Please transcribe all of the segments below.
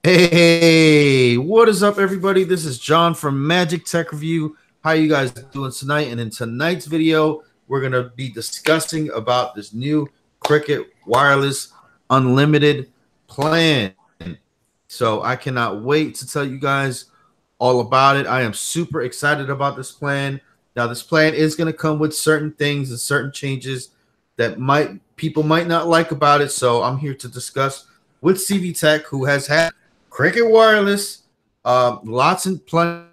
Hey, what is up, everybody? This is John from Magic Tech Review. How you guys doing tonight? And in tonight's video, we're gonna be discussing about this new Cricket Wireless Unlimited plan. So I cannot wait to tell you guys all about it. I am super excited about this plan. Now, this plan is gonna come with certain things and certain changes that people might not like about it. So I'm here to discuss with CV Tech, who has had Cricket Wireless, lots and plenty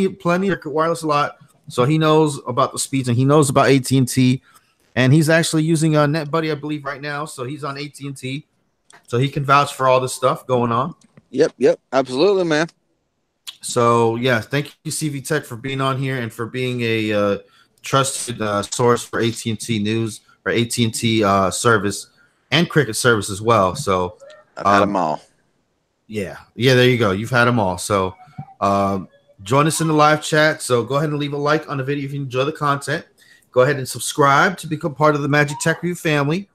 of Cricket Wireless a lot. So he knows about the speeds and he knows about AT&T, and he's actually using NetBuddy, I believe, right now. So he's on AT&T, so he can vouch for all this stuff going on. Yep, absolutely, man. So yeah, thank you, CV Tech, for being on here and for being a trusted source for AT&T news or AT&T service and Cricket service as well. So I've had them all. Yeah, there you go. You've had them all. So join us in the live chat. So go ahead and leave a like on the video if you enjoy the content. Go ahead and subscribe to become part of the Magic Tech Review family,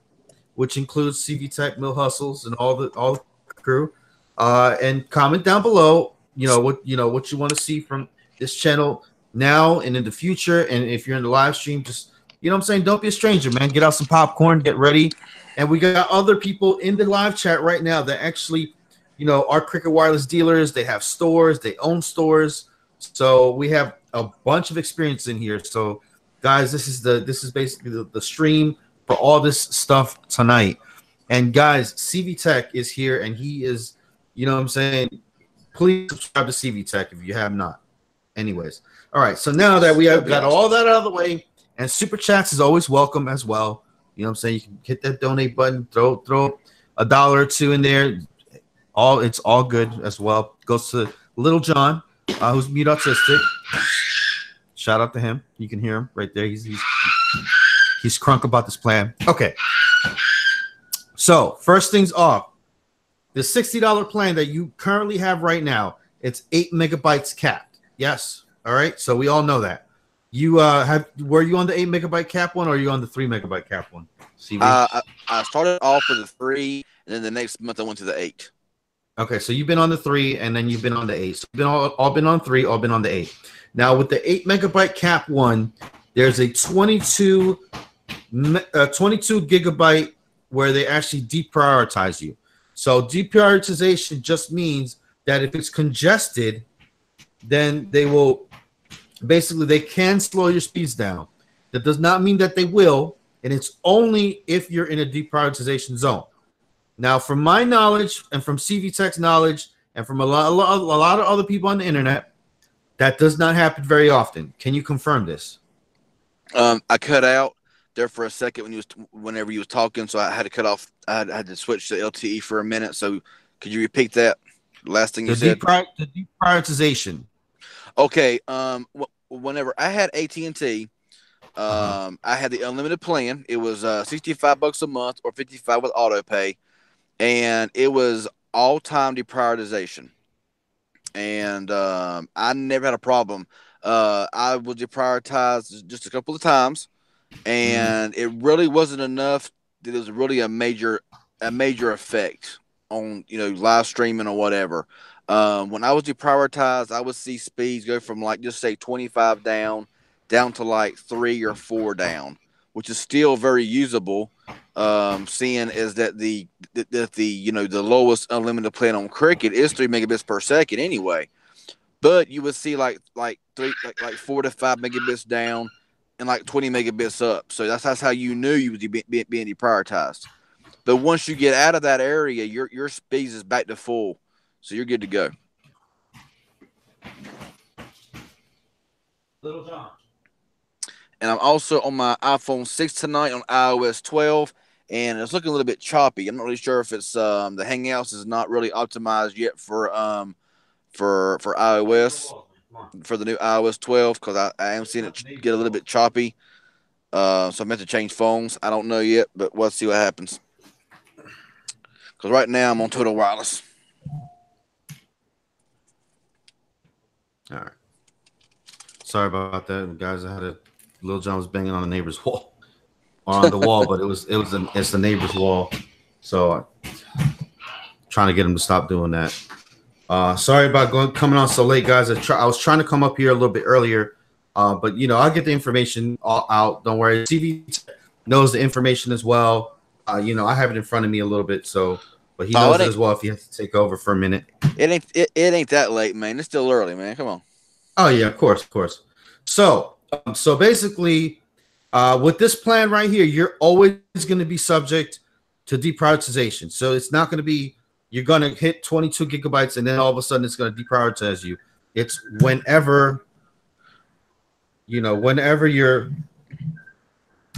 which includes CV Tech, Mill Hustles, and all the crew. And comment down below, what you want to see from this channel now and in the future. And if you're in the live stream, just what I'm saying, don't be a stranger, man. Get out some popcorn, get ready. And we got other people in the live chat right now that actually our Cricket Wireless dealers. They have stores, they own stores. So we have a bunch of experience in here. So guys, this is basically the stream for all this stuff tonight. And guys, CV Tech is here, and he is, what I'm saying, please subscribe to CV Tech if you have not. Anyways, all right, so now that we have got all that out of the way, and super chats is always welcome as well. You know what I'm saying? You can hit that donate button, throw $1 or $2 in there. It's all good as well. Goes to Little John, who's mute autistic. Shout out to him. You can hear him right there. He's crunk about this plan. Okay. So first things off, the $60 plan that you currently have right now, it's 8 megabytes capped. Yes. All right. So we all know that. Were you on the 8 megabyte cap one, or are you on the 3 megabyte cap one? I started off with the 3, and then the next month I went to the 8. Okay, so you've been on the 3, and then you've been on the 8. So you've been all been on 3, all been on the 8. Now with the 8 megabyte cap one, there's a 22 gigabyte where they actually deprioritize you. So deprioritization just means that if it's congested, then they can slow your speeds down. That does not mean that they will, and it's only if you're in a deprioritization zone. Now, from my knowledge and from CV Tech's knowledge and from a lot of other people on the internet, that does not happen very often. Can you confirm this? I cut out there for a second whenever you was talking, so I had to cut off. I had to switch to LTE for a minute. So could you repeat that last thing you said? The deprioritization. Okay. Whenever I had AT&T, I had the unlimited plan. It was $65 a month or $55 with auto pay. And it was all-time deprioritization. And I never had a problem. I was deprioritized just a couple of times, and it really wasn't enough that it was really a major effect on live streaming or whatever. When I was deprioritized, I would see speeds go from just say 25 down to like 3 or 4 down, which is still very usable. Seeing is that the lowest unlimited plan on Cricket is 3 megabits per second anyway, but you would see like 4 to 5 megabits down and like 20 megabits up. So that's how you knew you was being deprioritized. But once you get out of that area, your speeds is back to full, so you're good to go. Little John. And I'm also on my iPhone 6 tonight on iOS 12. And it's looking a little bit choppy. I'm not really sure if it's the Hangouts is not really optimized yet for iOS, for the new iOS 12, because I am seeing it get a little bit choppy. So I'm meant to change phones. I don't know yet, but we'll see what happens. Because right now I'm on Total Wireless. All right. Sorry about that, guys. Lil John was banging on the neighbor's wall. On the wall, but it's the neighbor's wall. So trying to get them to stop doing that. Sorry about coming on so late, guys. I was trying to come up here a little bit earlier, but you know, I'll get the information all out. Don't worry. CV knows the information as well. You know, I have it in front of me a little bit, so but he knows it as well if he has to take over for a minute. It ain't that late, man. It's still early, man. Come on. Oh yeah, of course, of course. So basically, with this plan right here, you're always going to be subject to deprioritization. So it's not going to be you're going to hit 22 gigabytes and then all of a sudden it's going to deprioritize you. It's whenever, you know, whenever you're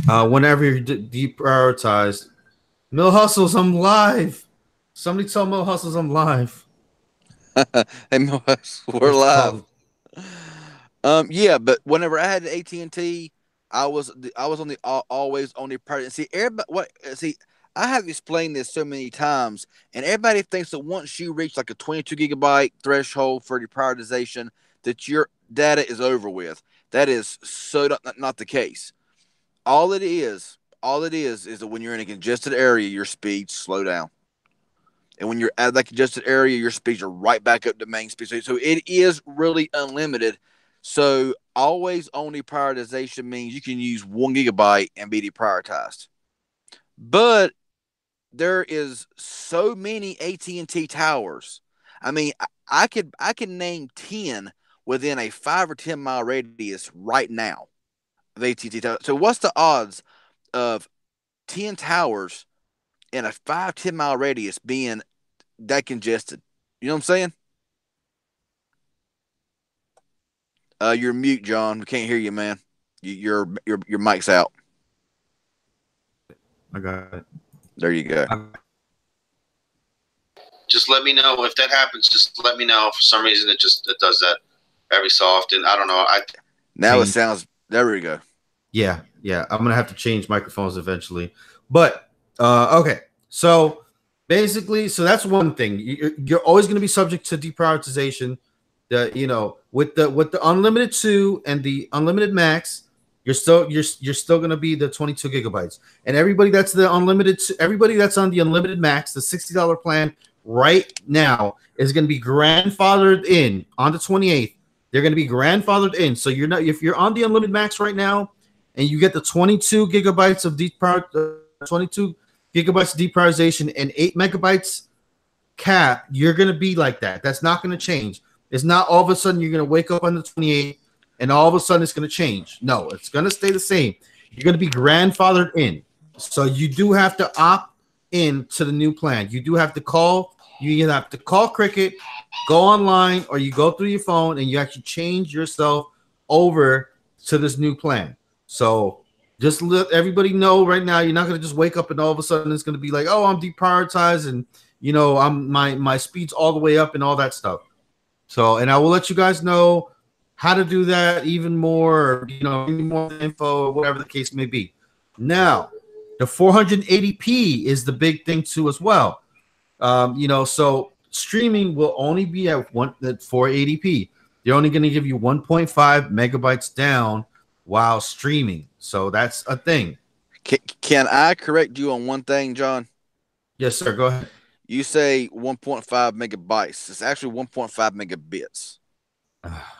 deprioritized. Mill Hustles, I'm live. Somebody tell Mill Hustles I'm live. Hey, Mill Hustles, we're live. Yeah, but whenever I had the AT&T, I was on the always on the part. And see, I have explained this so many times, and everybody thinks that once you reach like a 22 gigabyte threshold for deprioritization, that your data is over with. That is so not the case. All it is that when you're in a congested area, your speeds slow down. And when you're at that congested area, your speeds are right back up to main speed. So it is really unlimited. So always on deprioritization means you can use 1 gigabyte and be deprioritized. But there is so many AT&T towers. I mean, I can name 10 within a 5 or 10 mile radius right now of AT&T towers. So what's the odds of 10 towers in a 5-10 mile radius being that congested? You know what I'm saying? You're mute, John. We can't hear you, man. Your mic's out. I got it. There you go. Just let me know if that happens. Just let me know. For some reason, it does that every so often. I don't know. Now it sounds. There we go. Yeah. I'm gonna have to change microphones eventually. But okay. So basically, that's one thing. You're always gonna be subject to deprioritization. You know, with the unlimited 2 and the unlimited max. You're still gonna be the 22 gigabytes, and everybody that's on the unlimited max, the $60 plan right now is gonna be grandfathered in on the 28th. They're gonna be grandfathered in, so if you're on the unlimited max right now, and you get the 22 gigabytes of 22 gigabytes of deprioritization and 8 megabytes cap, you're gonna be like that. That's not gonna change. It's not all of a sudden you're gonna wake up on the 28th. And all of a sudden it's going to change. No, it's going to stay the same. You're going to be grandfathered in. So you do have to opt in to the new plan. You do have to call. You either have to call Cricket, go online, or you go through your phone and you actually change yourself over to this new plan. So just let everybody know right now, you're not going to just wake up and all of a sudden it's going to be like, oh, I'm deprioritized and, you know, I'm my speed's all the way up and all that stuff. So, and I will let you guys know how to do that even more, you know, more info or whatever the case may be. Now, the 480p is the big thing too as well. You know, so streaming will only be at 480p. They're only going to give you 1.5 megabytes down while streaming. So that's a thing. Can I correct you on one thing, John? Yes, sir. Go ahead. You say 1.5 megabytes. It's actually 1.5 megabits.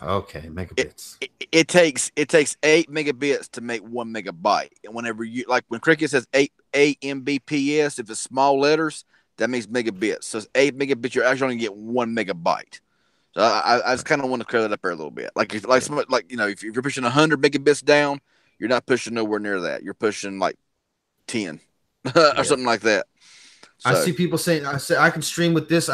Okay, megabits. It takes 8 megabits to make 1 megabyte. And whenever you when Cricket says 8 Mbps, if it's small letters, that means megabits. So it's 8 megabits. You're actually going to get 1 megabyte. So I just kind of want to clear that up there a little bit. You know, if you're pushing 100 megabits down, you're not pushing nowhere near that. You're pushing like 10 or something like that. So, I see people saying, I can stream with this.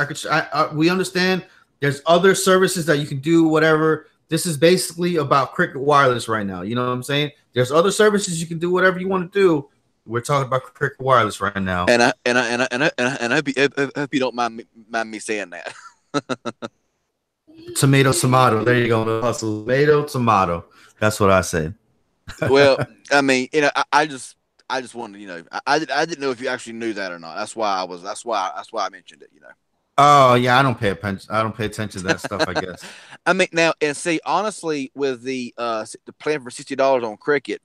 We understand. There's other services that you can do, whatever. This is basically about Cricket Wireless right now. You know what I'm saying? There's other services you can do whatever you want to do. We're talking about Cricket Wireless right now. And I hope you don't mind me saying that. Tomato. There you go. Hustle. Tomato. That's what I say. Well, I mean, you know, I just wanted, you know, I didn't know if you actually knew that or not. That's why I mentioned it. You know. Oh yeah, I don't pay attention to that stuff, I guess. I mean, now and see, honestly, with the plan for $60 on Cricket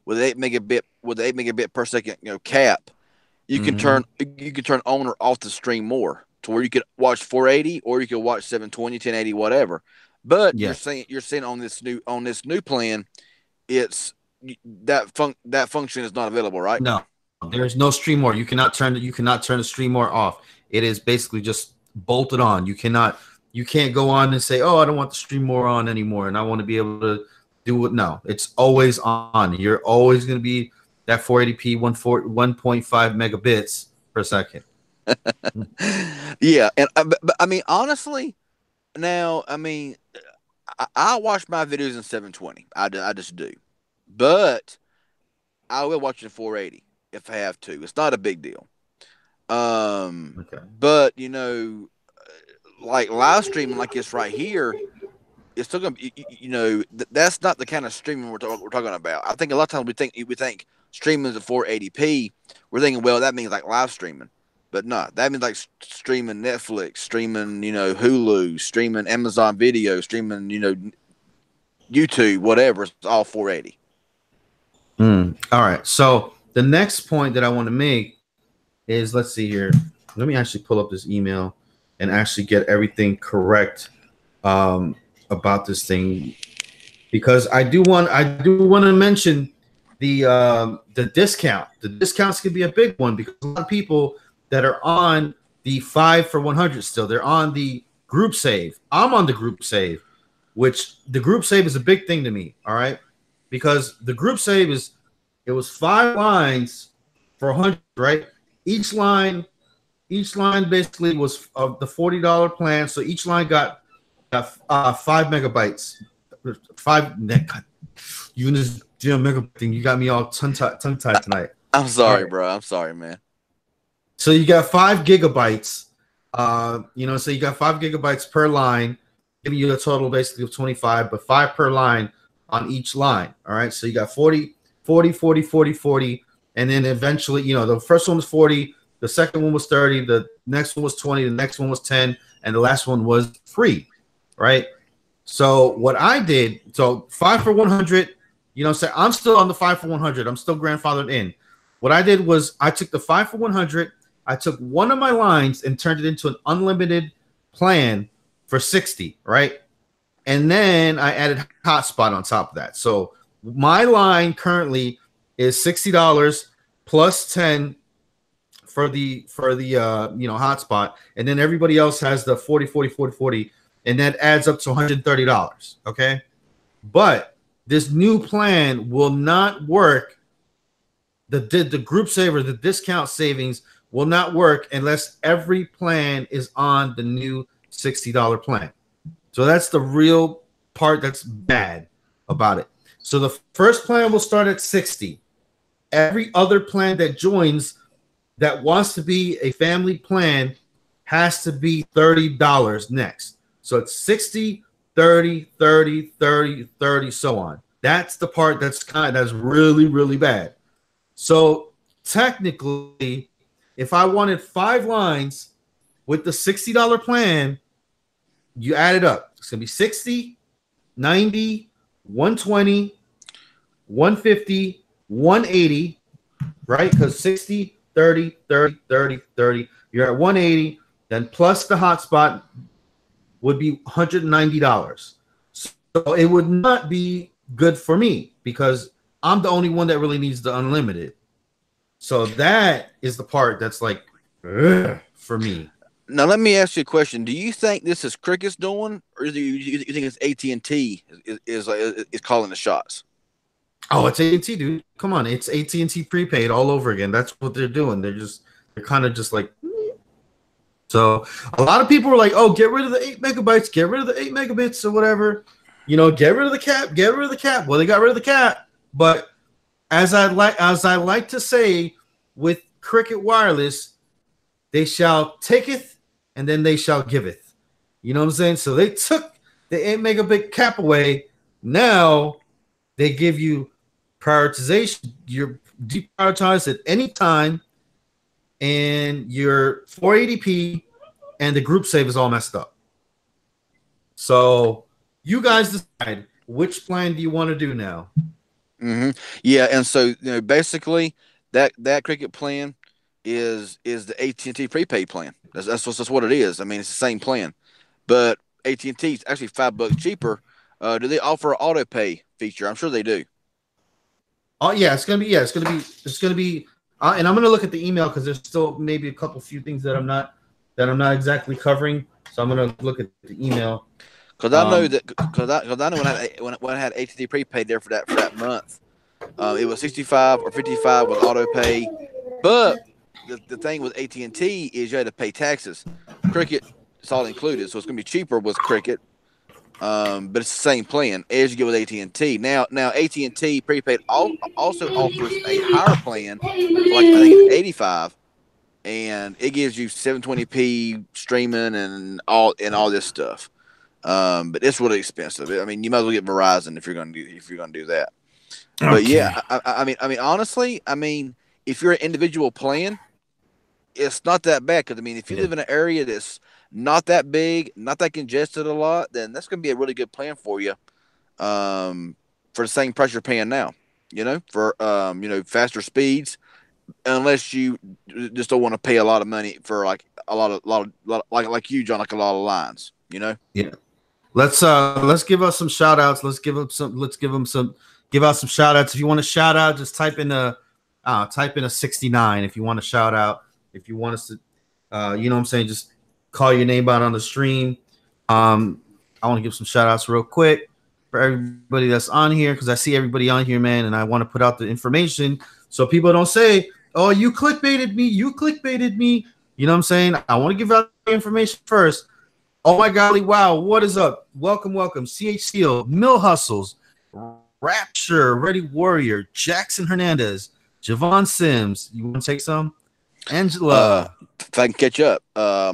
with 8 megabit per second, you know, cap, you can turn on or off the stream more to where you could watch 480 or you could watch 720, 1080, whatever. But Yeah. you're saying on this new plan, it's that function is not available, right? No, there's no stream more. You cannot turn the stream more off. It is basically just bolted on. You can't go on and say, oh, I don't want the stream more on anymore, and I want to be able to do it. No, it's always on. You're always going to be that 480p 1.5 megabits per second. Yeah, and but, I mean, honestly, now I mean, I watch my videos in 720. I just do, but I will watch it in 480 if I have to. It's not a big deal. Okay. But like live streaming like this right here, it's still gonna be, that's not the kind of streaming we're talking about. I think a lot of times we think streaming is at 480p. We're thinking, well, that means like live streaming, but no, that means like streaming Netflix, streaming Hulu, streaming Amazon Video, streaming YouTube, whatever. It's all 480. All right. So the next point that I want to make is, let's see here. Let me actually pull up this email and actually get everything correct about this thing, because I do want to mention the discount. The discounts can be a big one because a lot of people that are on the 5 for 100 still, they're on the group save. I'm on the group save, which the group save is a big thing to me. All right, because the group save it was 5 lines for 100, right? Each line basically was of the $40 plan, so each line got 5 megabytes. 5 you and this damn megabyte thing, you got me all tongue tied tonight. I'm sorry, bro. I'm sorry, man. So you got 5 gigabytes. So you got 5 gigabytes per line, giving you a total basically of 25, but 5 per line on each line. All right. So you got 40, and then eventually, the first one was 40, the second one was 30, the next one was 20, the next one was 10, and the last one was free. Right. So what I did, 5 for 100, I'm still on the 5 for 100. I'm still grandfathered in. What I did was I took the 5 for 100. I took one of my lines and turned it into an unlimited plan for 60, right? And then I added hotspot on top of that. So my line currently is $60 plus 10 for the hotspot, and then everybody else has the 40, and that adds up to $130. Okay, but this new plan will not work. The group saver, the discount savings will not work unless every plan is on the new $60 plan. So that's the real part that's bad about it. So the first plan will start at 60. Every other plan that joins that wants to be a family plan has to be $30 next. So it's 60, 30, 30, 30, 30, so on. That's the part that's really, really bad. So technically, if I wanted 5 lines with the $60 plan, you add it up. It's going to be 60, 90, 120, 150, 180, right? Because 60, 30, 30, 30, 30. You're at 180. Then plus the hotspot would be $190. So it would not be good for me because I'm the only one that really needs the unlimited. So that is the part that's like for me. Now let me ask you a question. Do you think this is Cricket's doing, or do you think it's AT&T is calling the shots? Oh, it's AT&T, dude. Come on, it's AT&T prepaid all over again. That's what they're doing. They're kind of just like. So a lot of people were like, "Oh, get rid of the 8 megabytes, get rid of the 8 megabits or whatever, get rid of the cap, get rid of the cap." Well, they got rid of the cap, but as I like to say with Cricket Wireless, they shall taketh and then they shall giveth. You know what I'm saying? So they took the 8 megabit cap away. Now they give you prioritization. You're deprioritized at any time, and your 480p and the group save is all messed up. So you guys decide which plan do you want to do now. Mm-hmm. Yeah, and so basically that Cricket plan is the AT&T prepaid plan. That's what it is. I mean, it's the same plan, but AT&T is actually $5 cheaper. Do they offer an auto pay feature? I'm sure they do. Oh yeah, it's gonna be. And I'm gonna look at the email because there's still maybe a few things that I'm not exactly covering. So I'm gonna look at the email. Because I know when I had AT&T prepaid there for that month, it was 65 or 55 with auto pay. But the thing with AT&T is you had to pay taxes. Cricket, it's all included, so it's gonna be cheaper with Cricket. But it's the same plan as you get with AT&T. Now AT&T prepaid also offers a higher plan for like I think it's 85, and it gives you 720p streaming and all this stuff. But it's really expensive. I mean, you might as well get Verizon if you're gonna do that. Okay. But yeah, I mean, honestly, if you're an individual plan, it's not that bad. Because I mean, if you live in an area that's not that big, not that congested a lot, then that's going to be a really good plan for you. For the same price you're paying now, for faster speeds, unless you just don't want to pay a lot of money for like a lot of like you, John, like a lot of lines, Yeah. Let's give us some shout outs. Give out some shout outs. If you want to shout out, just type in a 69 if you want to shout out. If you want us to you know what I'm saying, just call your name out on the stream. I want to give some shout outs real quick for everybody that's on here because I see everybody on here, man, and I want to put out the information so people don't say, oh, you clickbaited me. You know what I'm saying? I want to give out the information first. Oh my golly, wow, what is up? Welcome. CH Steel, Mill Hustles, Rapture, Ready Warrior, Jackson Hernandez, Javon Sims. You want to take some? Angela. If I can catch up,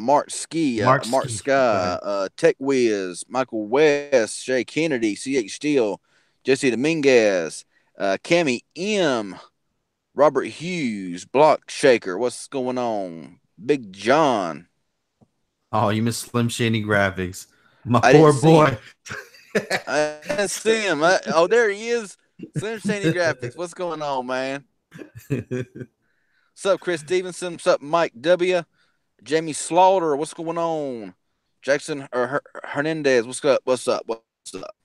Mark Ski, Mark Sky, Tech Wiz, Michael West, Shay Kennedy, CH Steele, Jesse Dominguez, Cammy M, Robert Hughes, Block Shaker. What's going on? Big John. Oh, you missed Slim Shady Graphics. My poor boy. I didn't see him. Oh, there he is. Slim Shady Graphics. What's going on, man? What's up, Chris Stevenson? What's up, Mike W? Jamie Slaughter? What's going on? Jackson Hernandez? What's up?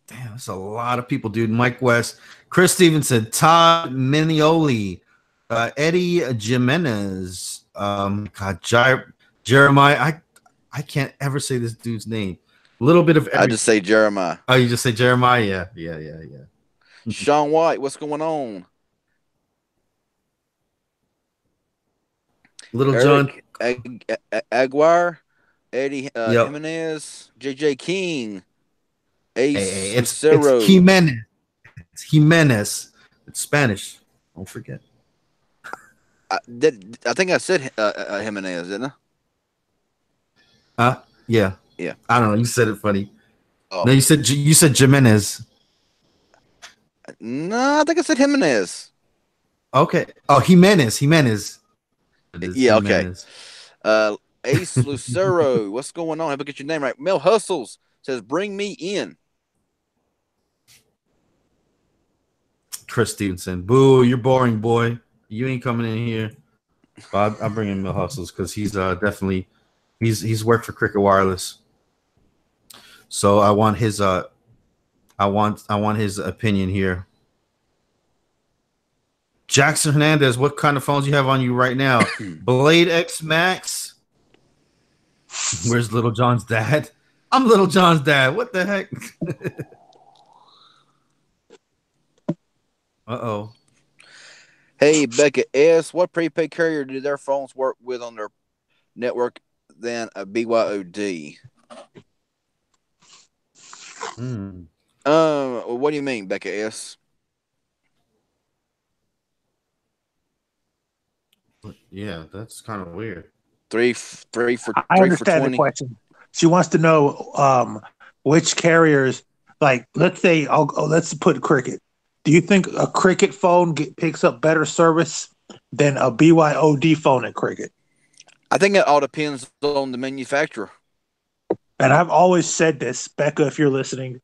Damn, that's a lot of people, dude. Mike West, Chris Stevenson, Todd Minioli, Eddie Jimenez, Jeremiah. I can't ever say this dude's name. A little bit of I just say Jeremiah. Oh, you just say Jeremiah? Yeah. Sean White, what's going on? Little Eric John Aguirre, Eddie Jimenez, JJ King, it's Jimenez. It's Jimenez. It's Spanish. Don't forget. I think I said Jimenez, didn't I? Yeah. I don't know. You said it funny. Oh. No, you said Jimenez. No, I think I said Jimenez. Okay. Oh, Jimenez. Yeah. Jimenez. Okay. Ace Lucero, what's going on? Have I get your name right? Mel Hustles says, "Bring me in." Chris Stevenson, boo! You're boring, boy. You ain't coming in here. But I'll bring in Mel Hustles because he's definitely he's worked for Cricket Wireless. So I want his his opinion here. Jackson Hernandez, what kind of phones you have on you right now? Blade X Max. Where's Little John's dad? I'm Little John's dad. What the heck? Uh-oh. Hey, Becca S. What prepaid carrier do their phones work with on their network than a BYOD? What do you mean, Becca S? Yeah, that's kind of weird. Three for I understand the question. She wants to know which carriers, like, let's say, let's put Cricket. Do you think a Cricket phone picks up better service than a BYOD phone at Cricket? I think it all depends on the manufacturer. And I've always said this, Becca, if you're listening,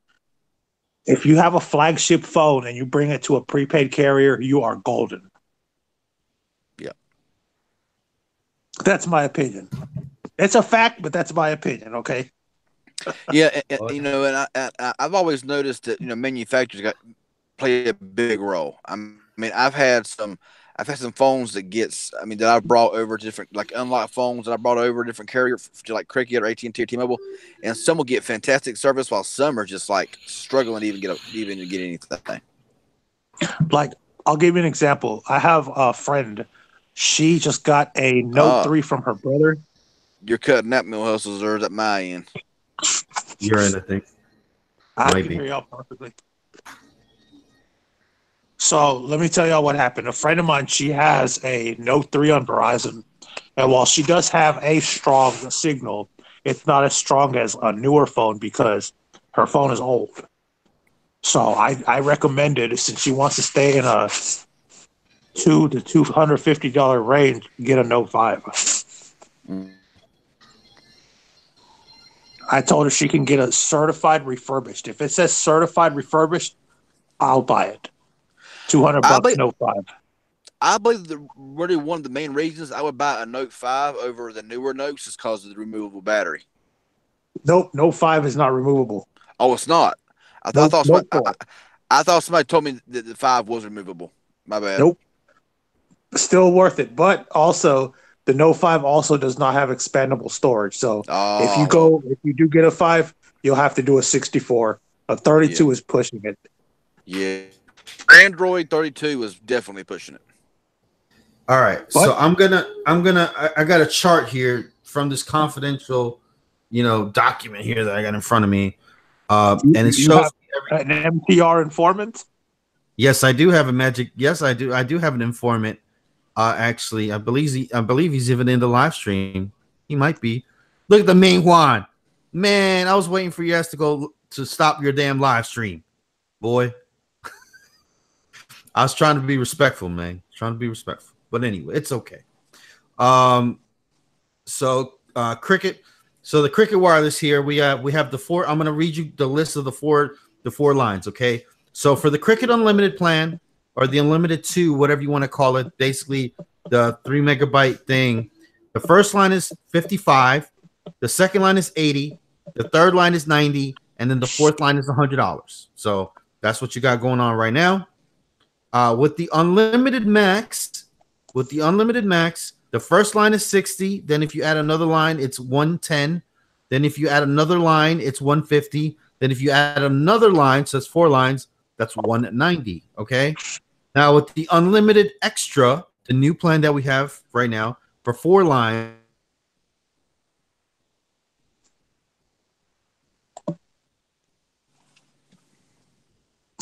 if you have a flagship phone and you bring it to a prepaid carrier, you are golden. Yeah. That's my opinion. It's a fact, but that's my opinion. Okay. Yeah, you know, and I've always noticed that manufacturers play a big role. I mean, I've had some phones that I've brought over to different like unlocked phones that I brought over different carriers like Cricket or AT&T or T-Mobile, and some will get fantastic service while some are just like struggling to even get anything. Like, I'll give you an example. I have a friend. She just got a Note 3 from her brother. You're cutting that mill hustles, or is at my end? You're in, I think. I can hear y'all perfectly. So let me tell y'all what happened. A friend of mine, she has a Note 3 on Verizon. And while she does have a strong signal, it's not as strong as a newer phone because her phone is old. So I recommended, since she wants to stay in a $200 to $250 range, get a Note 5. I told her she can get a certified refurbished. If it says certified refurbished, I'll buy it. $200 Note 5. I believe really one of the main reasons I would buy a Note 5 over the newer Notes is because of the removable battery. Nope, Note 5 is not removable. Oh, it's not. I thought somebody told me that the 5 was removable. My bad. Nope. Still worth it, but also the Note 5 also does not have expandable storage. So if you do get a 5, you'll have to do a 64. A 32 is pushing it. Yeah. Android 32 is definitely pushing it. All right. So I got a chart here from this confidential, document here that I got in front of me. And it shows an MTR informant. Yes, I do have a magic. Yes, I do. I do have an informant. Actually, I believe he's even in the live stream. He might be. Look at the main Juan. Man, I was waiting for you guys to stop your damn live stream, boy. I was trying to be respectful, man. Trying to be respectful. But anyway, it's okay. So Cricket. So the Cricket Wireless here, we have the 4. I'm going to read you the list of the four lines, okay? So for the Cricket Unlimited plan or the Unlimited 2, whatever you want to call it, basically the 3 megabyte thing, the first line is 55, the second line is 80, the third line is 90, and then the fourth line is $100. So that's what you got going on right now. With the Unlimited Max, the first line is 60. Then if you add another line, it's 110. Then if you add another line, it's 150. Then if you add another line, so it's 4 lines, that's 190. Okay. Now with the Unlimited Extra, the new plan that we have right now for 4 lines.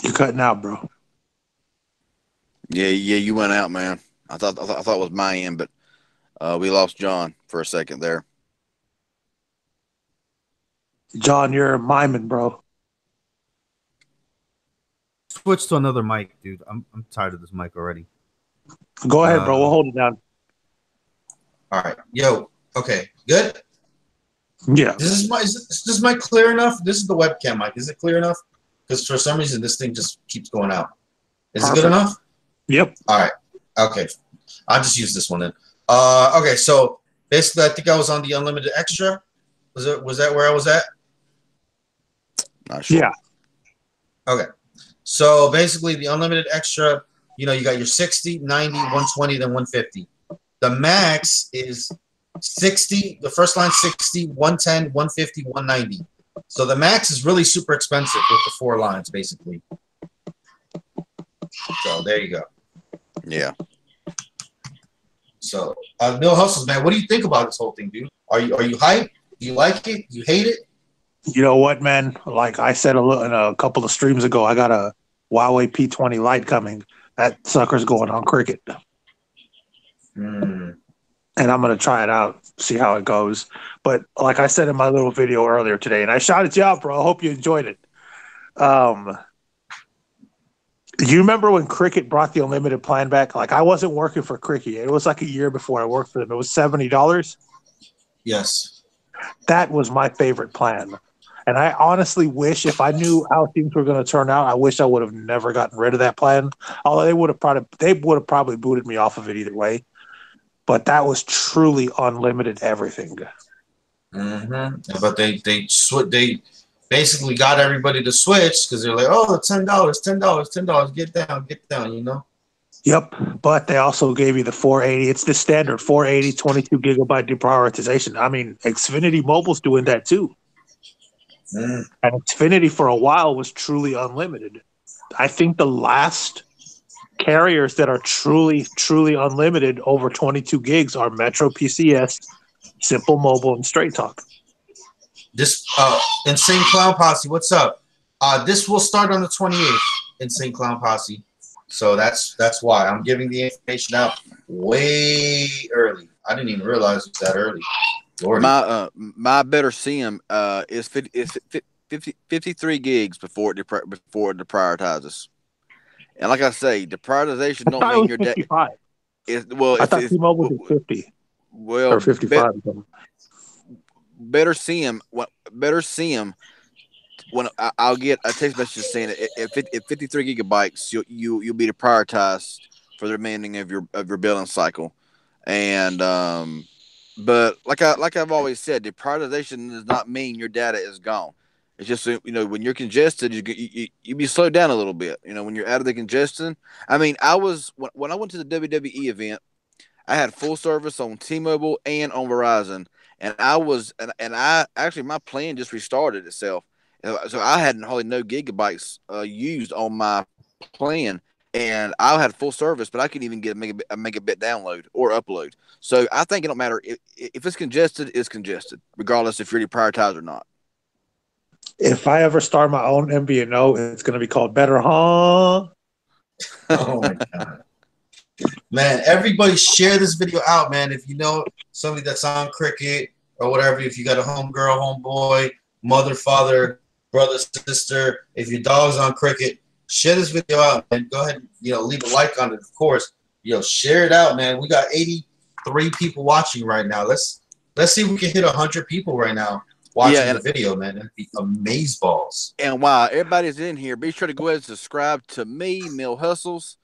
You're cutting out, bro. Yeah, you went out, man. I thought it was my end, but we lost John for a second there. John, you're miming, bro. Switch to another mic, dude. I'm tired of this mic already. Go ahead, bro. We'll hold it down. All right. Yo. Okay. Good. Yeah. Is this mic clear enough? This is the webcam mic. Is it clear enough? Because for some reason this thing just keeps going out. Is it good enough? Yep. All right. Okay. I'll just use this one then. Okay. So basically, I think I was on the Unlimited Extra. Was that where I was at? Not sure. Yeah. Okay. So basically, the Unlimited Extra, you got your 60, 90, 120, then 150. The max is 60. The first line 60, 110, 150, 190. So the max is really super expensive with the 4 lines, basically. So there you go. Yeah. So Mill Hustles, man, what do you think about this whole thing, dude? Are you hyped? Do you like it? You hate it? You know what, man? Like I said in a couple of streams ago, I got a Huawei P20 Lite coming. That sucker's going on Cricket. And I'm going to try it out, see how it goes. But like I said in my little video earlier today, and I shouted you out, bro. I hope you enjoyed it. You remember when Cricket brought the unlimited plan back? Like I wasn't working for Cricket. It was like a year before I worked for them. It was $70. Yes. That was my favorite plan. And I honestly wish, if I knew how things were going to turn out, I wish I would have never gotten rid of that plan. Although they would have probably booted me off of it either way. but that was truly unlimited everything. But they basically got everybody to switch because they're like, oh, $10, $10, get down, you know. Yep, but they also gave you the 480. It's the standard 480, 22 gigabyte deprioritization. I mean, Xfinity Mobile's doing that too. And Xfinity for a while was truly unlimited. I think the last carriers that are truly unlimited over 22 gigs are Metro PCS, Simple Mobile, and Straight Talk. This Insane Clown Posse, what's up? This will start on the 28th. Insane Clown Posse. So that's why I'm giving the information out way early. I didn't even realize it was that early. Lordy. My better sim is 53 gigs before it deprioritizes. And like I say, deprioritization don't mean your data. I thought T-Mobile did 50. Well, or 55. Better sim. When I'll get a text message saying at 53 gigabytes, you'll be deprioritized for the remaining of your billing cycle. And but like I've always said, deprioritization does not mean your data is gone. It's just, you know, when you're congested, you be slowed down a little bit. You know, when you're out of the congestion. I mean, when I went to the WWE event, I had full service on T-Mobile and on Verizon, and I actually my plan just restarted itself, so I had hardly no gigabytes used on my plan, and I had full service, but I couldn't even get a megabit download or upload. So I think it don't matter if it's congested, it's congested, regardless if you're prioritized or not. If I ever start my own MVNO, it's going to be called Better, huh? Oh my god. Man, everybody share this video out, man. If you know somebody that's on Cricket or whatever, if you got a homegirl, homeboy, mother, father, brother, sister, if your dog's on Cricket, share this video out, and go ahead and, you know, leave a like on it, of course. You know, share it out, man. We got 83 people watching right now. Let's see if we can hit 100 people right now watching the video, man. That'd be amazeballs. And while everybody's in here, be sure to go ahead and subscribe to me, Mill Hustles,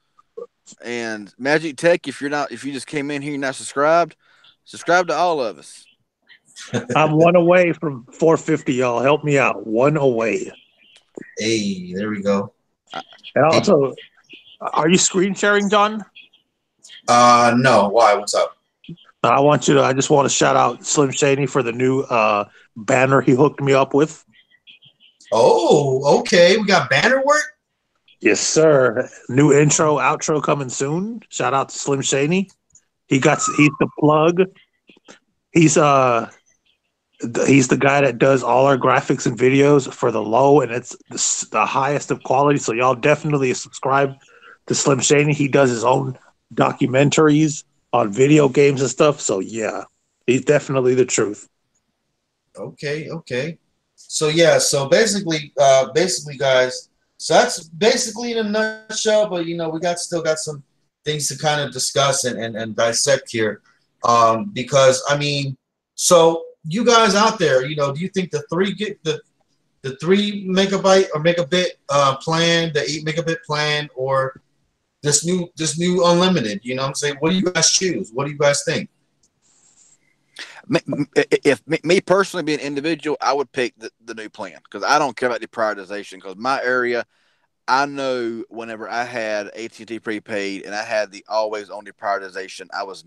and Magic Tech. If you just came in here, you're not subscribed, subscribe to all of us. I'm one away from 450, y'all. Help me out. One away. Hey, there we go. And also, are you screen sharing, John? No. Why? What's up? I just want to shout out Slim Shady for the new banner he hooked me up with. Oh, okay. We got banner work? Yes, sir. New intro, outro coming soon. Shout out to Slim Shady. He's the plug. He's the guy that does all our graphics and videos for the low, and it's the highest of quality. So y'all definitely subscribe to Slim Shady. He does his own documentaries on video games and stuff. So yeah, he's definitely the truth. Okay. So yeah, so basically guys, so that's basically in a nutshell, but you know, we still got some things to kind of discuss and dissect here. Because I mean, so you guys out there, you know, do you think the 3 megabyte or megabit plan, the 8 megabit plan, or this new unlimited, you know what I'm saying? What do you guys choose? What do you guys think? If me personally being an individual, I would pick the new plan because I don't care about the prioritization. Because my area, I know whenever I had AT&T prepaid and I had the always on deprioritization, I was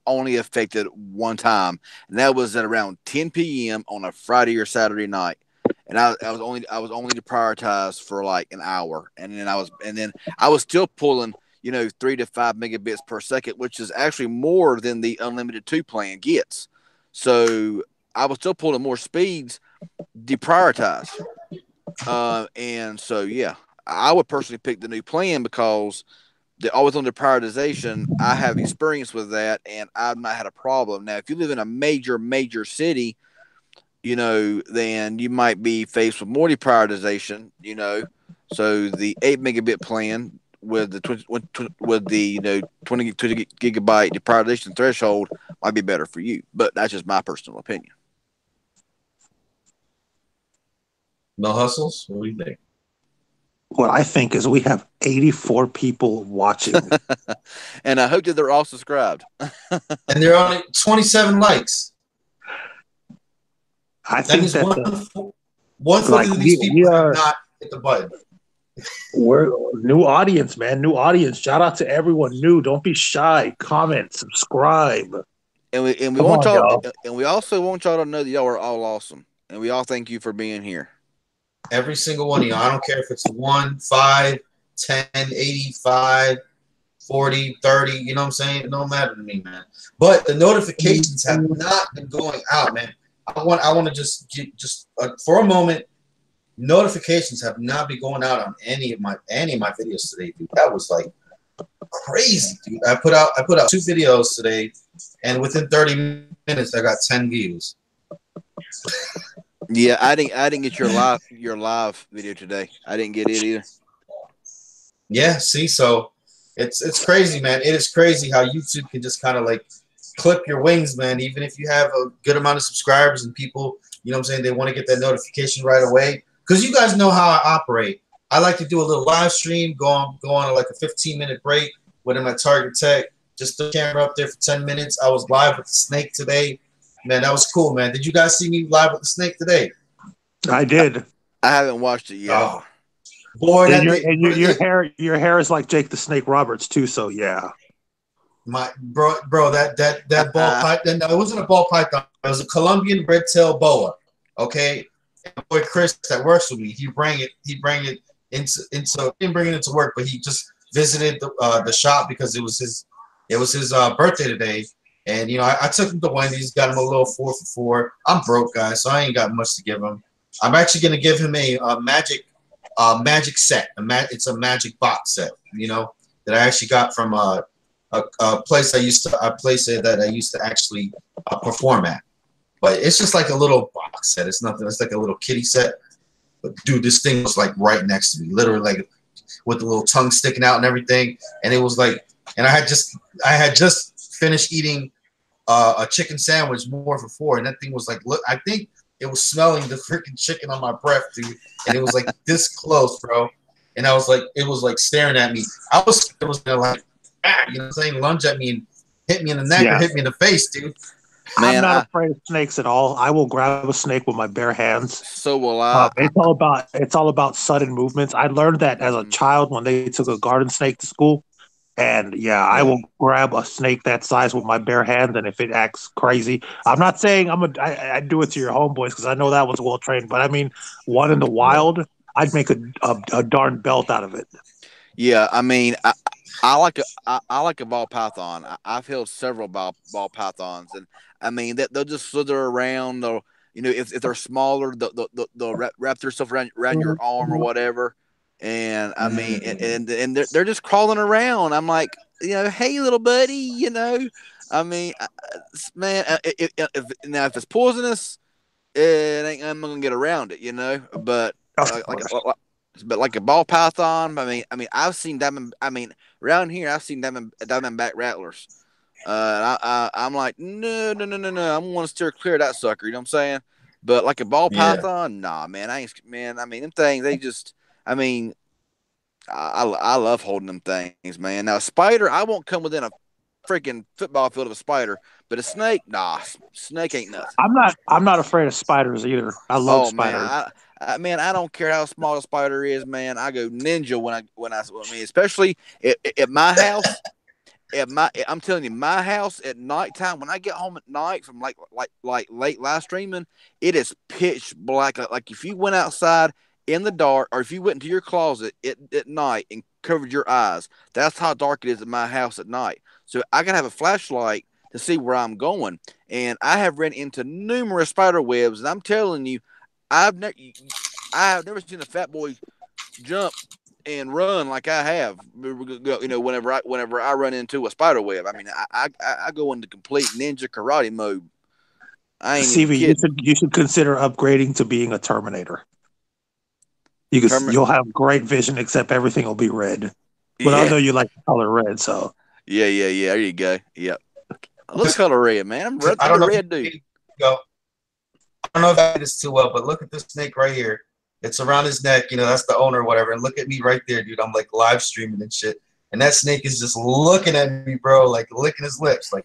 only affected one time, and that was at around 10 p.m. on a Friday or Saturday night. And I was only deprioritized for like an hour, and then I was still pulling, you know, 3 to 5 megabits per second, which is actually more than the unlimited 2 plan gets. So I was still pulling more speeds, deprioritized. And so, yeah, I would personally pick the new plan because the always on deprioritization, I have experience with that, and I've not had a problem. Now, if you live in a major city, you know, then you might be faced with more deprioritization, you know. So the 8 megabit plan with the 20 gigabyte deprioritization threshold might be better for you, but that's just my personal opinion. No hustles? What do you think? what I think is we have 84 people watching. And I hope that they're all subscribed. And there are only 27 likes. I That think means that one-fourth like of these we people are have not hit the button. we're new audience, man. New audience. Shout out to everyone new. Don't be shy. Comment, subscribe. And we Come want on, y'all, y'all. and we also want y'all to know that y'all are all awesome, and we all thank you for being here. Every single one of y'all. I don't care if it's 1, 5, 10, 85, 40, 30. You know what I'm saying? It don't matter to me, man. But the notifications have not been going out, man. I want to just for a moment. Notifications have not been going out on any of my videos today, dude. That was like crazy, dude. I put out 2 videos today, and within 30 minutes, I got 10 views. Yeah, I didn't get your live video today. I didn't get it either. Yeah, see, so it's crazy, man. It is crazy how YouTube can just kind of like clip your wings, man. Even if you have a good amount of subscribers and people, you know what I'm saying, they want to get that notification right away. Because you guys know how I operate. I like to do a little live stream, go on like a 15-minute break with my Target Tech. Just the camera up there for 10 minutes. I was live with the snake today. Man, that was cool, man. Did you guys see me live with the snake today? I did. I haven't watched it yet. Oh, boy, your hair is like Jake the Snake Roberts too. So yeah, my bro, that ball python. No, it wasn't a ball python. It was a Colombian red-tailed boa. Okay. Boy Chris that works with me, he bring it into he didn't bring it into work, but he just visited the shop because it was his birthday today, and you know I took him to Wendy's, got him a little 4 for 4. I'm broke, guys, so I ain't got much to give him. I'm actually gonna give him a magic set. It's a magic box set, you know, that I actually got from a place that I used to actually perform at. But it's just like a little box set. It's nothing. It's like a little kitty set. But dude, this thing was like right next to me, literally like with the little tongue sticking out and everything. And it was like, and I had just finished eating a chicken sandwich, more for 4, and that thing was like, look, I think it was smelling the freaking chicken on my breath, dude. And it was like this close, bro. And I was like, it was like staring at me. It was gonna like, you know what I'm saying, lunge at me and hit me in the neck or hit me in the face, dude. Man, I'm not afraid of snakes at all. I will grab a snake with my bare hands. So will I. It's all about sudden movements. I learned that as a child when they took a garden snake to school. And I will grab a snake that size with my bare hands, and if it acts crazy, I'm not saying I do it to your homeboys because I know that was well trained. But I mean, one in the wild, I'd make a darn belt out of it. Yeah, I mean, I like a ball python. I've held several ball pythons, and I mean they'll just slither around. They'll, you know, if they're smaller, they'll wrap themselves around your arm or whatever. And I mean, and they're just crawling around. I'm like, you know, hey little buddy, you know. I mean, man, if it's poisonous, I'm not gonna get around it, you know. But like a ball python, I mean, I've seen around here I've seen diamondback rattlers. I'm like, no, I'm gonna steer clear of that sucker. You know what I'm saying? But like a ball python, nah, man, I mean, them things, they just, I mean, I love holding them things, man. Now a spider, I won't come within a freaking football field of a spider, but a snake, nah, snake ain't nothing. I'm not afraid of spiders either. I love spiders. Man, I don't care how small a spider is, man. I go ninja when I mean, especially at my house. I'm telling you, my house at nighttime, when I get home at night from like late live streaming, it is pitch black. Like if you went outside in the dark, or if you went into your closet at night and covered your eyes, that's how dark it is at my house at night. So I gotta have a flashlight to see where I'm going. And I have run into numerous spider webs, and I'm telling you, I've never seen a fat boy jump and run like I have. You know, whenever I run into a spider web, I mean, I go into complete ninja karate mode. I ain't even kidding. You should consider upgrading to being a Terminator. You'll have great vision, except everything will be red. But I know you like the color red, so yeah. There you go. Yep. Let's color red, man. I'm a red dude. Go. I don't know if I did this too well, but look at this snake right here. It's around his neck. You know, that's the owner or whatever. And look at me right there, dude. I'm like live streaming and shit. And that snake is just looking at me, bro, like licking his lips. Like,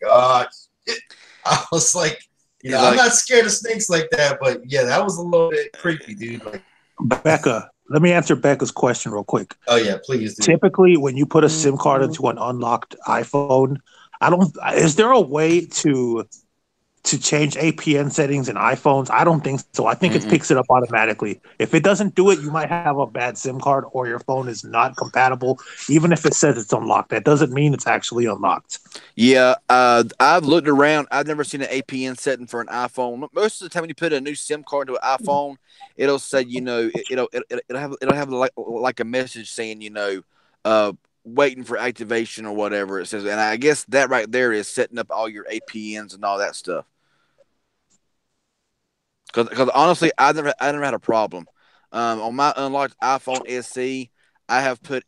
shit. I was like, you know, I'm not scared of snakes like that. But, yeah, that was a little bit creepy, dude. Like, Becca, let me answer Becca's question real quick. Oh, yeah, please, dude. Typically, when you put a SIM card into an unlocked iPhone, is there a way to change APN settings in iPhones? I don't think so. I think it picks it up automatically. If it doesn't do it, you might have a bad SIM card or your phone is not compatible. Even if it says it's unlocked, that doesn't mean it's actually unlocked. Yeah, I've looked around. I've never seen an APN setting for an iPhone. Most of the time, when you put a new SIM card into an iPhone, it'll say, you know, it'll have like a message saying, you know, waiting for activation or whatever it says. And I guess that right there is setting up all your APNs and all that stuff. Because honestly, I never had a problem. On my unlocked iPhone SE, I've put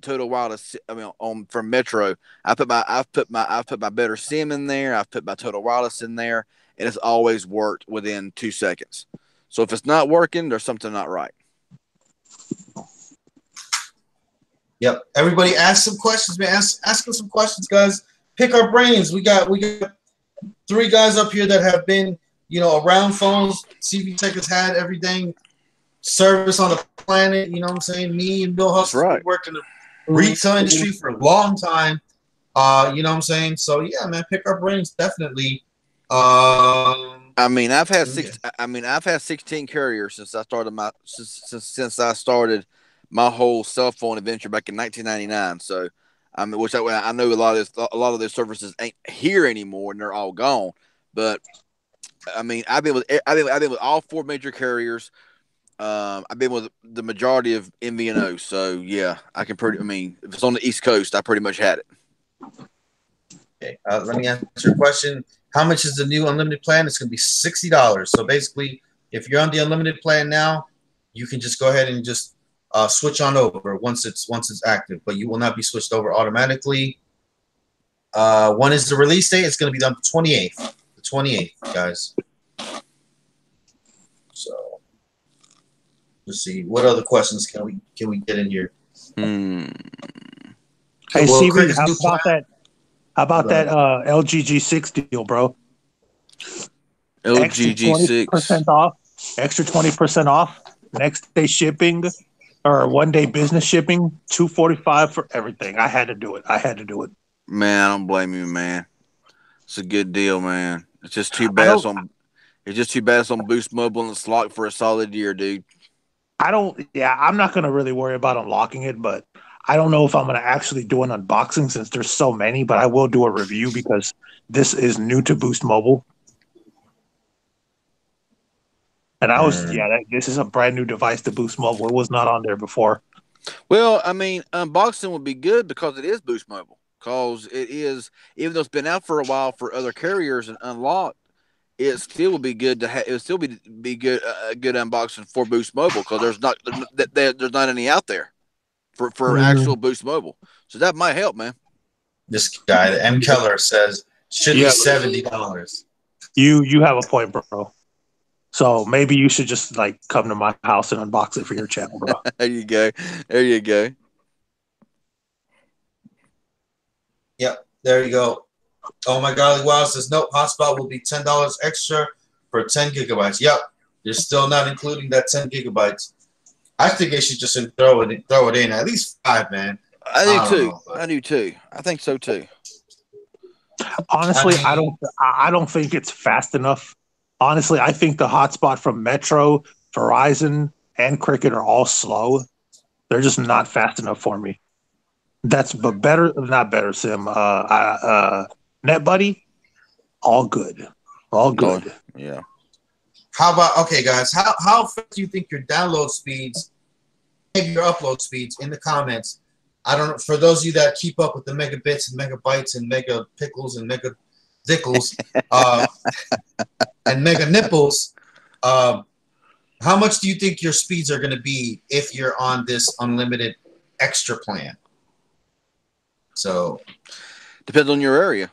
Total Wireless. I mean, from Metro, I've put my Better SIM in there. I've put my Total Wireless in there, and it's always worked within 2 seconds. So if it's not working, there's something not right. Yep. Everybody ask some questions, man. Ask us some questions, guys. Pick our brains. We got 3 guys up here that have been, you know, around phones. CV Tech has had everything service on the planet. You know what I'm saying? Me and Bill Hustle worked in the retail industry for a long time. You know what I'm saying? So yeah, man, pick our brains definitely. I mean, I've had 16 carriers since I started since I started my whole cell phone adventure back in 1999. So, I mean, I know a lot of those services ain't here anymore, and they're all gone. But I mean, I've been with all 4 major carriers. I've been with the majority of MVNOs. So yeah, I mean, if it's on the East Coast, I pretty much had it. Okay, let me answer your question. How much is the new unlimited plan? It's going to be $60. So basically, if you're on the unlimited plan now, you can just go ahead and just switch on over once it's active, but you will not be switched over automatically. When is the release date? It's going to be on the 28th. The 28th, guys. So let's see. What other questions can we get in here? Hey, CV, how about that LG G6 deal, bro? LG G6 20% off, extra 20% off, next day shipping or 1 day business shipping, $245 for everything. I had to do it. Man, I don't blame you, man. It's a good deal, man. It's just too bad it's on Boost Mobile and it's locked for a solid year, dude. I'm not gonna really worry about unlocking it, but I don't know if I'm going to actually do an unboxing since there's so many, but I will do a review because this is new to Boost Mobile. And this is a brand new device to Boost Mobile. It was not on there before. Well, I mean, unboxing would be good because it is Boost Mobile. Because it is, even though it's been out for a while for other carriers and unlocked, it still would be good to have. It would still be good a good unboxing for Boost Mobile because there's not any out there for actual Boost Mobile. So that might help, man. This guy, M. Keller, says should be $70. You have a point, bro. So maybe you should just like come to my house and unbox it for your channel, bro. There you go. Yep, there you go. Oh my God, wow, says nope, hotspot will be $10 extra for 10 gigabytes. Yep, you're still not including that 10 gigabytes. I think they should just throw it in at least 5, man. I do too. I think so too. Honestly, I don't think it's fast enough. Honestly, I think the hotspot from Metro, Verizon, and Cricket are all slow. They're just not fast enough for me. Not better Sim. NetBuddy, all good. Yeah. How about, okay, guys, how fast do you think your download speeds, maybe your upload speeds in the comments? I don't know, for those of you that keep up with the megabits and megabytes and mega pickles and mega dickles and mega nipples, how much do you think your speeds are going to be if you're on this unlimited extra plan? So depends on your area.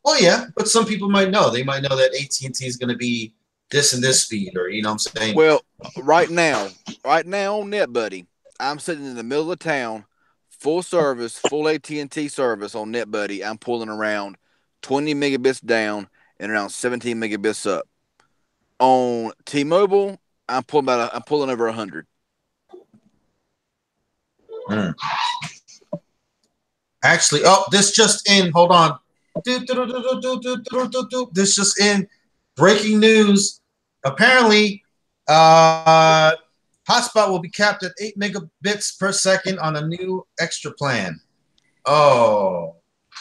Oh yeah, but some people might know. They might know that AT&T is going to be this and this speed, or you know what I'm saying? Well, right now on NetBuddy, I'm sitting in the middle of town, full service, full AT&T service on NetBuddy. I'm pulling around 20 megabits down and around 17 megabits up. On T-Mobile, I'm pulling over 100. Actually, oh, this just in. Hold on. This just in. Breaking news. Apparently, hotspot will be capped at 8 megabits per second on a new extra plan. Oh,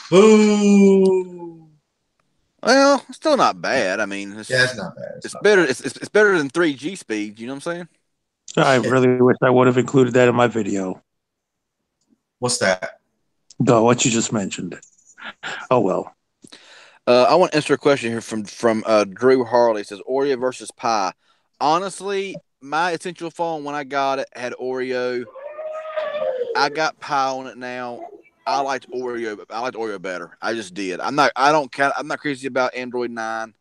boo! Well, it's still not bad. I mean, It's not bad. It's better. It's better than 3G speed. You know what I'm saying? I really wish I would have included that in my video. What's that? No, what you just mentioned. Oh well. I want to answer a question here from Drew Harley. It says Oreo versus Pi. Honestly, my Essential phone when I got it had Oreo. I got Pi on it now. I liked Oreo better. I just did. I'm not crazy about Android 9.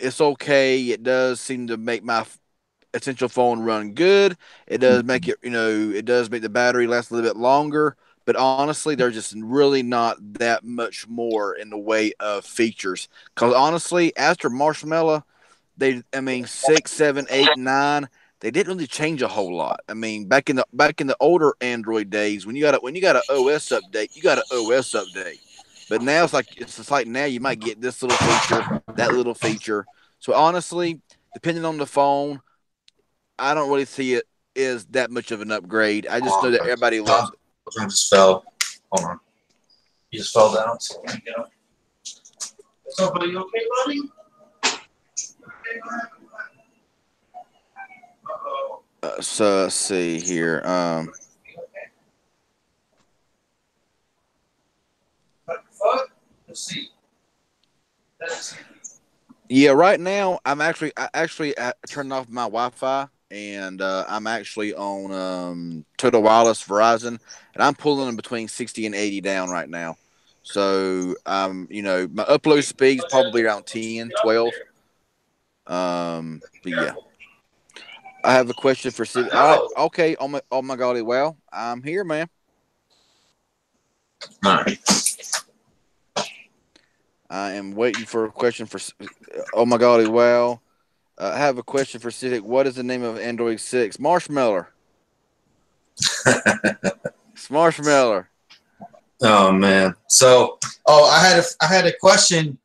It's okay. It does seem to make my Essential phone run good. It does make it, it does make the battery last a little bit longer. But honestly, there's just really not that much more in the way of features. Because honestly, after Marshmallow, 6, 7, 8, 9, they didn't really change a whole lot. I mean, back in the older Android days, when you got an OS update, you got an OS update. But now it's like now you might get this little feature, that little feature. So honestly, depending on the phone, I don't really see it as that much of an upgrade. I just know that everybody loves it. I just fell. Hold on. You just fell down. So there you go. What's up, buddy? You okay, buddy? So let's see here. Let's see. Yeah, right now I turned off my Wi-Fi and I'm actually on Total Wireless Verizon, and I'm pulling in between 60 and 80 down right now. So my upload speed is probably around 10, 12. But yeah. I have a question for Sid. All right, okay. Oh my golly, well, I'm here, man. All right. I am waiting for a question for. Oh my golly, wow. I have a question for Sid. What is the name of Android 6? Marshmallow. It's Marshmallow. Oh man. So, I had a question.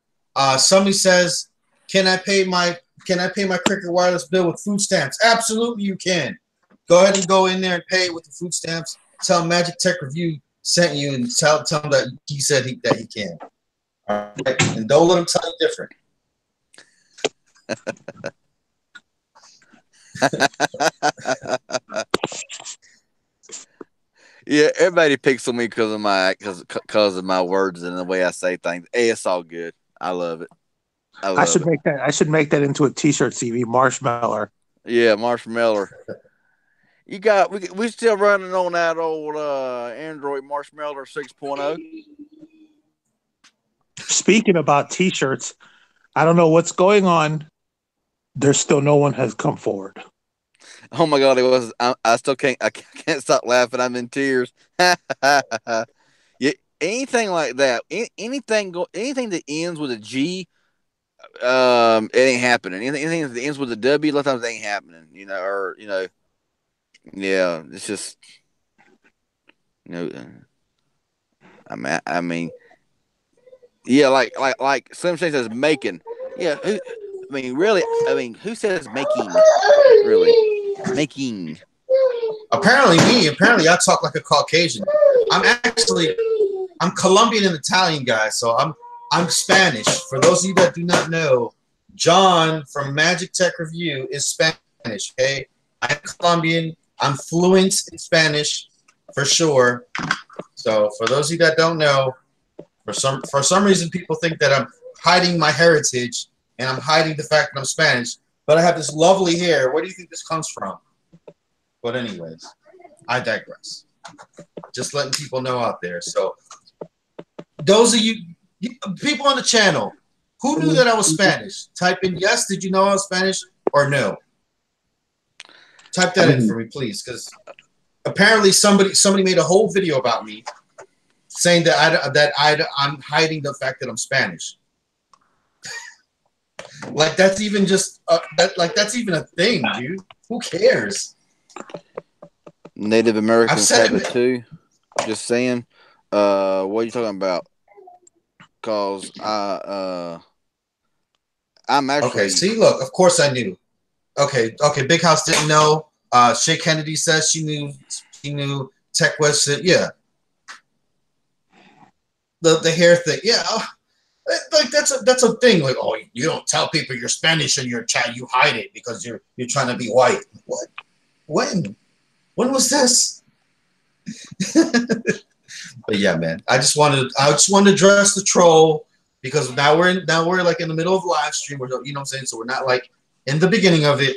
Somebody says, "Can I pay my Cricket Wireless bill with food stamps?" Absolutely, you can. Go ahead and go in there and pay it with the food stamps. Tell Magic Tech Review sent you, and tell him that he said that he can. All right, and don't let him tell you different. Yeah, everybody picks on me because of my words and the way I say things. Hey, it's all good. I love it. I should make that into a T-shirt. CV Marshmallow. Yeah, Marshmallow. We still running on that old Android Marshmallow 6.0. Speaking about T-shirts, I don't know what's going on. There's still no one has come forward. Oh my god, it was. I still can't. I can't stop laughing. I'm in tears. Yeah, anything like that. Anything that ends with a G. It ain't happening. Anything that ends with a W, a lot of times it ain't happening. Yeah, it's just, I mean, yeah, like Slim Shady says, making. Yeah, really? Who says making? Really, making. Apparently, I talk like a Caucasian. I'm Colombian and Italian guy, so I'm Spanish. For those of you that do not know, John from Magic Tech Review is Spanish. Okay, I'm Colombian. I'm fluent in Spanish for sure. So for those of you that don't know, for some reason people think that I'm hiding my heritage and I'm hiding the fact that I'm Spanish. But I have this lovely hair. Where do you think this comes from? But anyways, I digress. Just letting people know out there. So those of you people on the channel Who knew that I was Spanish? Type in yes. Did you know I was Spanish or no? Type that in for me, please, because apparently somebody made a whole video about me saying that I'm hiding the fact that I'm Spanish. Like that's even just that's even a thing, dude. Who cares? Native Americans have it too. Just saying. What are you talking about? Cause I'm actually okay. See, look. Of course, I knew. Okay. Big House didn't know. Shay Kennedy says she knew. She knew. Tech West said, yeah. The hair thing, yeah. Like that's a thing. Like, oh, you don't tell people you're Spanish in your chat. You hide it because you're trying to be white. What? When was this? But yeah, man. I just wanted to address the troll because now we're like in the middle of live stream. You know what I'm saying? So we're not like in the beginning of it.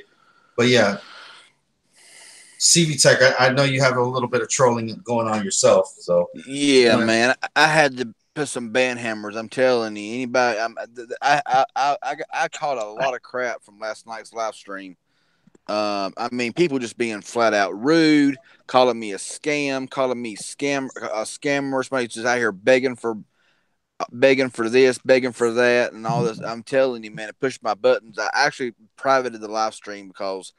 But yeah, CV Tech. I know you have a little bit of trolling going on yourself. So yeah, man. I had to put some band hammers. I'm telling you, anybody. I caught a lot of crap from last night's live stream. I mean, people just being flat out rude, calling me a scam, calling me a scammer. Somebody just out here begging for this, begging for that, and all this. I'm telling you, man, it pushed my buttons. I actually privated the live stream because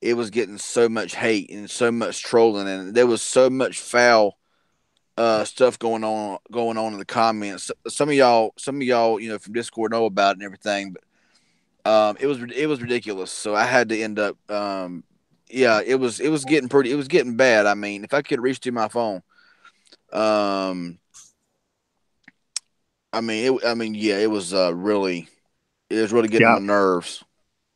it was getting so much hate and so much trolling, and there was so much foul stuff going on in the comments. Some of y'all, you know, from Discord know about it and everything, but it was ridiculous. So I had to end up, yeah, it was getting bad. I mean, if I could reach to my phone, yeah, it was really getting on my nerves.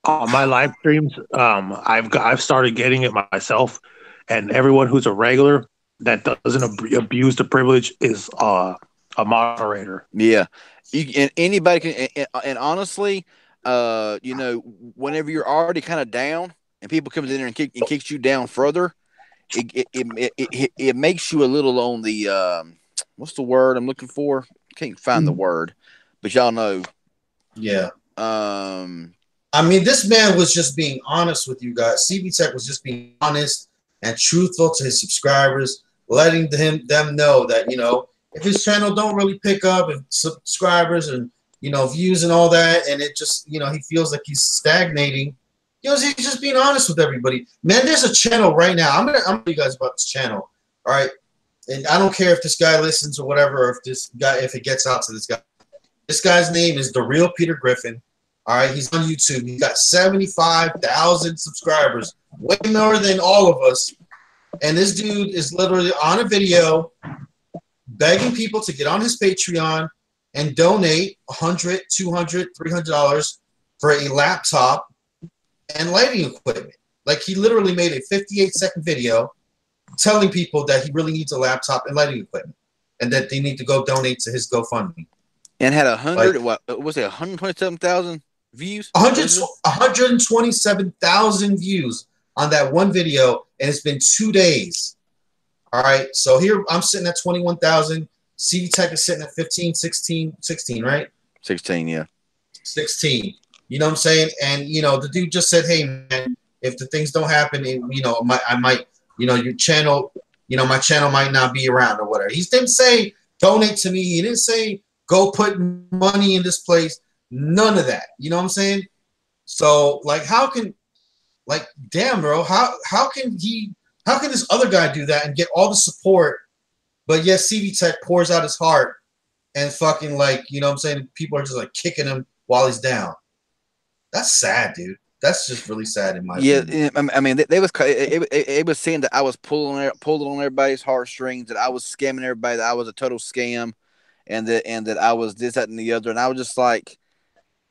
On my live streams, I've started getting it myself, and everyone who's a regular that doesn't abuse the privilege is a moderator. Yeah, and anybody can, and honestly, you know, whenever you're already kind of down and people comes in there and kicks you down further, it makes you a little on the what's the word I'm looking for? Can't find the word, but y'all know. Yeah. I mean, this man was just being honest with you guys. CB Tech was just being honest and truthful to his subscribers, letting them know that, you know, if his channel don't really pick up and subscribers and, you know, views and all that, and it just, you know, he feels like he's stagnating, you know, he's just being honest with everybody. Man, there's a channel right now. I'm gonna tell you guys about this channel. All right. And I don't care if this guy listens or whatever, or if it gets out to this guy. This guy's name is The Real Peter Griffin. All right, he's on YouTube. He's got 75,000 subscribers, way more than all of us. And this dude is literally on a video begging people to get on his Patreon and donate $100, $200, $300 for a laptop and lighting equipment. Like, he literally made a 58-second video telling people that he really needs a laptop and lighting equipment and that they need to go donate to his GoFundMe. And had 127,000 views? 127,000 views on that one video, and it's been 2 days. All right, so here I'm sitting at 21,000. CV Tech is sitting at 15, 16, right? 16, yeah. 16. You know what I'm saying? And, you know, the dude just said, hey, man, if the things don't happen, you know, I might, you know, your channel, you know, my channel might not be around or whatever. He didn't say donate to me. He didn't say go put money in this place. None of that. You know what I'm saying? So, like, damn, bro, how can this other guy do that and get all the support, but yet CV Tech pours out his heart and fucking, like, you know what I'm saying, people are just like kicking him while he's down. That's sad, dude. That's just really sad in my opinion. I mean, it was saying that I was pulling on everybody's heartstrings, that I was scamming everybody, that I was a total scam, and that I was this, that, and the other, and I was just like,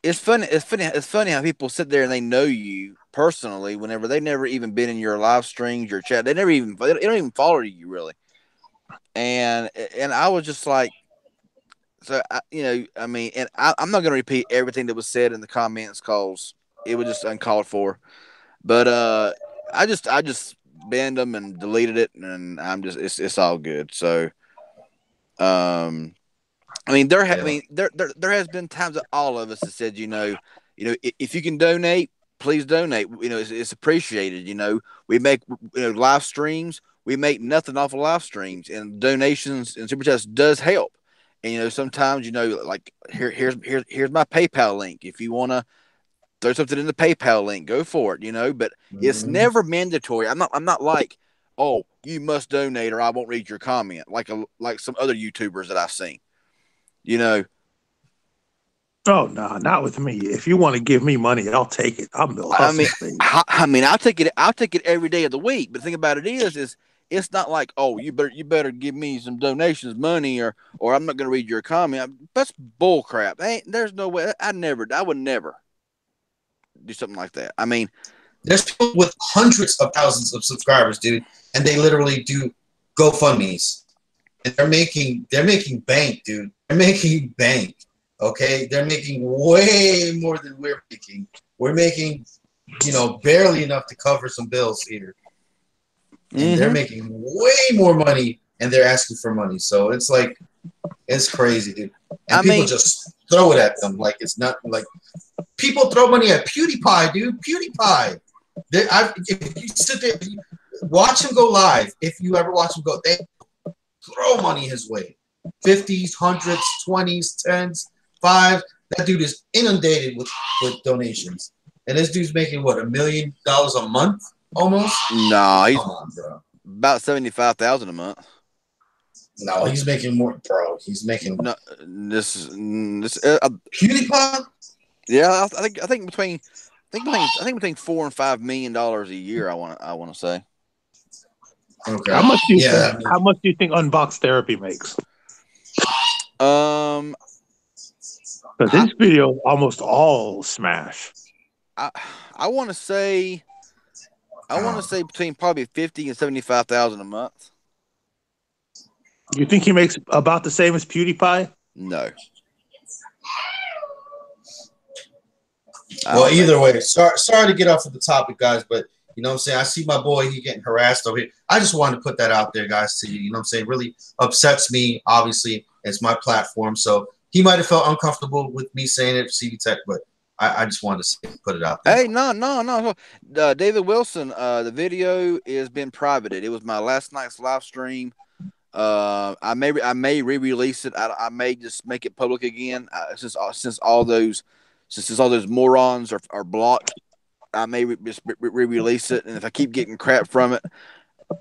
it's funny how people sit there and they know you personally whenever they've never even been in your live streams, your chat. They don't even follow you really. And I was just like, so you know, I mean, and I'm not going to repeat everything that was said in the comments because it was just uncalled for. But I just banned them and deleted it, and I'm just it's all good. So I mean, there has been times that all of us have said, if you can donate, please donate. It's appreciated. We make live streams. We make nothing off of live streams, and donations and super chats does help. And sometimes like here's my PayPal link. If you want to throw something in the PayPal link, go for it. But it's never mandatory. I'm not like, oh, you must donate or I won't read your comment, like some other YouTubers that I've seen. Oh no, not with me. If you want to give me money, I'll take it. I'm Bill Hustle. I'll take it. I'll take it every day of the week. But the thing about it is it's not like, oh, you better give me some donations, money, or I'm not going to read your comment. That's bull crap. There's no way. I would never do something like that. I mean, there's people with hundreds of thousands of subscribers, dude, and they literally do GoFundMe's, and they're making bank, dude. They're making bank. Okay, they're making way more than we're making. We're making, barely enough to cover some bills here, and they're making way more money, and they're asking for money. So it's like, it's crazy, dude. And people just throw it at them like it's not like people throw money at PewDiePie, dude. PewDiePie. If you sit there, watch him go live. If you ever watch him go, they throw money his way. 50s, 100s, 20s, 10s. 5. That dude is inundated with donations, and this dude's making what, $1 million a month almost. No, he's about 75,000 a month. No, he's making more, bro. He's making this PewDiePie. Yeah, I think between $4 and $5 million a year. I want to say. Okay. How much do you think Unbox Therapy makes? But this video almost all smash. I want to say between probably 50 and 75,000 a month. You think he makes about the same as PewDiePie? No. Well, either way, sorry to get off of the topic, guys, but you know what I'm saying? I see my boy, he getting harassed over here. I just wanted to put that out there, guys, to you. You know what I'm saying? Really upsets me, obviously. It's my platform, so he might have felt uncomfortable with me saying it for CV Tech, but I just wanted to put it out there. Hey, no. David Wilson, the video is been privated. It was my last night's live stream. I may re-release it. I may just make it public again. Since all those morons are blocked, I may just re-release it. And if I keep getting crap from it,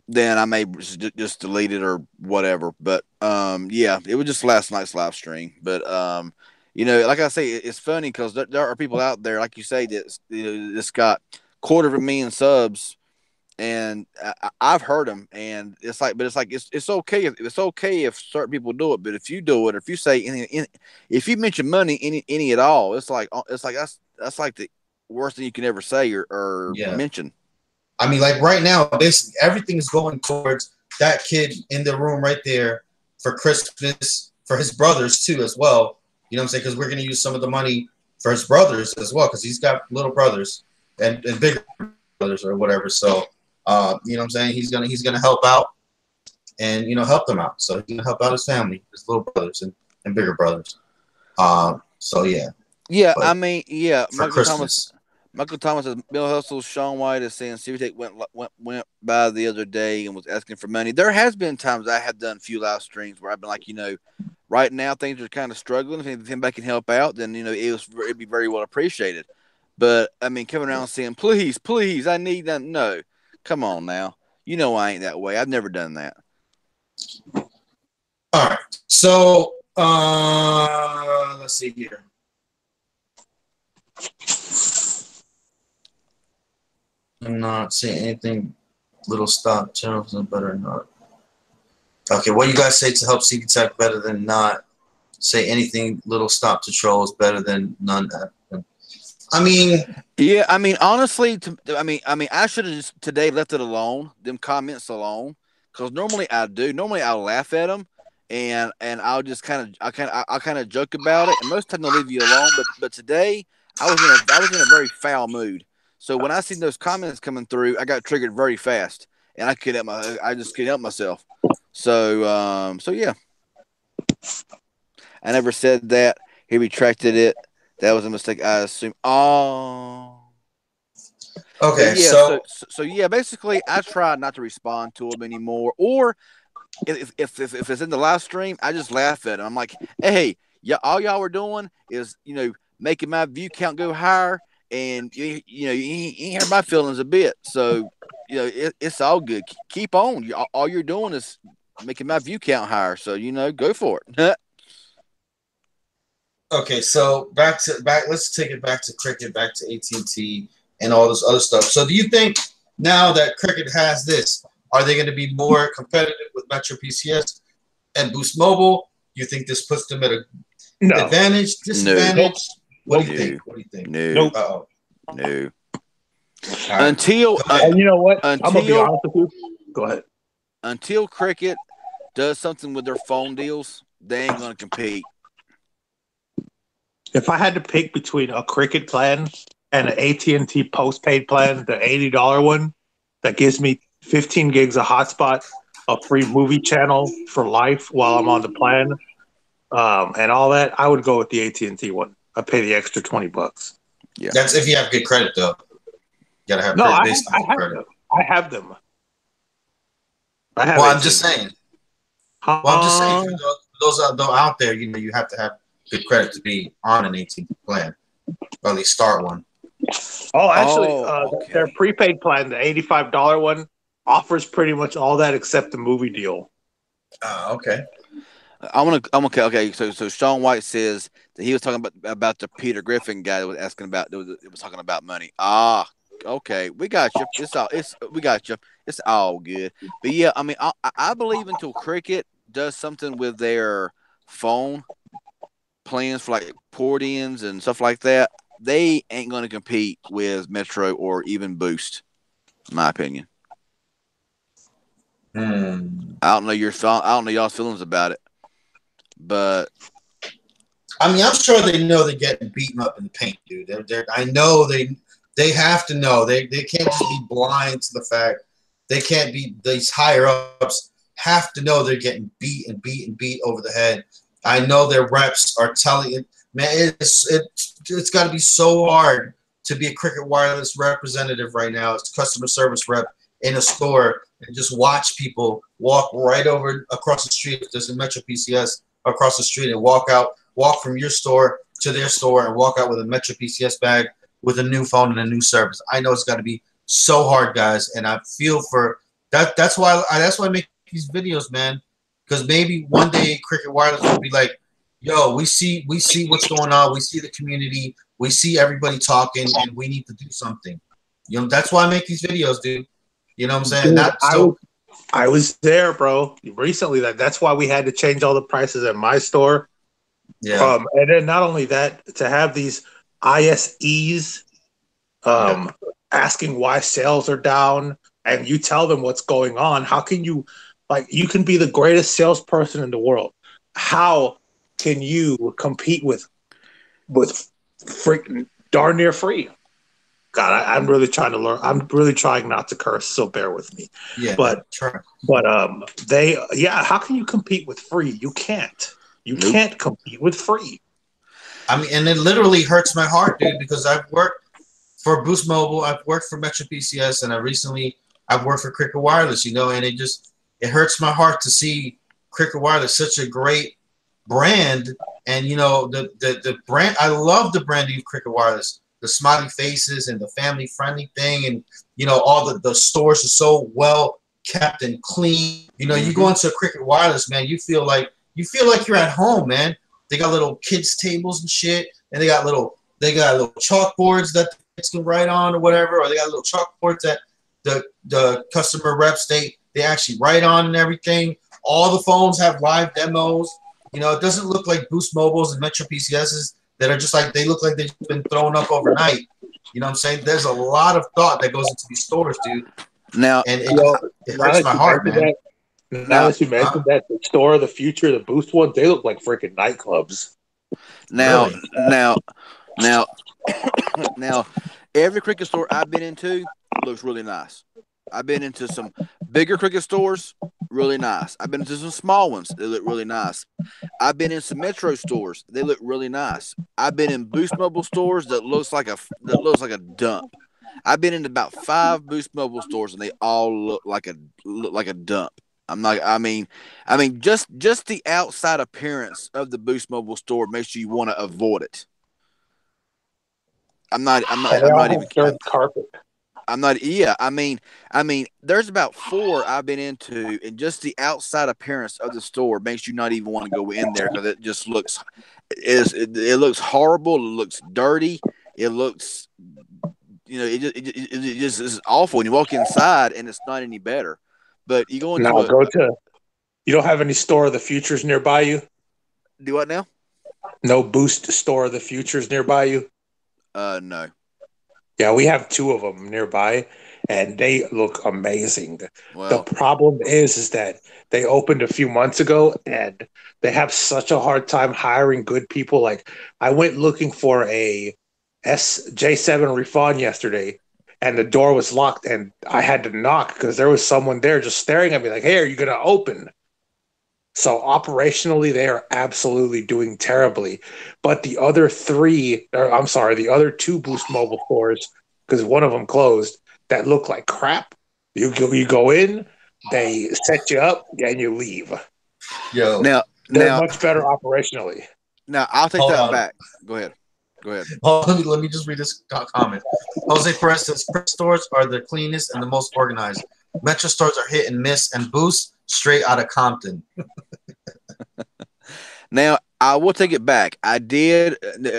then I may just delete it or whatever. But yeah, it was just last night's live stream. But like I say, it's funny because there are people out there, like you say, that's got 250,000 subs, and I've heard them, and it's okay if certain people do it, but if you do it, or if you say if you mention money any at all, it's like that's like the worst thing you can ever say or mention. I mean, like right now, basically everything is going towards that kid in the room right there for Christmas, for his brothers too, as well. You know what I'm saying? Because we're going to use some of the money for his brothers as well, because he's got little brothers and bigger brothers or whatever. So, you know what I'm saying? He's gonna help out and help them out. So he's gonna help out his family, his little brothers and bigger brothers. So yeah. Yeah, but I mean, yeah. For Christmas. Michael Thomas says Bill Hustle. Sean White is saying CVTech went by the other day and was asking for money. There has been times I have done a few live streams where I've been like, right now things are kind of struggling. If anybody can help out, then it'd be very well appreciated. But I mean, coming around saying, please, I need that. No, come on now. I ain't that way. I've never done that. All right. So let's see here. I'm not saying anything. Little stop channels are better than not. Okay, what you guys say to help CV Tech better than not? Say anything. Little stop to trolls better than none. I mean, yeah. I mean, honestly, I should have just today left it alone. Them comments alone, because normally I do. Normally I'll laugh at them, and I'll just kind of joke about it. And most of the time they'll leave you alone. But today I was in a very foul mood. So when I seen those comments coming through, I got triggered very fast, and I just couldn't help myself. So yeah. I never said that. He retracted it. That was a mistake, I assume. Oh. Okay, But yeah, so so yeah, basically, I try not to respond to him anymore. Or if it's in the live stream, I just laugh at him. I'm like, hey, yeah, all y'all were doing is making my view count go higher, and you ain't hurt my feelings a bit. So it's all good. Keep on. All you're doing is making my view count higher. So go for it. okay, so back. Let's take it back to cricket, back to AT&T, and all this other stuff. So, do you think now that cricket has this, are they going to be more competitive with Metro PCS and Boost Mobile? You think this puts them at a advantage, disadvantage? No. What do you think? What do you think? No. Nope. Uh-oh. No. Right. Until you know what? I'm gonna be until honest with you. Go ahead. until cricket does something with their phone deals, they ain't gonna compete. If I had to pick between a cricket plan and an AT&T postpaid plan, the $80 one that gives me 15 gigs of hotspot, a free movie channel for life while I'm on the plan, and all that, I would go with the AT&T one. I pay the extra $20. Yeah, That's if you have good credit, though. You gotta have No, I basic credit. them. I have them. I have. Well, AT&T. I'm just saying. For those out there, you have to have good credit to be on an AT&T plan, or at least start one. Oh, actually, okay. their prepaid plan, the $85 one, offers pretty much all that except the movie deal. Okay. I'm okay. So Sean White says that he was talking about the Peter Griffin guy that was asking about it was talking about money. Ah, okay, we got you. We got you. It's all good. But yeah, I mean, I believe until cricket does something with their phone plans for like port-ins and stuff like that, they ain't going to compete with Metro or even Boost, in my opinion. I don't know y'all's feelings about it, but I mean, I'm sure they know they're getting beaten up in the paint, dude. I know they have to know. They can't just be blind to the fact. They can't be, these higher ups have to know they're getting beat and beat and beat over the head. I know their reps are telling it, man, it's got to be so hard to be a Cricket Wireless representative right now. It's customer service rep in a store and just watch people walk right over across the street. If there's a Metro PCS across the street and walk from your store to their store and walk out with a Metro PCS bag with a new phone and a new service. I know it's got to be so hard, guys, and I feel for that. That's why I make these videos, man, because maybe one day Cricket Wireless will be like, yo, we see what's going on. We see the community. We see everybody talking, and we need to do something. That's why I make these videos, dude. You know what I'm saying? Dude, I was there, bro, recently. That's why we had to change all the prices at my store. Yeah. And then not only that, to have these ISEs asking why sales are down, and you tell them what's going on. How can you, you can be the greatest salesperson in the world. How can you compete with freaking darn near free? God, I'm really trying to learn. I'm really trying not to curse, so bear with me. Yeah, but how can you compete with free? You can't. You can't compete with free. I mean, and it literally hurts my heart, dude, because I've worked for Boost Mobile, I've worked for Metro PCS, and I've worked for Cricket Wireless, and it hurts my heart to see Cricket Wireless, such a great brand, and the brand. I love the branding of Cricket Wireless. The smiley faces and the family friendly thing, and all the stores are so well kept and clean. You go into a Cricket Wireless, man, you feel like you're at home, man. They got little kids tables and shit, and they got little chalkboards that the kids can write on or whatever, or they got little chalkboards that the customer reps they actually write on and everything. All the phones have live demos. It doesn't look like Boost Mobiles and Metro PCSs that are just like, they look like they've been thrown up overnight. You know what I'm saying? There's a lot of thought that goes into these stores, dude. Now, and it hurts my heart, man. Now that you mentioned that, the store of the future, the Boost ones, they look like freaking nightclubs. Now, really? now, every cricket store I've been into looks really nice. I've been into some bigger cricket stores, really nice. I've been to some small ones. They look really nice. I've been in some Metro stores. They look really nice. I've been in Boost Mobile stores that looks like a dump. I've been in about 5 Boost Mobile stores and they all look like a dump. I'm not. Just the outside appearance of the Boost Mobile store makes you want to avoid it. I'm not. I'm not. They I'm all not have even. dirt carpet. I'm not. Yeah. There's about 4 I've been into, and just the outside appearance of the store makes you not even want to go in there because it just looks. It looks horrible. It looks dirty. It looks. It just is awful. And you walk inside, and it's not any better. But you go into Now go to. You don't have any store of the futures nearby you? do what now? No Boost store of the futures nearby you? No. Yeah, we have 2 of them nearby, and they look amazing. The Well, problem is that they opened a few months ago, and they have such a hard time hiring good people. Like I went looking for a SJ7 refund yesterday, and the door was locked, and I had to knock because there was someone there just staring at me like, "Hey, are you going to open?" So operationally, they are absolutely doing terribly. But the other 3, or I'm sorry, the other 2 Boost Mobile stores, because one of them closed, that look like crap. You go in, they set you up, and you leave. Yo, They're now, much better operationally. now I'll take hold that on. back. Go ahead. Let me just read this comment. Jose Perez says press stores are the cleanest and the most organized. Metro stores are hit and miss, and Boost straight out of Compton. Now I will take it back. I did.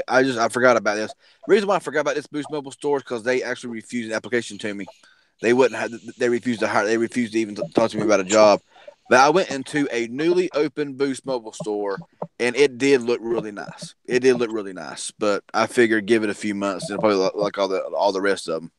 I forgot about this. The reason why I forgot about this Boost Mobile store is because they actually refused an application to me. They wouldn't have. They refused to hire. They refused to even talk to me about a job. But I went into a newly opened Boost Mobile store, and it did look really nice. It did look really nice. But I figured give it a few months, and it'll probably look like all the rest of them.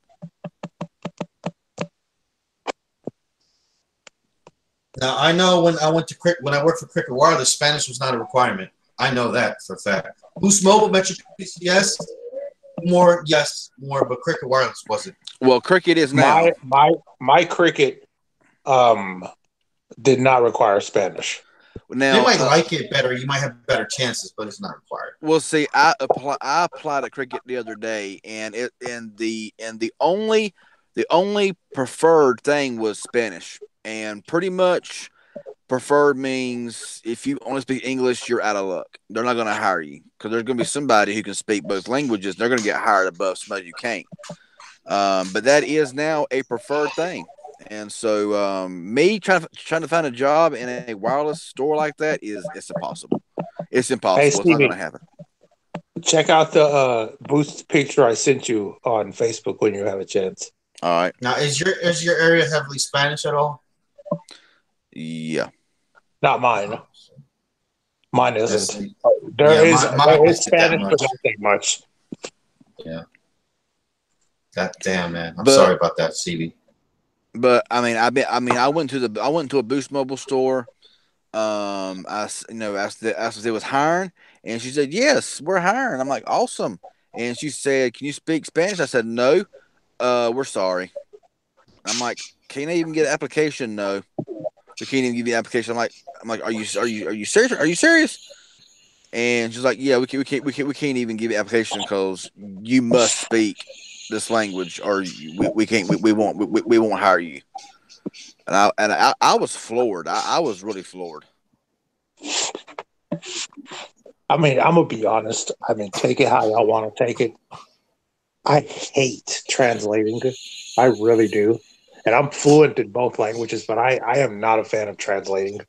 Now I know when I worked for Cricket Wireless, Spanish was not a requirement. I know that for a fact. Boost Mobile, Metro PCS, more, but Cricket Wireless wasn't. Well, Cricket is now. My Cricket did not require Spanish. Now They might like it better. You might have better chances, but it's not required. Well, see, I applied at Cricket the other day, and the only preferred thing was Spanish, and pretty much preferred means if you only speak English, you're out of luck. They're not going to hire you because there's going to be somebody who can speak both languages. They're going to get hired above somebody who can't. But that is now a preferred thing. And so, me trying to find a job in a wireless store like that it's impossible. It's impossible. Hey, It's Stevie, not going to happen. check out the Boost picture I sent you on Facebook when you have a chance. All right. Now, is your area heavily Spanish at all? Yeah. Not mine. Mine Yes. isn't. There is Spanish, that but not that much. Yeah. God damn, man. I'm But- sorry about that, CB. But I I went to a Boost Mobile store. I asked if it was hiring, and she said yes, we're hiring. I'm like awesome, and she said, "Can you speak Spanish?" I said no. We're sorry. I'm like, can I even get an application? No, we can't even give you an application. I'm like, are you serious? Are you serious? And she's like, yeah, we can't even give you an application because you must speak this language, or we won't hire you. And I was floored. I was really floored. I mean, I'm gonna be honest. I mean, take it how y'all want to take it. I hate translating. I really do. And I'm fluent in both languages, but I am not a fan of translating.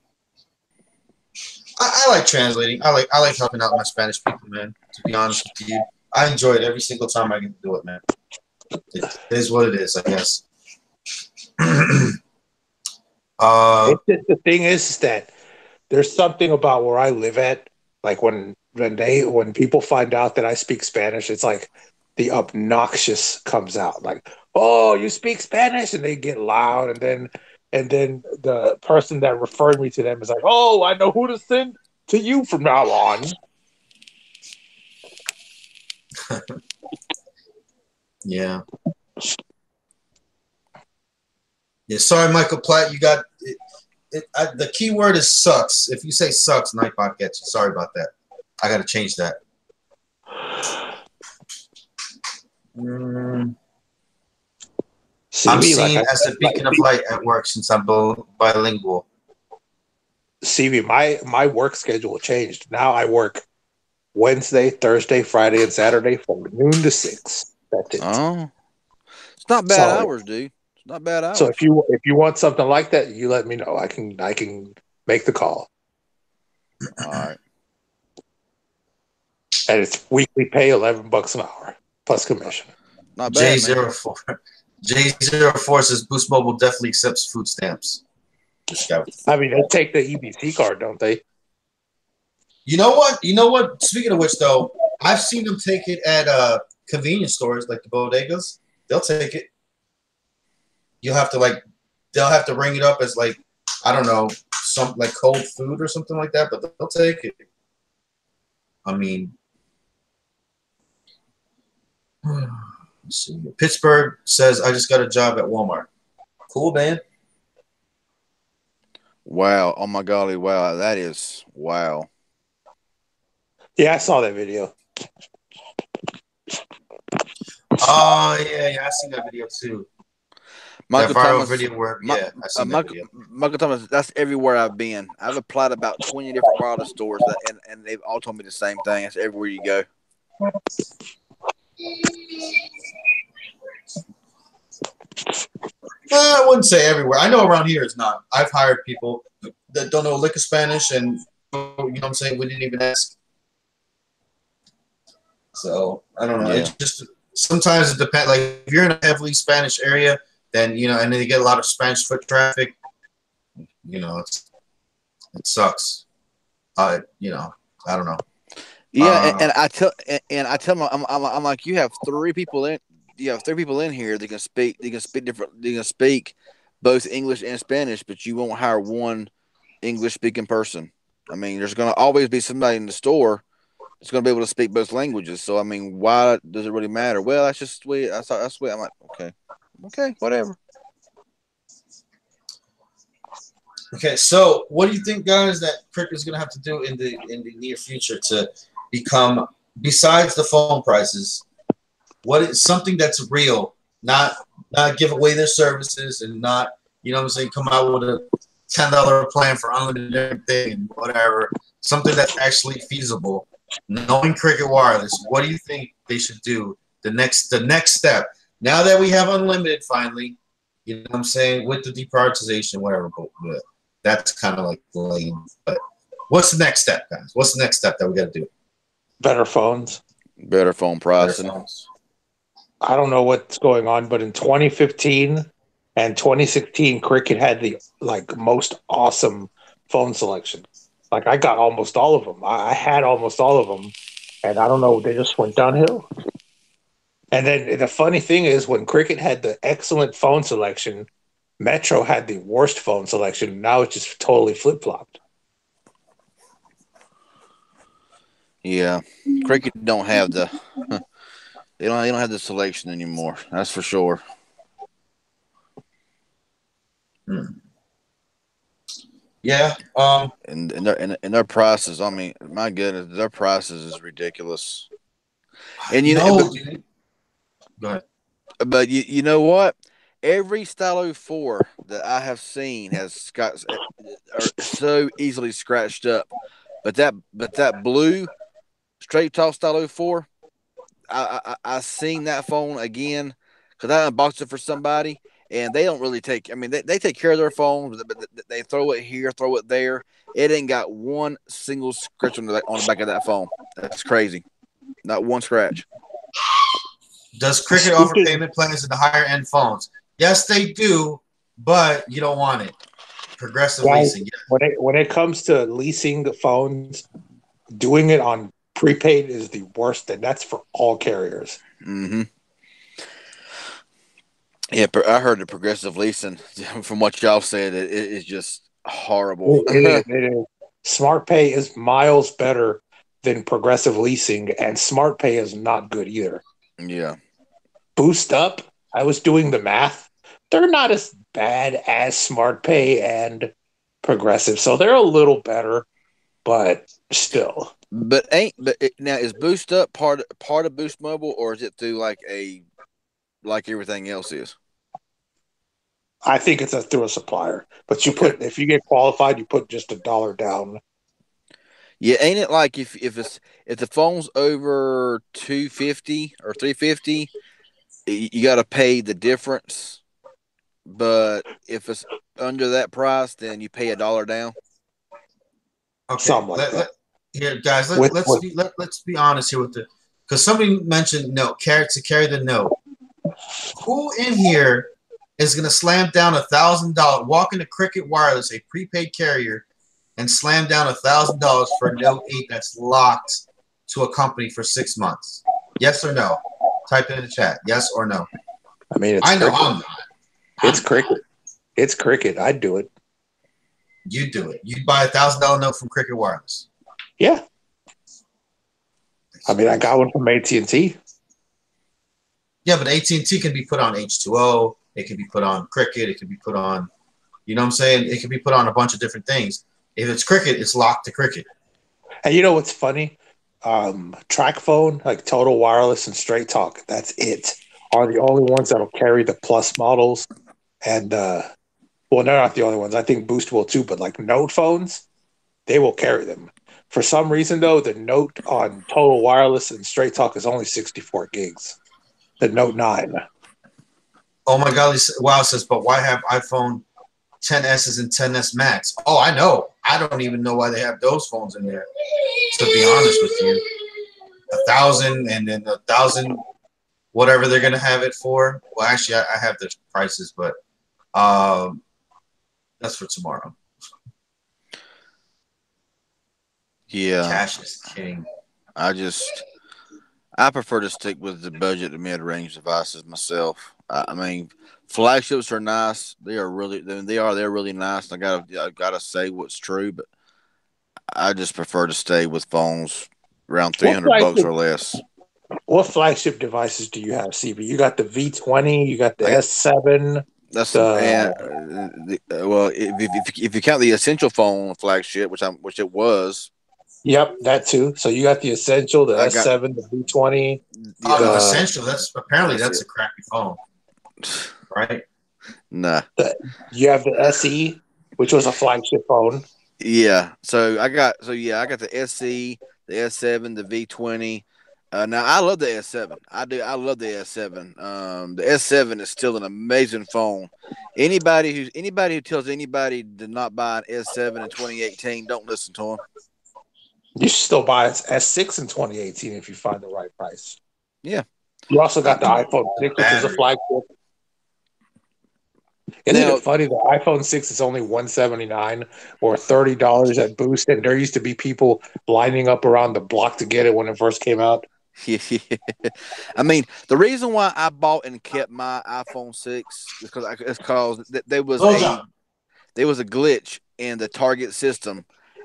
I like translating. I like helping out my Spanish people, man. To be honest with you, I enjoy it every single time I get to do it, man. It is what it is, I guess. The thing is that there's something about where I live at, like when people find out that I speak Spanish, it's like the obnoxious comes out, like, "Oh, you speak Spanish," and they get loud, and then the person that referred me to them is like, "Oh, I know who to send to you from now on." Yeah. Yeah. Sorry, Michael Platt. You got the key word is sucks. If you say sucks, Nightbot gets you. Sorry about that. I got to change that. I'm seen as a beacon of light at work since I'm bilingual. CV, my work schedule changed. Now I work Wednesday, Thursday, Friday, and Saturday from noon to 6. That's it. Oh, it's not bad hours, dude. It's not bad hours. So if you want something like that, you let me know. I can make the call. All right. And it's weekly pay, $11 an hour plus commission. Not bad. J04 says Boost Mobile definitely accepts food stamps. I mean, they take the EBT card, don't they? You know what? Speaking of which, though, I've seen them take it at convenience stores like the bodegas. They'll take it. They'll have to ring it up as like, I don't know, some like cold food or something like that, but they'll take it. I mean, let's see. Pittsburgh says, I just got a job at Walmart. Cool, man. Wow. Oh, my golly. Wow. That is wow. Yeah, I saw that video. Oh, yeah, I seen that video too. Michael that viral Thomas, video where, I seen that video. Michael Thomas, that's everywhere I've been. I've applied about 20 different wireless stores, and they've all told me the same thing. That's everywhere you go. I wouldn't say everywhere. I know around here it's not. I've hired people that don't know a lick of Spanish, and you know what I'm saying, we didn't even ask. So I don't know. Yeah. It's just sometimes it depends. Like if you're in a heavily Spanish area, then and then you get a lot of Spanish foot traffic. It sucks. I don't know. Yeah, and I tell them I'm like, you have three people in here that can speak. They can speak both English and Spanish, but you won't hire one English speaking person. I mean, there's going to always be somebody in the store that's going to be able to speak both languages. So I mean, why does it really matter? Well, that's just sweet. That's sweet. I'm like, okay, whatever. Okay, so what do you think, guys, that Cricket is going to have to do in the near future to become, besides the phone prices, what is something that's real, not give away their services and not, come out with a $10 plan for unlimited everything and whatever, something that's actually feasible. Knowing Cricket Wireless, what do you think they should do? The next step. Now that we have unlimited finally, with the deprioritization, whatever, but that's kind of like lame. But what's the next step, guys? What's the next step that we got to do? Better phones. Better phone pricing. Better phones. I don't know what's going on, but in 2015 and 2016, Cricket had the most awesome phone selection. Like I got almost all of them. I had almost all of them, and I don't know, they just went downhill. And then the funny thing is, when Cricket had the excellent phone selection, Metro had the worst phone selection. Now it's just totally flip flopped. Yeah, Cricket don't have the they don't have the selection anymore. That's for sure. Yeah. And their prices. I mean, my goodness, their prices is ridiculous. And go ahead. But you know what? Every Stylo 4 that I have seen are so easily scratched up. But that blue straight talk Stylo 4, I seen that phone again because I unboxed it for somebody, and they don't really take. I mean, they take care of their phones, but they throw it here, throw it there. It ain't got one single scratch on the back of that phone. That's crazy. Not one scratch. Does Cricket offer payment plans in the higher end phones? Yes, they do, but you don't want it. Progressive leasing. Yeah. When it comes to leasing the phones, doing it on prepaid is the worst, and that's for all carriers. Mm-hmm. Yeah, I heard the progressive leasing, from what y'all said, it is just horrible. It is. SmartPay is miles better than progressive leasing, and SmartPay is not good either. Yeah. Boost Up, I was doing the math. They're not as bad as SmartPay and Progressive, so they're a little better, but still. But now is Boost Up part of Boost Mobile, or is it through like everything else is? I think it's through a supplier, but you Okay. put if you get qualified, you put just $1 down. Yeah, ain't it like if the phone's over 250 or 350, you got to pay the difference. But if it's under that price, then you pay $1 down. Okay, Something like that. Here, guys. With- Let's be honest here with the because somebody mentioned note carry the note. Who in here is going to slam down $1,000? Walk into Cricket Wireless, a prepaid carrier, and slam down $1,000 for a Note 8 that's locked to a company for 6 months? Yes or no? Type it in the chat. Yes or no? I mean, it's I know Cricket. I'm not. It's Cricket. It's Cricket. I'd do it. You do it. You'd buy $1,000 note from Cricket Wireless. Yeah. I mean, I got one from AT&T. Yeah, but AT&T can be put on H2O. It can be put on Cricket. It can be put on, you know what I'm saying? It can be put on a bunch of different things. If it's Cricket, it's locked to Cricket. And you know what's funny? Track phone, like Total Wireless and Straight Talk, that's it. Are the only ones that'll carry the Plus models. And, well, they're not the only ones. I think Boost will too, but like Note phones, they will carry them. For some reason, though, the Note on Total Wireless and Straight Talk is only 64 gigs. The Note 9. Oh my God! Wow says, but why have iPhone 10s and 10s Max? Oh, I know. I don't even know why they have those phones in there. To be honest with you, 1,000 and then 1,000, whatever they're gonna have it for. Well, actually, I have the prices, but that's for tomorrow. Yeah, Cash is king. I prefer to stick with the budget and mid-range devices myself. I mean, flagships are nice. They're really nice. I gotta say what's true, but I just prefer to stay with phones around $300 or less. What flagship devices do you have, CB? You got the V20, you got the S7. That's well, if you count the Essential phone flagship, which it was. Yep, that too. So you got the Essential, the S7, the V20. Oh, the Essential. That's a crappy phone, right? Nah. You have the SE, which was a flagship phone. Yeah. I got the SE, the S7, the V20. Now I love the S7. I do. I love the S7. The S7 is still an amazing phone. Anybody who tells anybody to not buy an S7 in 2018, don't listen to them. You should still buy an S6 in 2018 if you find the right price. Yeah. You also got the iPhone 6, which is a flagship. Isn't it funny? The iPhone 6 is only $179 or $30 at Boost, and there used to be people lining up around the block to get it when it first came out. I mean, the reason why I bought and kept my iPhone 6 is because there was a glitch in the Target system,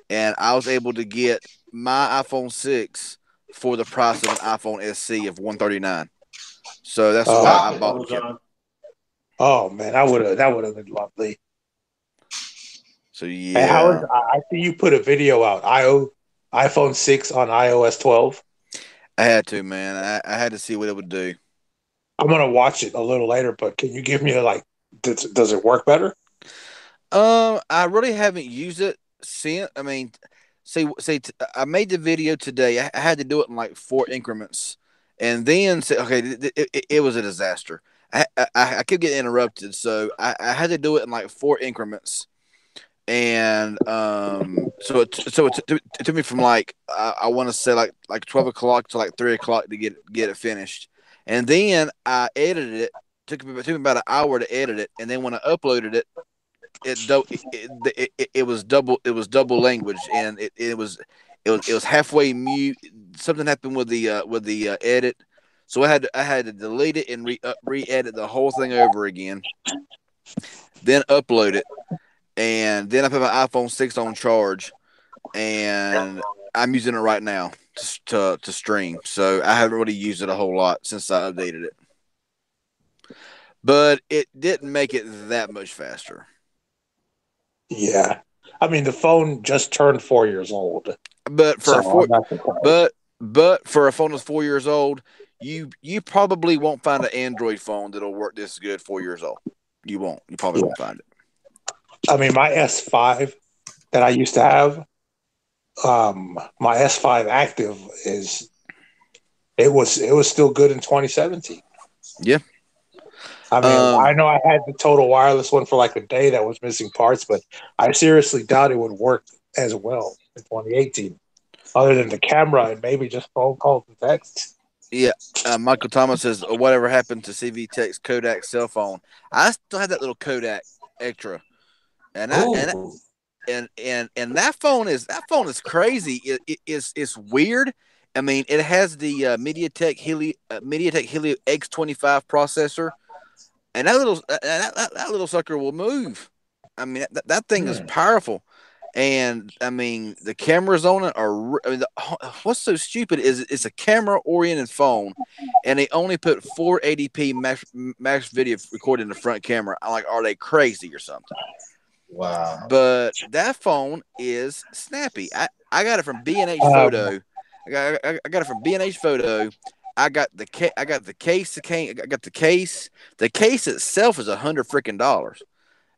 and I was able to get my iPhone 6 for the price of an iPhone SE of $139. So that's why I bought and kept it. Oh man, that would have been lovely. So yeah, and I see you put a video out. iPhone 6 on iOS 12. I had to, man. I had to see what it would do. I'm gonna watch it a little later, but can you give me does it work better? I really haven't used it since. I mean, I made the video today. I had to do it in like 4 increments, and then it was a disaster. I kept getting interrupted, so I had to do it in like 4 increments, and so it took me from like I want to say like 12 o'clock to like 3 o'clock to get it finished, and then I edited it. Took me about an hour to edit it, and then when I uploaded it, it was double language, and it was halfway mute. Something happened with the edit. So I had to delete it and re-edit the whole thing over again, then upload it, and then I put my iPhone 6 on charge, and I'm using it right now to stream. So I haven't really used it a whole lot since I updated it, but it didn't make it that much faster. Yeah, I mean, the phone just turned 4 years old. But for So but for a phone that's 4 years old, you probably won't find an Android phone that'll work this good 4 years old. You won't. You probably won't find it. I mean, my S5 that I used to have, my S5 Active it was still good in 2017. Yeah. I mean, I know I had the total wireless one for like a day that was missing parts, but I seriously doubt it would work as well in 2018, other than the camera and maybe just phone calls and texts. Yeah. Michael Thomas says, whatever happened to CV Tech's Kodak cell phone? I still have that little Kodak Extra. And that phone is crazy. It's weird. I mean, it has the MediaTek Helio X25 processor, and that little sucker will move. I mean, that thing is powerful. And I mean, the cameras on it are. I mean, what's so stupid is it's a camera-oriented phone, and they only put 480p max video recording in the front camera. I'm like, are they crazy or something? Wow. But that phone is snappy. I got it from B&H Photo. I got it from B&H Photo. I got the case. I got the case. The case itself is $100 freaking.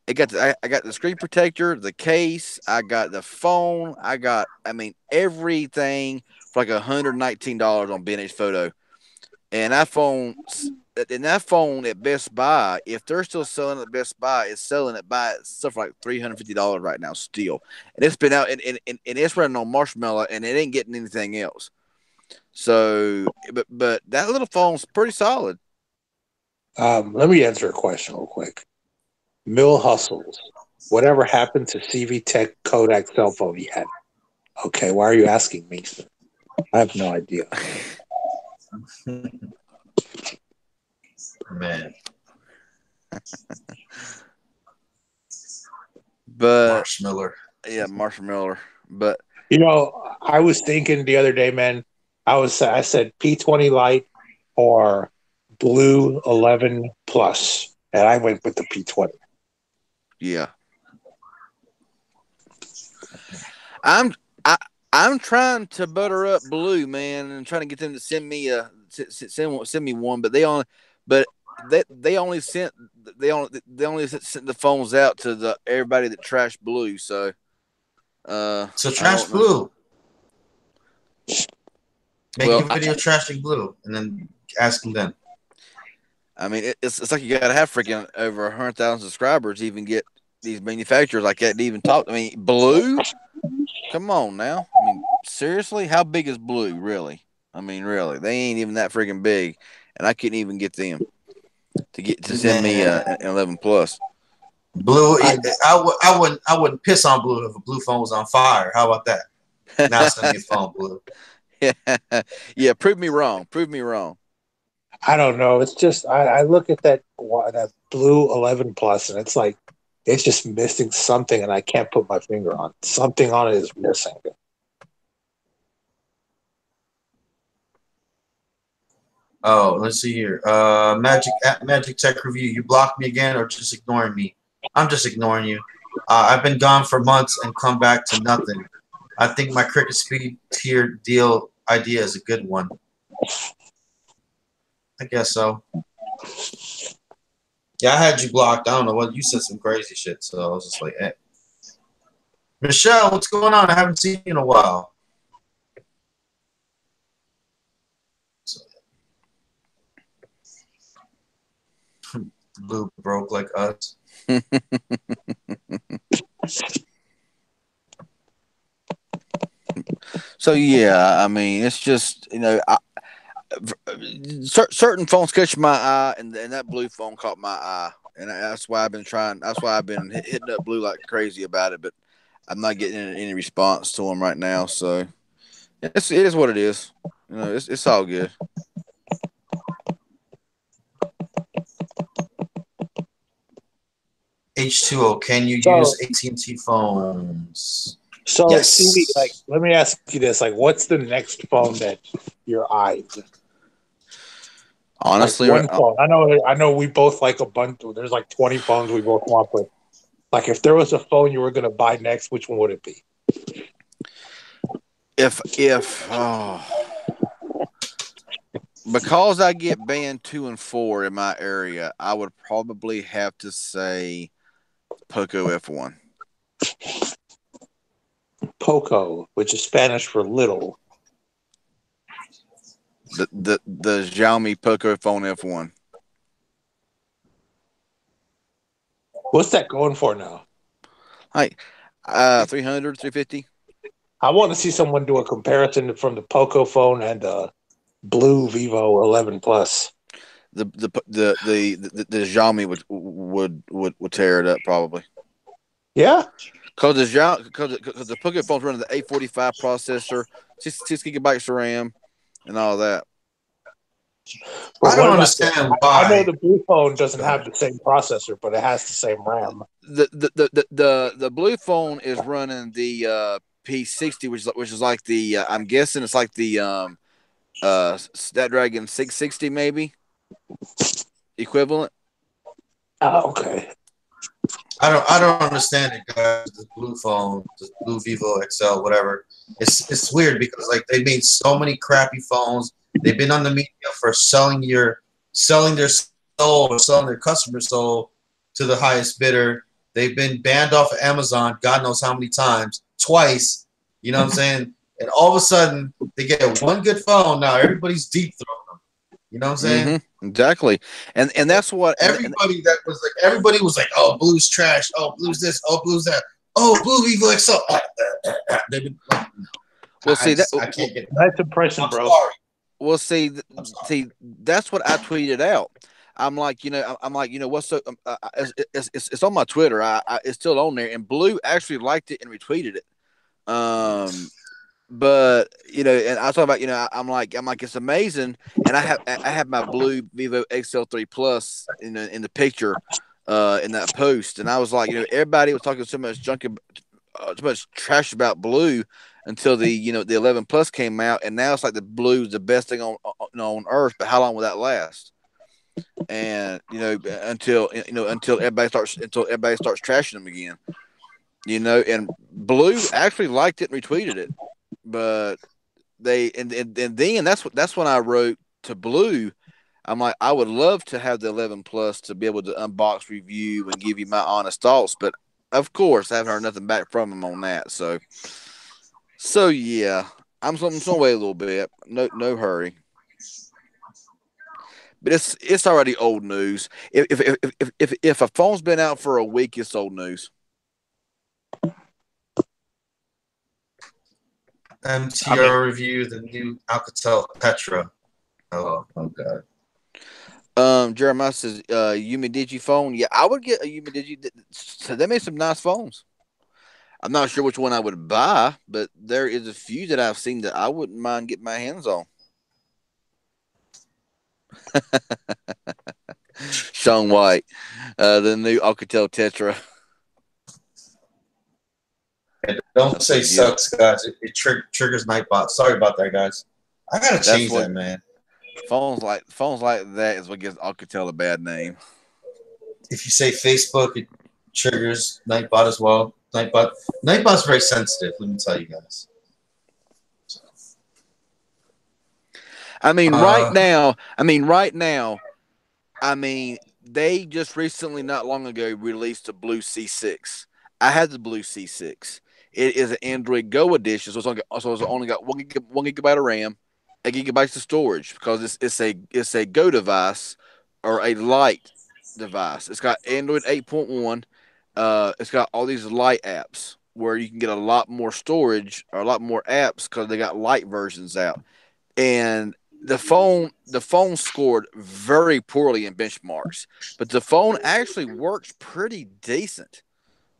I got the screen protector, the case. I got the phone. I mean everything for like $119 on B&H Photo. And that phone at Best Buy, if they're still selling it at Best Buy, it's selling it by itself for like $350 right now still. And it's been out and it's running on Marshmallow and it ain't getting anything else. So, but that little phone's pretty solid. Let me answer a question real quick. Mill Hustles. Whatever happened to CV Tech Kodak cell phone he had? Okay, why are you asking me? I have no idea. Man. But Marshmallow. Yeah, Marshmallow. But you know, I was thinking the other day, man. I said P20 Lite or Blue 11 Plus, and I went with the P20. Yeah, I'm trying to butter up Blue, man, and trying to get them to send me send me one, but they only sent the phones out to everybody that trashed Blue. So trash Blue. Make a video trashing Blue, and then ask them then. I mean, it's like you got to have freaking over 100,000 subscribers to even get these manufacturers like that to even talk. I mean, Blue, come on now. I mean, seriously, how big is Blue really? I mean, really, they ain't even that freaking big, and I couldn't even get them to send me an 11 Plus. Blue, I wouldn't piss on Blue if a Blue phone was on fire. How about that? Now send me a phone, Blue. Yeah, prove me wrong. Prove me wrong. I don't know. It's just I look at that Blue 11 Plus, and it's like it's just missing something, and I can't put my finger on it. Something on it is missing. Oh, let's see here. Magic Tech Review. You blocked me again, or just ignoring me? I'm just ignoring you. I've been gone for months and come back to nothing. I think my Cricket Speed tier deal idea is a good one. I guess so. Yeah, I had you blocked. I don't know what you said, some crazy shit. So I was just like, hey. Michelle, what's going on? I haven't seen you in a while. Blue broke like us. So yeah, I mean, it's just certain phones catch my eye, and that Blue phone caught my eye, and that's why I've been trying. That's why I've been hitting up Blue like crazy about it, but I'm not getting any response to them right now. So it is what it is. You know, it's all good. H2O, can you use AT&T phones? So, yes. CV, like, let me ask you this: like, what's the next phone that you're eyeing? Honestly, like one phone. I know we both like a bunch. There's like 20 phones we both want, but Like if there was a phone you were going to buy next, which one would it be? Because I get band 2 and 4 in my area, I would probably have to say Poco F1. Poco, which is Spanish for little. The Xiaomi Poco phone F1. What's that going for now? Like 300, 350. I want to see someone do a comparison from the Poco phone and the blue Vivo 11 Plus. The Xiaomi would tear it up probably. Yeah, because the Poco phone's running the A45 processor, 6 gigabytes of RAM, and all that. But I don't understand why. I know the blue phone doesn't have the same processor, but it has the same RAM. The blue phone is running the P60, which is like the I'm guessing it's like the Snapdragon 660 maybe equivalent. Oh, okay. I don't understand it, guys. The blue phone, the blue Vivo XL, whatever. It's weird because like they made so many crappy phones. They've been on the media for selling their soul or selling their customer soul to the highest bidder. They've been banned off of Amazon, God knows how many times, twice. You know what I'm saying? And all of a sudden, they get one good phone. Now everybody's deep throwing them. You know what I'm saying? Mm-hmm, exactly, and that's what everybody was like, oh, blue's trash. Oh, blue's this. Oh, blu's that. Oh, blue Vivo XL. Well, see, I can't get nice impression, bro. Sorry. Well, see, that's what I tweeted out. I'm like, what's so? It's on my Twitter. It's still on there, and Blue actually liked it and retweeted it. But and I talk about, I'm like, it's amazing, and I have my blue Vivo XL3 Plus in the picture, in that post, and I was like, everybody was talking so much junk, so much trash about Blue until the 11 Plus came out, and now it's like the Blue is the best thing on earth. But how long will that last? And until everybody starts trashing them again, and Blue actually liked it and retweeted it, but and then that's when I wrote to Blue. I'm like, I would love to have the 11 Plus to be able to unbox, review, and give you my honest thoughts, but of course I haven't heard nothing back from him on that. So yeah, I'm gonna wait a little bit. No hurry. But it's already old news. If a phone's been out for a week, it's old news. MTR review the new Alcatel Petra. Oh god. Jeremiah says Yumi Digi phone. Yeah, I would get a Yumi Digi. So they made some nice phones. I'm not sure which one I would buy, but there is a few that I've seen that I wouldn't mind getting my hands on. Sean White, the new Alcatel Tetra. Don't say sucks, guys. It triggers Nightbot. Sorry about that, guys. I gotta change that, man. Phones like that is what gives Alcatel a bad name. If you say Facebook, it triggers Nightbot as well. Nightbot's very sensitive. Let me tell you guys. Right now, they just recently, not long ago, released a Blue C6. I had the Blue C6. It is an Android Go edition, so it's only got 1 gigabyte of RAM, 8 gigabytes of storage, because it's a Go device or a light device. It's got Android 8.1. It's got all these light apps where you can get a lot more storage or a lot more apps because they got light versions out. And the phone scored very poorly in benchmarks, but the phone actually works pretty decent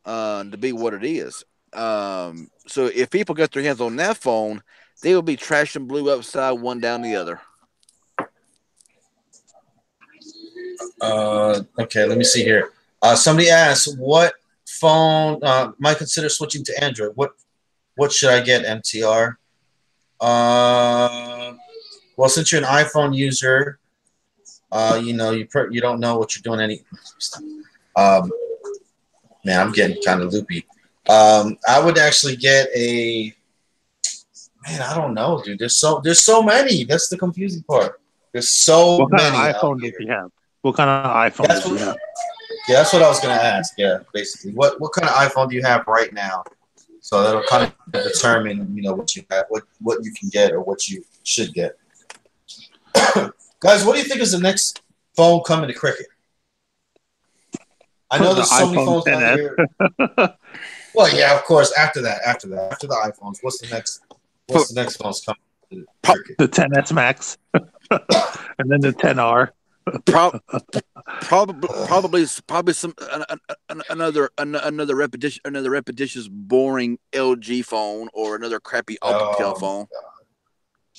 to be what it is. So if people get their hands on that phone, they will be trashing Blue upside one down the other. Okay, let me see here. Somebody asked, what phone might consider switching to Android? What should I get, MTR? Well, since you're an iPhone user, you don't know what you're doing. Man, I'm getting kind of loopy. I would actually get a. Man, I don't know, dude. There's so many. That's the confusing part. There's so What kind many. of iPhone did you have? What kind of iPhone did you have? Yeah, that's what I was gonna ask. Yeah, basically, what kind of iPhone do you have right now? So that'll kind of determine, what you have, what you can get or what you should get. Guys, what do you think is the next phone coming to Cricket? I know there's so many phones out here. Well, yeah, of course. After the iPhones, what's the next phone's coming to Cricket? The 10s Max, and then the 10R. Probably some another repetitious boring LG phone or another crappy Alcatel phone. God.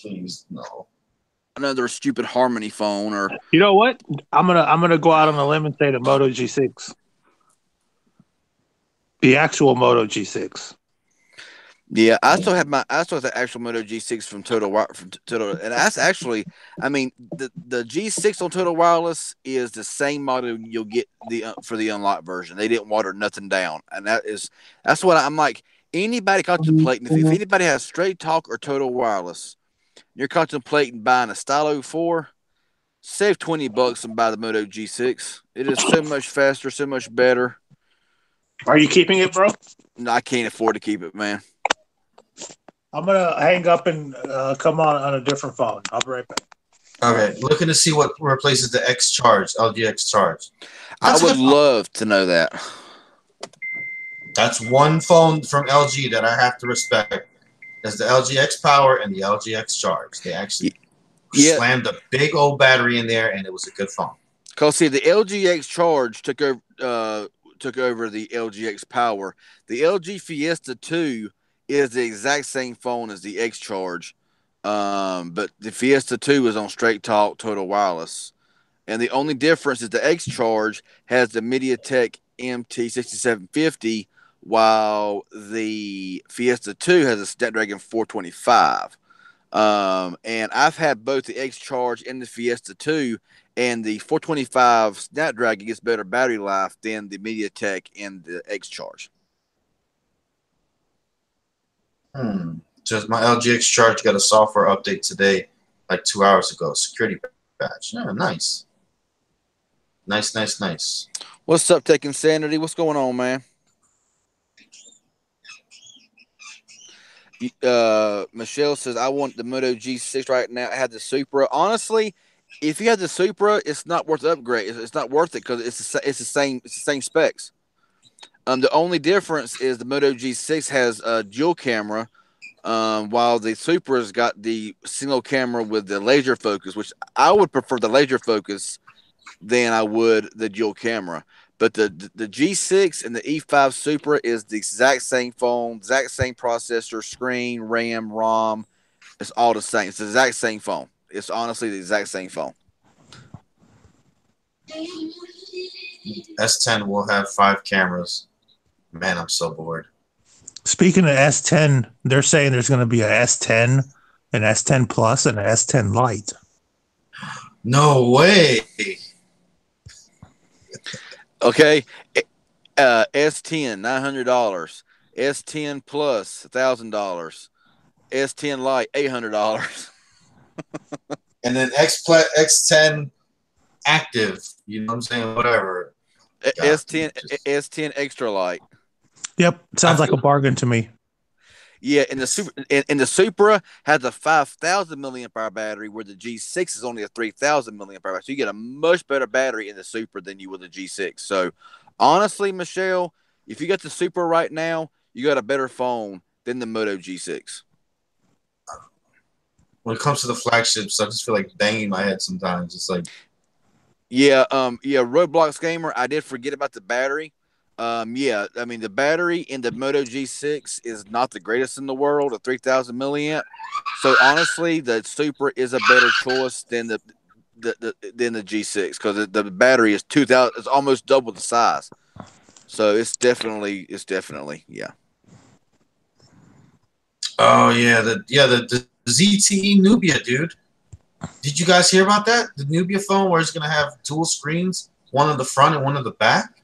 Please no. Another stupid Harmony phone, or you know what? I'm gonna go out on a limb and say the Moto G6, the actual Moto G6. Yeah, I still have the actual Moto G6 from Total, and that's actually, I mean, the G6 on Total Wireless is the same model you'll get for the unlocked version. They didn't water nothing down, and that's what I'm like. Anybody contemplating, if anybody has Straight Talk or Total Wireless, you're contemplating buying a Stylo 4, save $20 and buy the Moto G6. It is so much faster, so much better. Are you keeping it, bro? No, I can't afford to keep it, man. I'm gonna hang up and come on a different phone. I'll be right back. Okay, looking to see what replaces the X Charge, LG X Charge. I would love to know that. That's one phone from LG that I have to respect. There's the LG X Power and the LG X Charge. They actually slammed a big old battery in there, and it was a good phone. Cause see, the LG X Charge took over the LG X Power. The LG Fiesta 2 is the exact same phone as the X Charge, but the Fiesta 2 is on Straight Talk Total Wireless, and the only difference is the X Charge has the MediaTek MT6750, while the Fiesta 2 has a Snapdragon 425. And I've had both the X Charge and the Fiesta 2, and the 425 Snapdragon gets better battery life than the MediaTek and the X Charge. Just my LG X Charge got a software update today, like 2 hours ago. Security patch. Yeah, nice. Nice. What's up, Tech Insanity? What's going on, man? Michelle says, I want the Moto G6 right now. I have the Supra. Honestly, if you have the Supra, it's not worth the upgrade. It's not worth it because it's the same specs. The only difference is the Moto G6 has a dual camera, while the Supra's got the single camera with the laser focus, which I would prefer the laser focus than I would the dual camera. But the G6 and the E5 Supra is the exact same phone, exact same processor, screen, RAM, ROM. It's all the same. It's the exact same phone. It's honestly the exact same phone. S10 will have 5 cameras. Man, I'm so bored. Speaking of S10, they're saying there's going to be a S10, an S10 Plus, and an S10 Lite. No way. Okay, S10 $900, S10 Plus $1,000, S10 Lite $800, and then X10 Active. You know what I'm saying? Whatever. S10 Extra Light. Yep, sounds like a bargain to me. Yeah, and the Supra has a 5,000 milliamp hour battery, where the G6 is only a 3,000 milliamp hour. So you get a much better battery in the Supra than you would the G6. So honestly, Michelle, if you got the Supra right now, you got a better phone than the Moto G6. When it comes to the flagships, I just feel like banging my head sometimes. It's like, Roblox Gamer, I did forget about the battery. I mean, the battery in the Moto G6 is not the greatest in the world, a 3,000 milliamp. So honestly, the Supra is a better choice than the G6, because the battery is 2,000. It's almost double the size. So it's definitely yeah. Oh yeah, the ZTE Nubia, dude. Did you guys hear about that? The Nubia phone, where it's gonna have dual screens, one on the front and one on the back.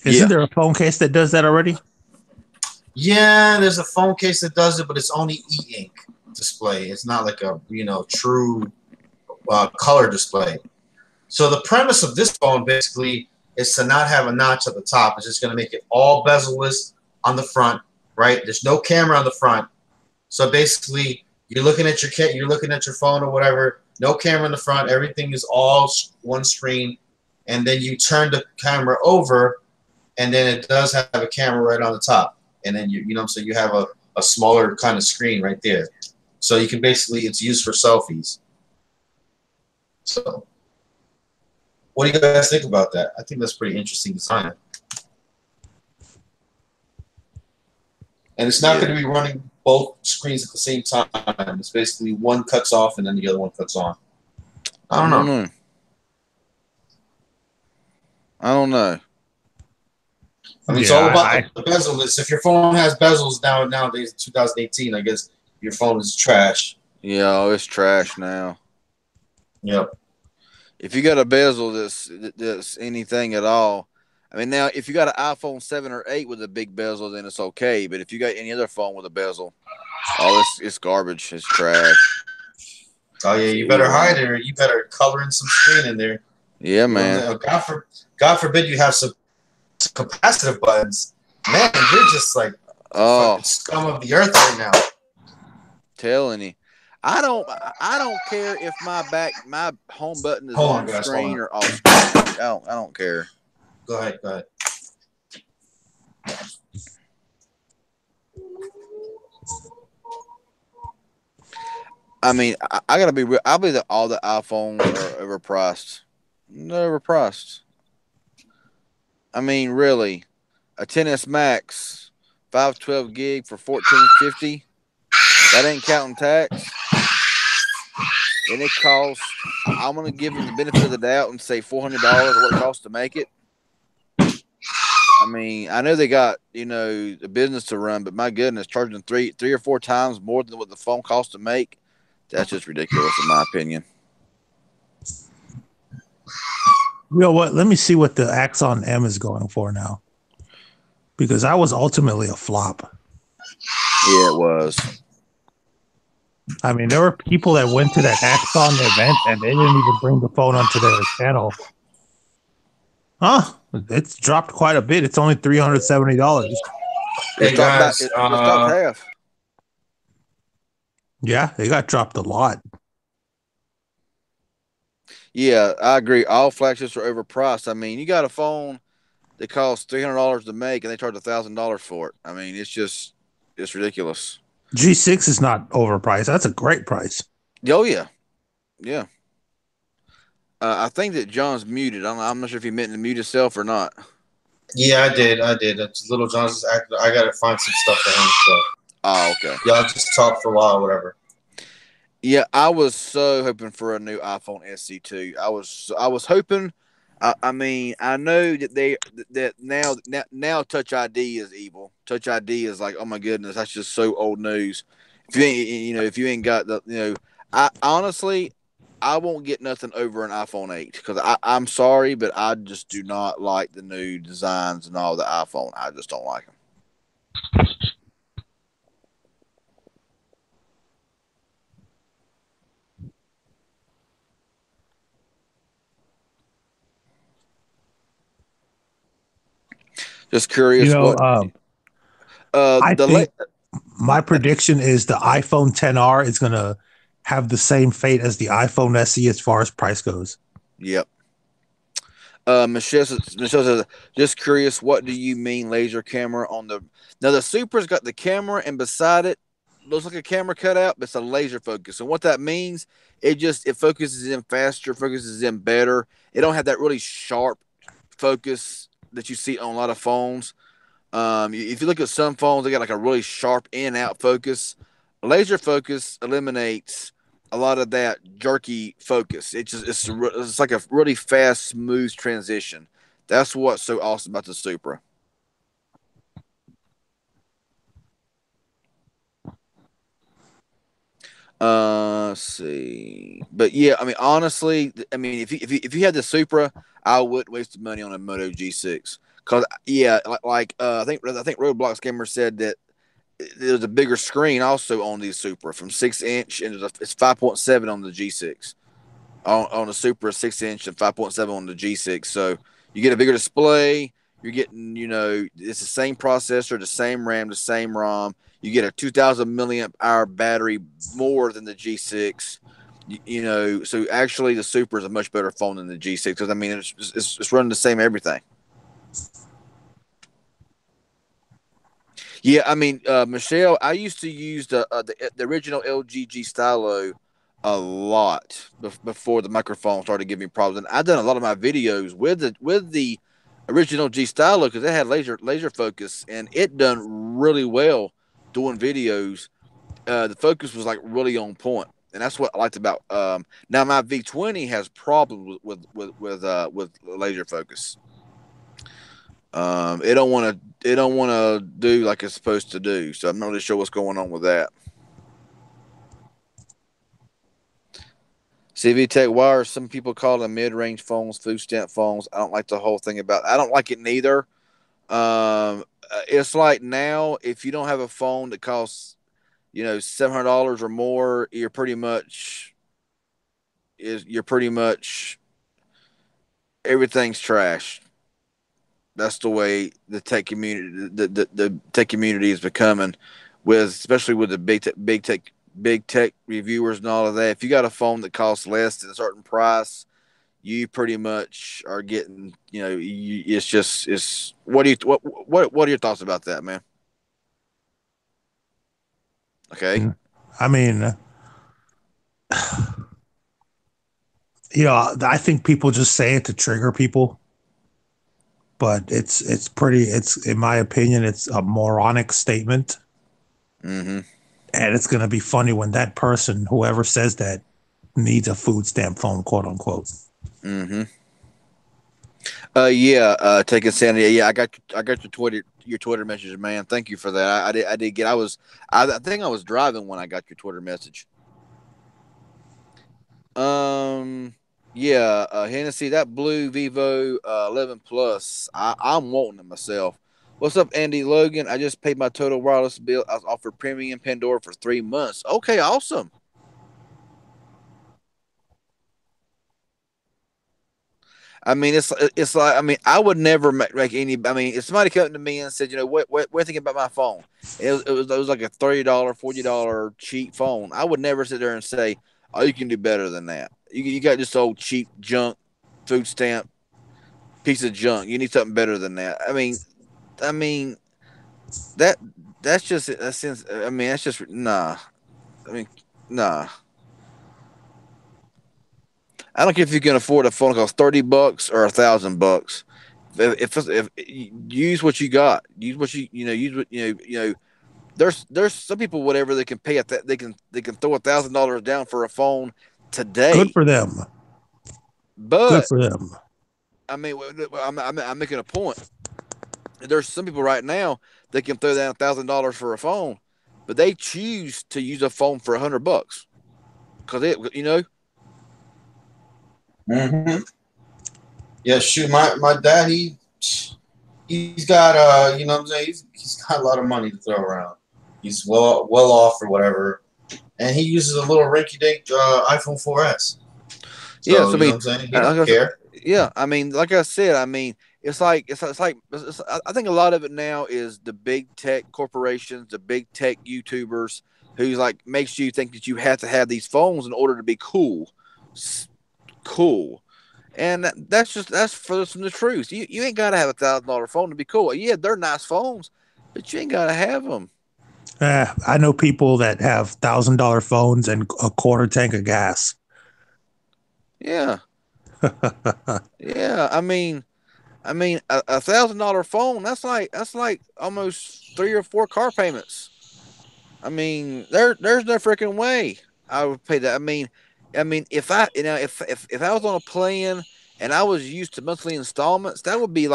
Isn't there a phone case that does that already? Yeah, there's a phone case that does it, but it's only e-ink display. It's not like a true color display. So the premise of this phone basically is to not have a notch at the top. It's just going to make it all bezel-less on the front, right? There's no camera on the front. So basically, you're looking at your phone or whatever. No camera in the front. Everything is all one screen, and then you turn the camera over, and then it does have a camera right on the top. And then so you have a smaller kind of screen right there. So you can basically, it's used for selfies. So what do you guys think about that? I think that's pretty interesting design. And it's not going to be running both screens at the same time. It's basically one cuts off and then the other one cuts on. I don't know. I don't know. I mean, it's all about the bezel. If your phone has bezels nowadays in 2018, I guess your phone is trash. Yeah, it's trash now. Yep. If you got a bezel that's anything at all, I mean, now if you got an iPhone 7 or 8 with a big bezel, then it's okay. But if you got any other phone with a bezel, it's garbage. It's trash. Oh yeah, you better hide it, or you better color in some screen in there. Yeah, man. God forbid you have some capacitive buttons. Man, you're just like fucking scum of the earth right now. Telling you. I don't care if my home button is on screen or off screen. I don't care. Go ahead. I mean, I gotta be real. I believe that all the iPhones are overpriced. They're overpriced. I mean, really, a 10s Max, 512 gig for $14.50. That ain't counting tax. And it costs, I'm going to give them the benefit of the doubt and say $400 what it costs to make it. I mean, I know they got, the business to run, but my goodness, charging three or four times more than what the phone costs to make, that's just ridiculous in my opinion. You know what? Let me see what the Axon M is going for now. Because that was ultimately a flop. Yeah, it was. I mean, there were people that went to that Axon event and they didn't even bring the phone onto their channel. Huh? It's dropped quite a bit. It's only $370. Hey guys, it's dropped half. Yeah, it got dropped a lot. Yeah, I agree. All flagships are overpriced. I mean, you got a phone that costs $300 to make, and they charge $1,000 for it. I mean, it's ridiculous. G6 is not overpriced. That's a great price. Oh yeah, yeah. I think that John's muted. I'm not sure if he meant to mute himself or not. Yeah, I did. It's Little John's acting. I gotta find some stuff for him. So. Oh, okay. Y'all just talk for a while, whatever. Yeah, I was so hoping for a new iPhone SE2. I was hoping. I mean, I know that now Touch ID is evil. Touch ID is like, oh my goodness, that's just so old news. If you ain't got the, I honestly, I won't get nothing over an iPhone 8 because I'm sorry, but I just do not like the new designs and all the iPhone. I just don't like them. Just curious. My prediction is the iPhone XR is going to have the same fate as the iPhone SE as far as price goes. Yep. Michelle says, just curious, what do you mean laser camera on the... Now, the Supra's got the camera, and beside it, looks like a camera cutout, but it's a laser focus. And what that means, it focuses in faster, focuses in better. It don't have that really sharp focus that you see on a lot of phones. If you look at some phones, they got like a really sharp in and out focus. Laser focus eliminates a lot of that jerky focus. It's like a really fast, smooth transition. That's what's so awesome about the Supra. Let's see, but yeah, I mean, honestly, I mean, if you had the Supra, I wouldn't waste the money on a Moto G6 Cause yeah, I think Roblox Gamer said that there's a bigger screen also on the Super from 6 inch, and it's 5.7 on the G6. On the Super, 6 inch and 5.7 on the G6. So you get a bigger display. You're getting, it's the same processor, the same RAM, the same ROM. You get a 2,000 milliamp hour battery more than the G6. So actually the Super is a much better phone than the G6 because I mean it's running the same everything. Yeah, I mean, Michelle, I used to use the original LG G Stylo a lot before the microphone started giving me problems, and I've done a lot of my videos with the original G Stylo because it had laser focus, and it done really well doing videos. The focus was like really on point, and that's what I liked about. Now my V20 has problems with laser focus. It don't want to do like it's supposed to do. So I'm not really sure what's going on with that. CV Tech Wire. Some people call them mid-range phones, food stamp phones. I don't like the whole thing about. I don't like it neither. It's like now if you don't have a phone that costs $700 or more, you're pretty much everything's trash. That's the way the tech community, the tech community is becoming, especially with the big tech reviewers and all of that. If you got a phone that costs less than a certain price, you pretty much are getting, it's. What are your thoughts about that, man? Okay. I mean, I think people just say it to trigger people. But it's in my opinion, it's a moronic statement. Mm-hmm. And it's going to be funny when that person, whoever says that, needs a food stamp phone, quote unquote. Mm-hmm. Take insanity. Yeah, I got your Twitter message, man. Thank you for that. I did get. I think I was driving when I got your Twitter message. Yeah, Hennessy, that blue Vivo 11 Plus, I'm wanting it myself. What's up, Andy Logan? I just paid my total wireless bill. I was offered premium Pandora for 3 months. Okay, awesome. I mean, it's like, I mean, I would never make any. I mean, if somebody came to me and said, what do you think about my phone? It was like a $30, $40 cheap phone. I would never sit there and say, oh, you can do better than that. You got this old cheap junk food stamp piece of junk. You need something better than that. I mean that's just a sense. I mean, that's just nah. I mean, nah. I don't care if you can afford a phone that costs $30 or $1,000. If use what you got, use what use what. There's some people whatever they can pay at that they can throw $1,000 down for a phone today. Good for them. But good for them. I mean, I'm making a point. There's some people right now that can throw down $1,000 for a phone, but they choose to use a phone for $100 because Mm-hmm. Yeah, shoot, my dad, he's got what I'm saying, he's got a lot of money to throw around. He's well off or whatever, and he uses a little rinky-dink iPhone 4S. So, yeah, so you know what I'm saying? He don't care. Yeah, I mean, like I said, I mean, it's like I think a lot of it now is the big tech corporations, the big tech YouTubers, who's like makes you think that you have to have these phones in order to be cool, and that's further from the truth. You ain't gotta have $1,000 phone to be cool. Yeah, they're nice phones, but you ain't gotta have them. I know people that have $1,000 phones and a quarter tank of gas. Yeah. Yeah, I mean, $1,000 phone. That's like almost 3 or 4 car payments. I mean, there's no freaking way I would pay that. I mean, if I if I was on a plan and I was used to monthly installments, that would be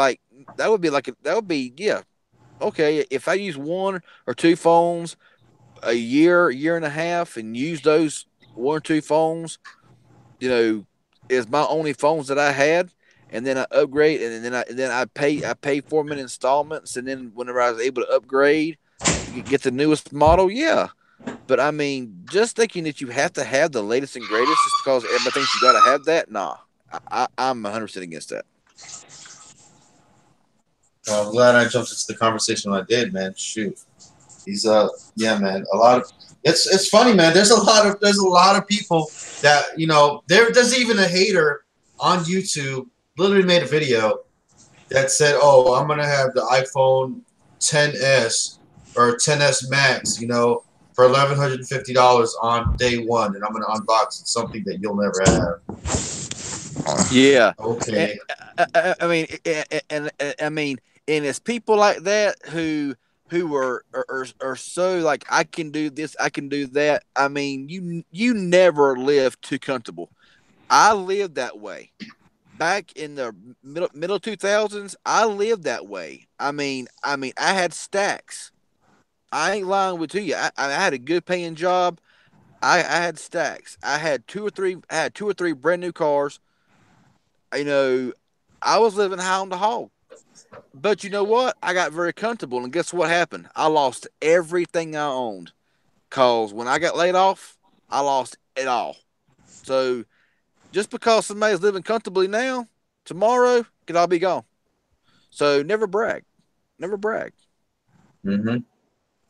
yeah, okay. If I use 1 or 2 phones a year and a half, and use those 1 or 2 phones, as my only phones that I had, and then I upgrade, and then I pay for them in installments, and then whenever I was able to upgrade, get the newest model, yeah. But I mean, just thinking that you have to have the latest and greatest just because everybody thinks you got to have that, nah. I'm 100% against that. Well, I'm glad I jumped into the conversation when I did, man. Shoot, he's yeah, man. A lot of it's funny, man. There's a lot of people that there's even a hater on YouTube literally made a video that said, "Oh, I'm gonna have the iPhone 10s or 10s Max, for $1,150 on day one, and I'm gonna unbox it, something that you'll never have." Yeah. Okay. I mean, and it's people like that who are so like, I can do this, I can do that. I mean, you never live too comfortable. I lived that way back in the middle 2000s. I lived that way. I mean, I had stacks. I ain't lying with you. I had a good paying job. I had stacks. I had two or three brand new cars. I was living high on the hog. But you know what? I got very comfortable, and guess what happened? I lost everything I owned. Cause when I got laid off, I lost it all. So just because somebody's living comfortably now, tomorrow could all be gone. So never brag. Never brag. Mm-hmm.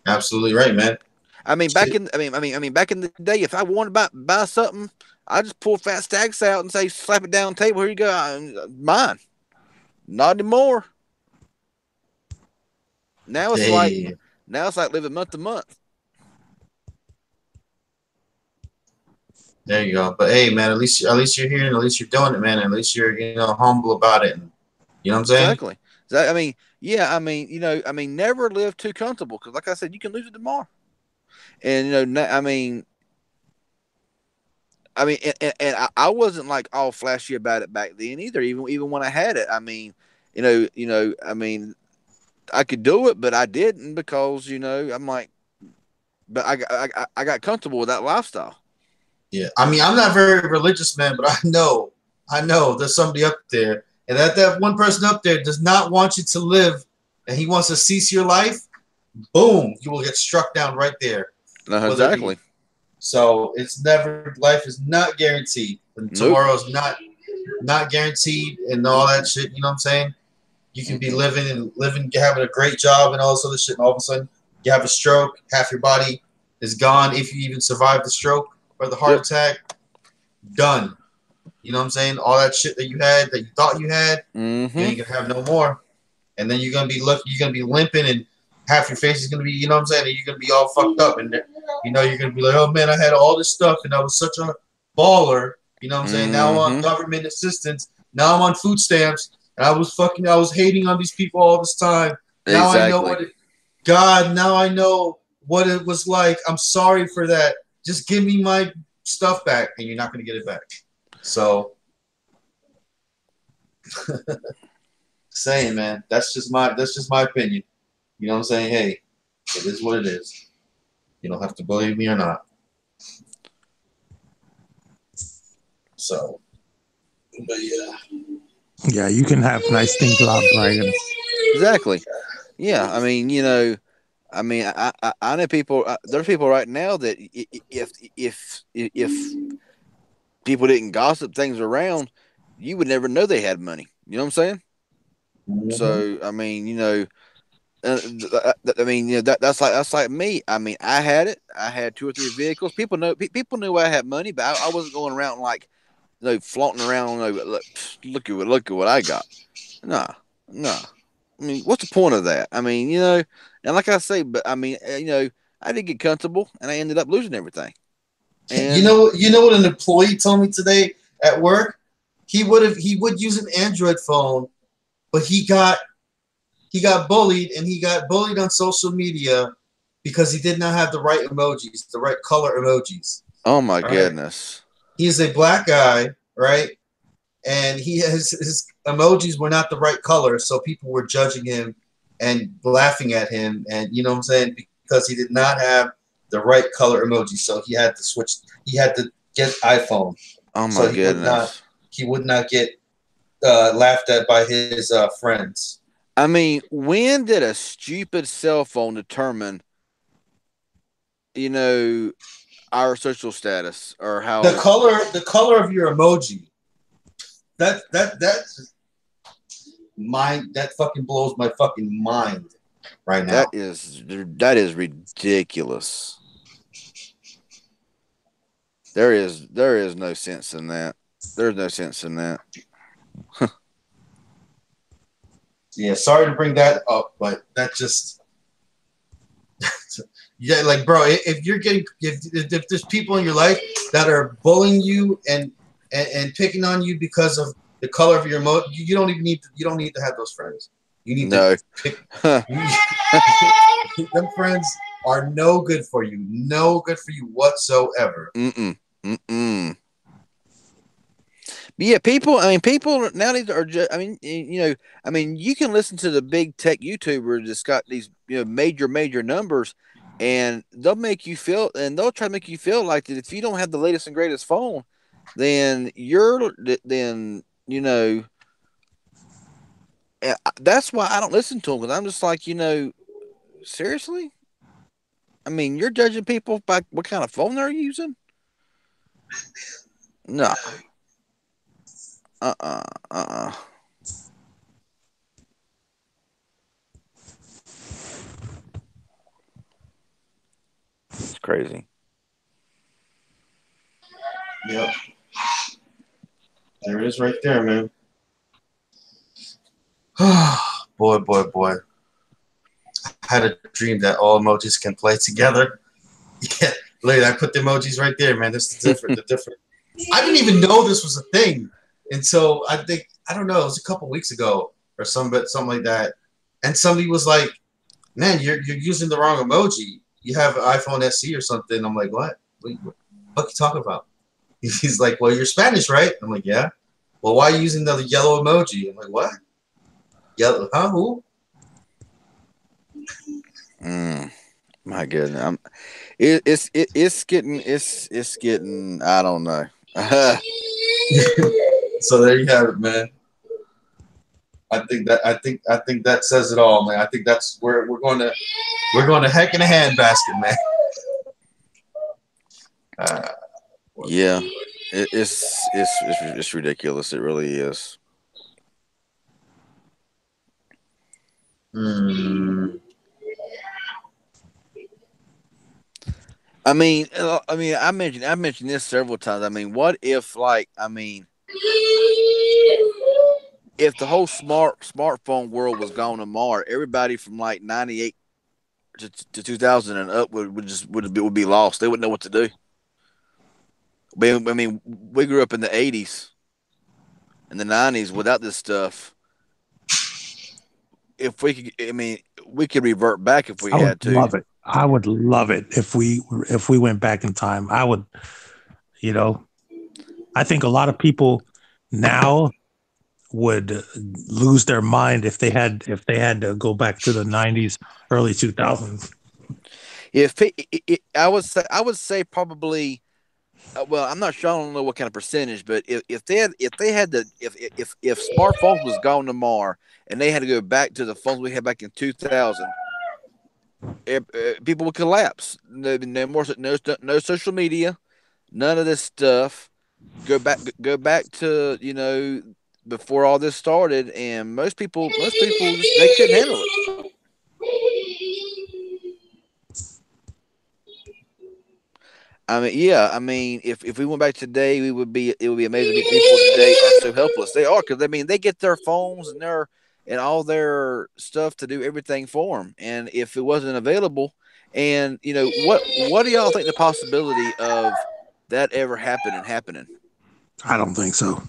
Absolutely right, man. I mean, back in the day, if I wanted to buy something, I just pull fat stacks out and say, slap it down the table. Here you go, mine. Not anymore. Now it's like living month to month. There you go. But hey, man, at least you're here, and at least you're doing it, man. At least you're humble about it. And, you know what I'm saying? Exactly. I mean, yeah. I mean, never live too comfortable, because, like I said, you can lose it tomorrow. And and I wasn't like all flashy about it back then either. Even when I had it, I mean, I mean, I could do it, but I didn't because I'm like, but I got comfortable with that lifestyle. Yeah, I mean, I'm not very religious, man, but I know there's somebody up there, and that one person up there does not want you to live, and he wants to cease your life. Boom, you will get struck down right there. Exactly. So life is not guaranteed, and tomorrow's not guaranteed, and all that shit. You know what I'm saying? You can be living, having a great job and all this other shit, and all of a sudden you have a stroke, half your body is gone if you even survive the stroke or the heart attack. Done. You know what I'm saying? All that shit that you thought you had, you ain't gonna have no more. And then you're gonna be limping, and half your face is gonna be, you know what I'm saying? And you're gonna be all fucked up, and you're gonna be like, oh man, I had all this stuff, and I was such a baller. You know what I'm saying? Now I'm on government assistance. Now I'm on food stamps. And I was hating on these people all this time. Now I know now I know what it was like. I'm sorry for that. Just give me my stuff back, and you're not going to get it back. So, saying, man, that's just my opinion. You know what I'm saying? Hey, it is what it is. You don't have to believe me or not. So, but yeah. Yeah, you can have nice things without bragging. Exactly. Yeah, I mean, I know people. There are people right now that if people didn't gossip things around, you would never know they had money. You know what I'm saying? Mm-hmm. So I mean, that's like me. I mean, I had it. I had 2 or 3 vehicles. People knew I had money, but I wasn't going around like, flaunting around. Look at what I got. Nah. I mean, what's the point of that? I mean, and like I say, but I mean, I did get comfortable, and I ended up losing everything. And you know what an employee told me today at work? He would use an Android phone, but he got bullied, and he got bullied on social media because he did not have the right emojis, the right color emojis. Oh my goodness. He's a black guy, right? And his emojis were not the right color, so people were judging him and laughing at him, and you know what I'm saying, because he did not have the right color emoji, so he had to switch. He had to get iPhone. Oh my goodness! He would not get laughed at by his friends. I mean, when did a stupid cell phone determine, our social status or how The color of your emoji. That's mind. That fucking blows my fucking mind right now. that is ridiculous. There is no sense in that. There's no sense in that. Yeah, sorry to bring that up, but that just yeah, like bro, if you're getting if there's people in your life that are bullying you and picking on you because of the color of your emoji, you don't need to have those friends. You need to pick. Them friends are no good for you. No good for you whatsoever. But yeah, people nowadays are just, you can listen to the big tech YouTubers that's got these, major numbers, and they'll try to make you feel like that if you don't have the latest and greatest phone, then that's why I don't listen to them, because I'm just like, seriously? I mean, you're judging people by what kind of phone they're using? No. It's crazy. Yep. There it is right there, man. boy. I had a dream that all emojis can play together. Yeah, look, I put the emojis right there, man. This is different. The different. I didn't even know this was a thing. And so I don't know, it was a couple weeks ago or something like that. And somebody was like, man, you're using the wrong emoji. You have an iPhone SE or something. I'm like, what? What are you talking about? He's like, well, you're Spanish, right? I'm like, yeah. Well, why are you using the yellow emoji? I'm like, what? Yellow? Huh? Who? My goodness. It's getting, I don't know. So there you have it, man. I think that says it all, man. I think that's where we're going to heck in a handbasket, man. Yeah, it's ridiculous. It really is. I mean, I mentioned this several times. I mean, what if, if the whole smartphone world was gone tomorrow, everybody from like 98 to 2000 and up would be lost. They wouldn't know what to do. I mean, we grew up in the 80s and the 90s without this stuff. If we could, we could revert back if we had to. Love it. I would love it if we went back in time. I would, I think a lot of people now would lose their mind if they had to go back to the 90s, early 2000s. I would say probably. Well, I'm not sure. I don't know what kind of percentage, but if smartphones was gone tomorrow and they had to go back to the phones we had back in 2000, people would collapse. No social media, none of this stuff. Go back to before all this started, and most people they couldn't handle it. I mean, if we went back today, it would be amazing. People today are so helpless. They are, because they get their phones and all their stuff to do everything for them. And if it wasn't available, and what do y'all think the possibility of that ever happening? I don't think so.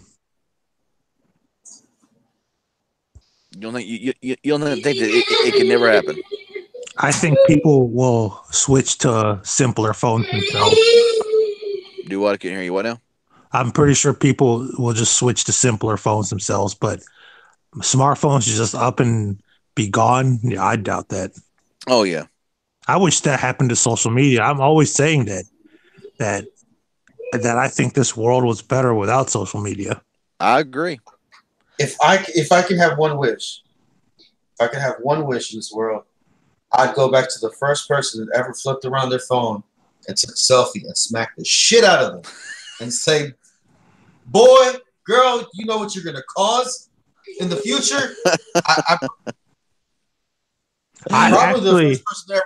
You don't think you don't think that it can never happen? I think people will switch to simpler phones themselves. Do what? I can't hear you. What now? I'm pretty sure people will just switch to simpler phones themselves, but smartphones just up and be gone. Yeah, I doubt that. Oh yeah. I wish that happened to social media. I'm always saying that I think this world was better without social media. I agree. if I can have one wish, if I could have one wish in this world, I'd go back to the first person that ever flipped around their phone and took a selfie and smack the shit out of them and say, "Boy, girl, you know what you're gonna cause in the future." I Probably the actually, first person to ever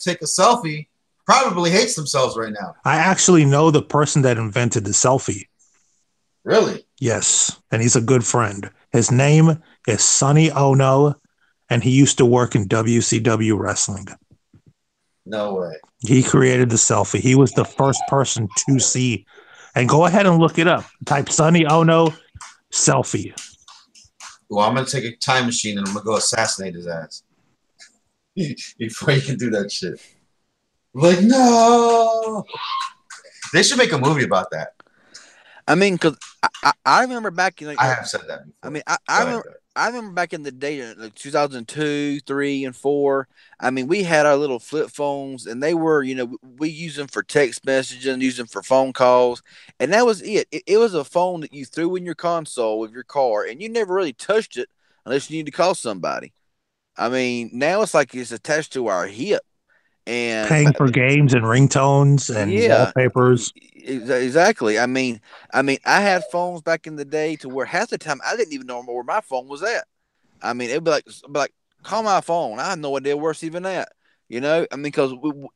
take a selfie probably hates themselves right now. I actually know the person that invented the selfie. Really? Yes, and he's a good friend. His name is Sonny Ono, and he used to work in WCW wrestling. No way. He created the selfie. He was the first person to see. And go ahead and look it up. Type Sonny Ono selfie. Well, I'm gonna take a time machine and I'm gonna go assassinate his ass before you can do that shit. Like, no. They should make a movie about that. I mean, because I remember back in like, I have said that before. I mean, I remember back in the day, like 2002, 3, and 4. I mean, we had our little flip phones, and they were, we used them for text messaging, used them for phone calls, and that was it. It was a phone that you threw in your console of your car, and you never really touched it unless you needed to call somebody. I mean, now it's like it's attached to our hip, and Paying for games and ringtones and yeah, wallpapers. exactly. I had phones back in the day to where half the time I didn't even know where my phone was at. I mean, it'd be like, call my phone. I had no idea where it's even at. I mean, because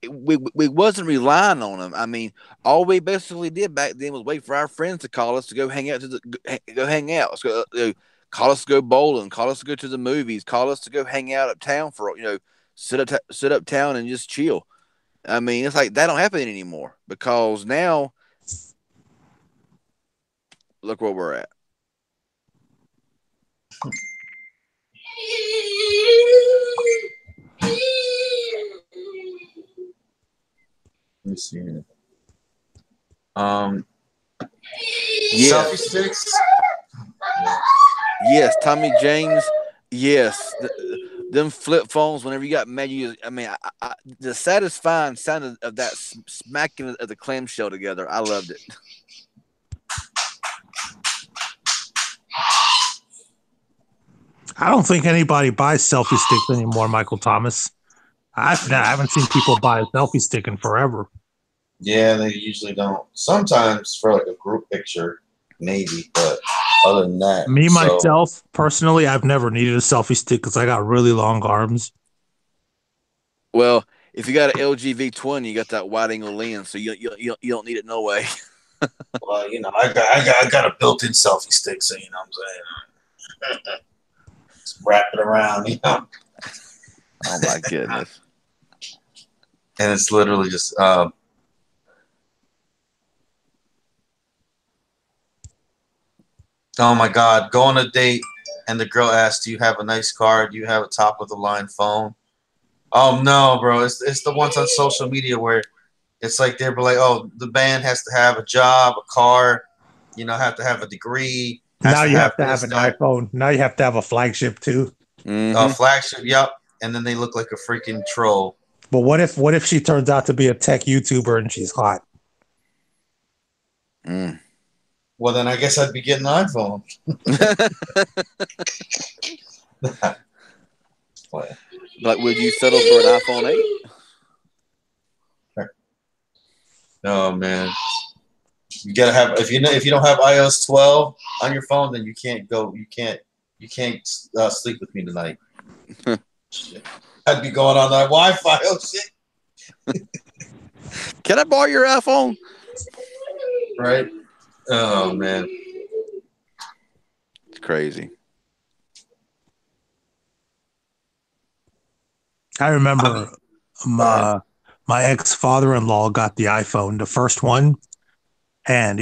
we wasn't relying on them. I mean, all we basically did back then was wait for our friends to call us to go hang out go hang out. Let's go, call us to go bowling. Call us to go to the movies. Call us to go hang out uptown for sit uptown and just chill. I mean, it's like that don't happen anymore because now look where we're at. Let me see here. Yes. Selfie sticks. Yes, Tommy James. Yes, them flip phones. Whenever you got mad, the satisfying sound of that smacking of the clamshell together. I loved it. I don't think anybody buys selfie sticks anymore, Michael Thomas. I haven't seen people buy a selfie stick in forever. Yeah, they usually don't. Sometimes for like a group picture, maybe, but other than that, Myself, personally, I've never needed a selfie stick because I got really long arms. Well, if you got an LG V20, you got that wide angle lens, so you don't need it no way. Well, I got a built-in selfie stick, so you know what I'm saying. Just wrap it around, Oh my goodness! And it's literally just. Oh my God! Go on a date, and the girl asks, "Do you have a nice car? Do you have a top of the line phone?" Oh no, bro! It's the ones on social media where it's like they're like, "Oh, the band has to have a job, a car, have to have a degree." Now you have to have an iPhone. Now you have to have a flagship too. Flagship, yep. And then they look like a freaking troll. But what if she turns out to be a tech YouTuber and she's hot? Well, then I guess I'd be getting an iPhone. Like, would you settle for an iPhone 8? Oh man, you gotta have if you don't have iOS 12 on your phone, then you can't sleep with me tonight. Shit. I'd be going on that Wi-Fi. Oh shit! Can I borrow your iPhone? Right? Oh man, it's crazy. I remember my ex-father-in-law got the iPhone, the first one, and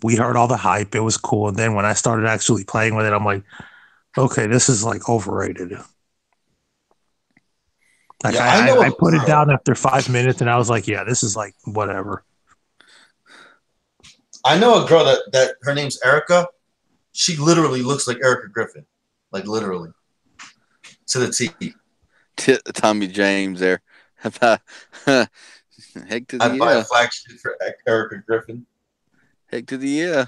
we heard all the hype. It was cool, and then when I started actually playing with it, I'm like, okay, this is like overrated. Like yeah, I put it down after 5 minutes, and I was like, yeah, this is like whatever. I know a girl that her name's Erica. She literally looks like Erica Griffin, like literally to the T. Tommy James there. Heck to the I'd buy a flagship for Erica Griffin. Heck to the yeah.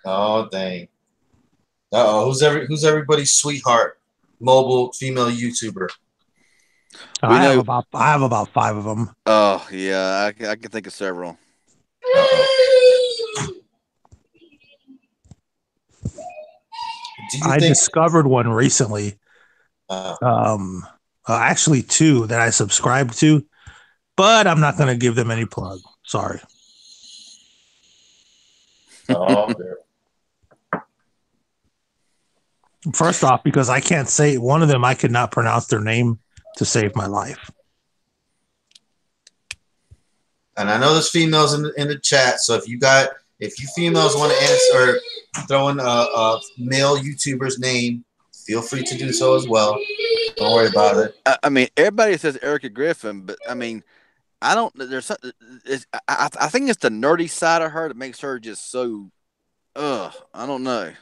Oh dang. Who's everybody's sweetheart mobile female YouTuber? I have about 5 of them. Oh yeah, I can think of several. I discovered one recently. Actually 2 that I subscribed to, but I'm not going to give them any plug. Sorry. Oh, First off, because I can't say one of them, I could not pronounce their name to save my life. and I know there's females in the chat, so if you females want to answer or throw in a male YouTuber's name, feel free to do so as well. Don't worry about it. I mean, everybody says Erica Griffin, but I mean, I don't. There's something. I think it's the nerdy side of her that makes her just so. I don't know.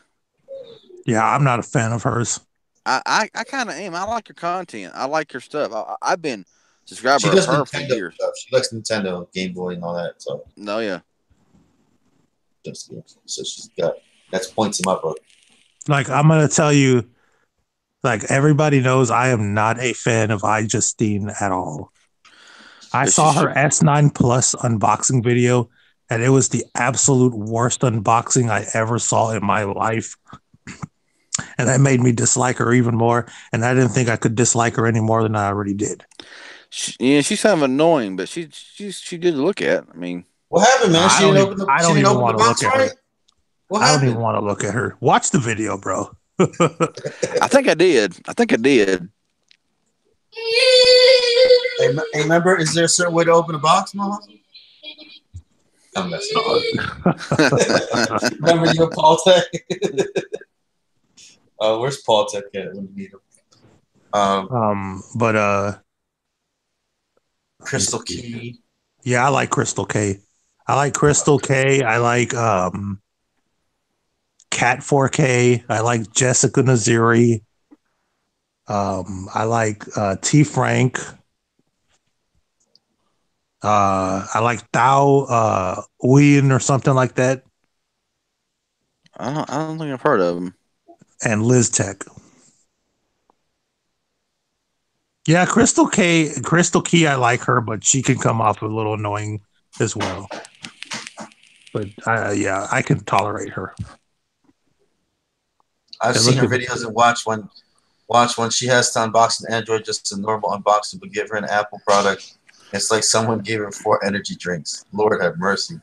Yeah, I'm not a fan of hers. I kind of am. I like her content. I like her stuff. I've been subscriber of her for years. Stuff. She likes Nintendo, Game Boy, and all that. So no, yeah. So she's got that's points in my book. Like I'm gonna tell you, like everybody knows, I am not a fan of iJustine at all. I saw her S9 Plus unboxing video, and it was the absolute worst unboxing I ever saw in my life. And that made me dislike her even more. And I didn't think I could dislike her any more than I already did. She's kind of annoying, but she's good to look at. I mean, what happened, man? I don't even want to look at her. I don't even want to look at her. Watch the video, bro. I think I did. Hey, remember, is there a certain way to open a box, Mama? I'm messing up. Remember you, Paul Tech? Where's Paul Tech at when you need him? Crystal Key. Yeah, I like Crystal K. I like Cat 4K. I like Jessica Naziri. I like T Frank. I like Thao Wien or something like that. I don't think I've heard of him. And Liz Tech. Yeah, Crystal Key, I like her, but she can come off a little annoying as well. But I can tolerate her. I've seen her videos and watch when she has to unbox an Android, just a normal unboxing, but give her an Apple product. It's like someone gave her 4 energy drinks. Lord have mercy.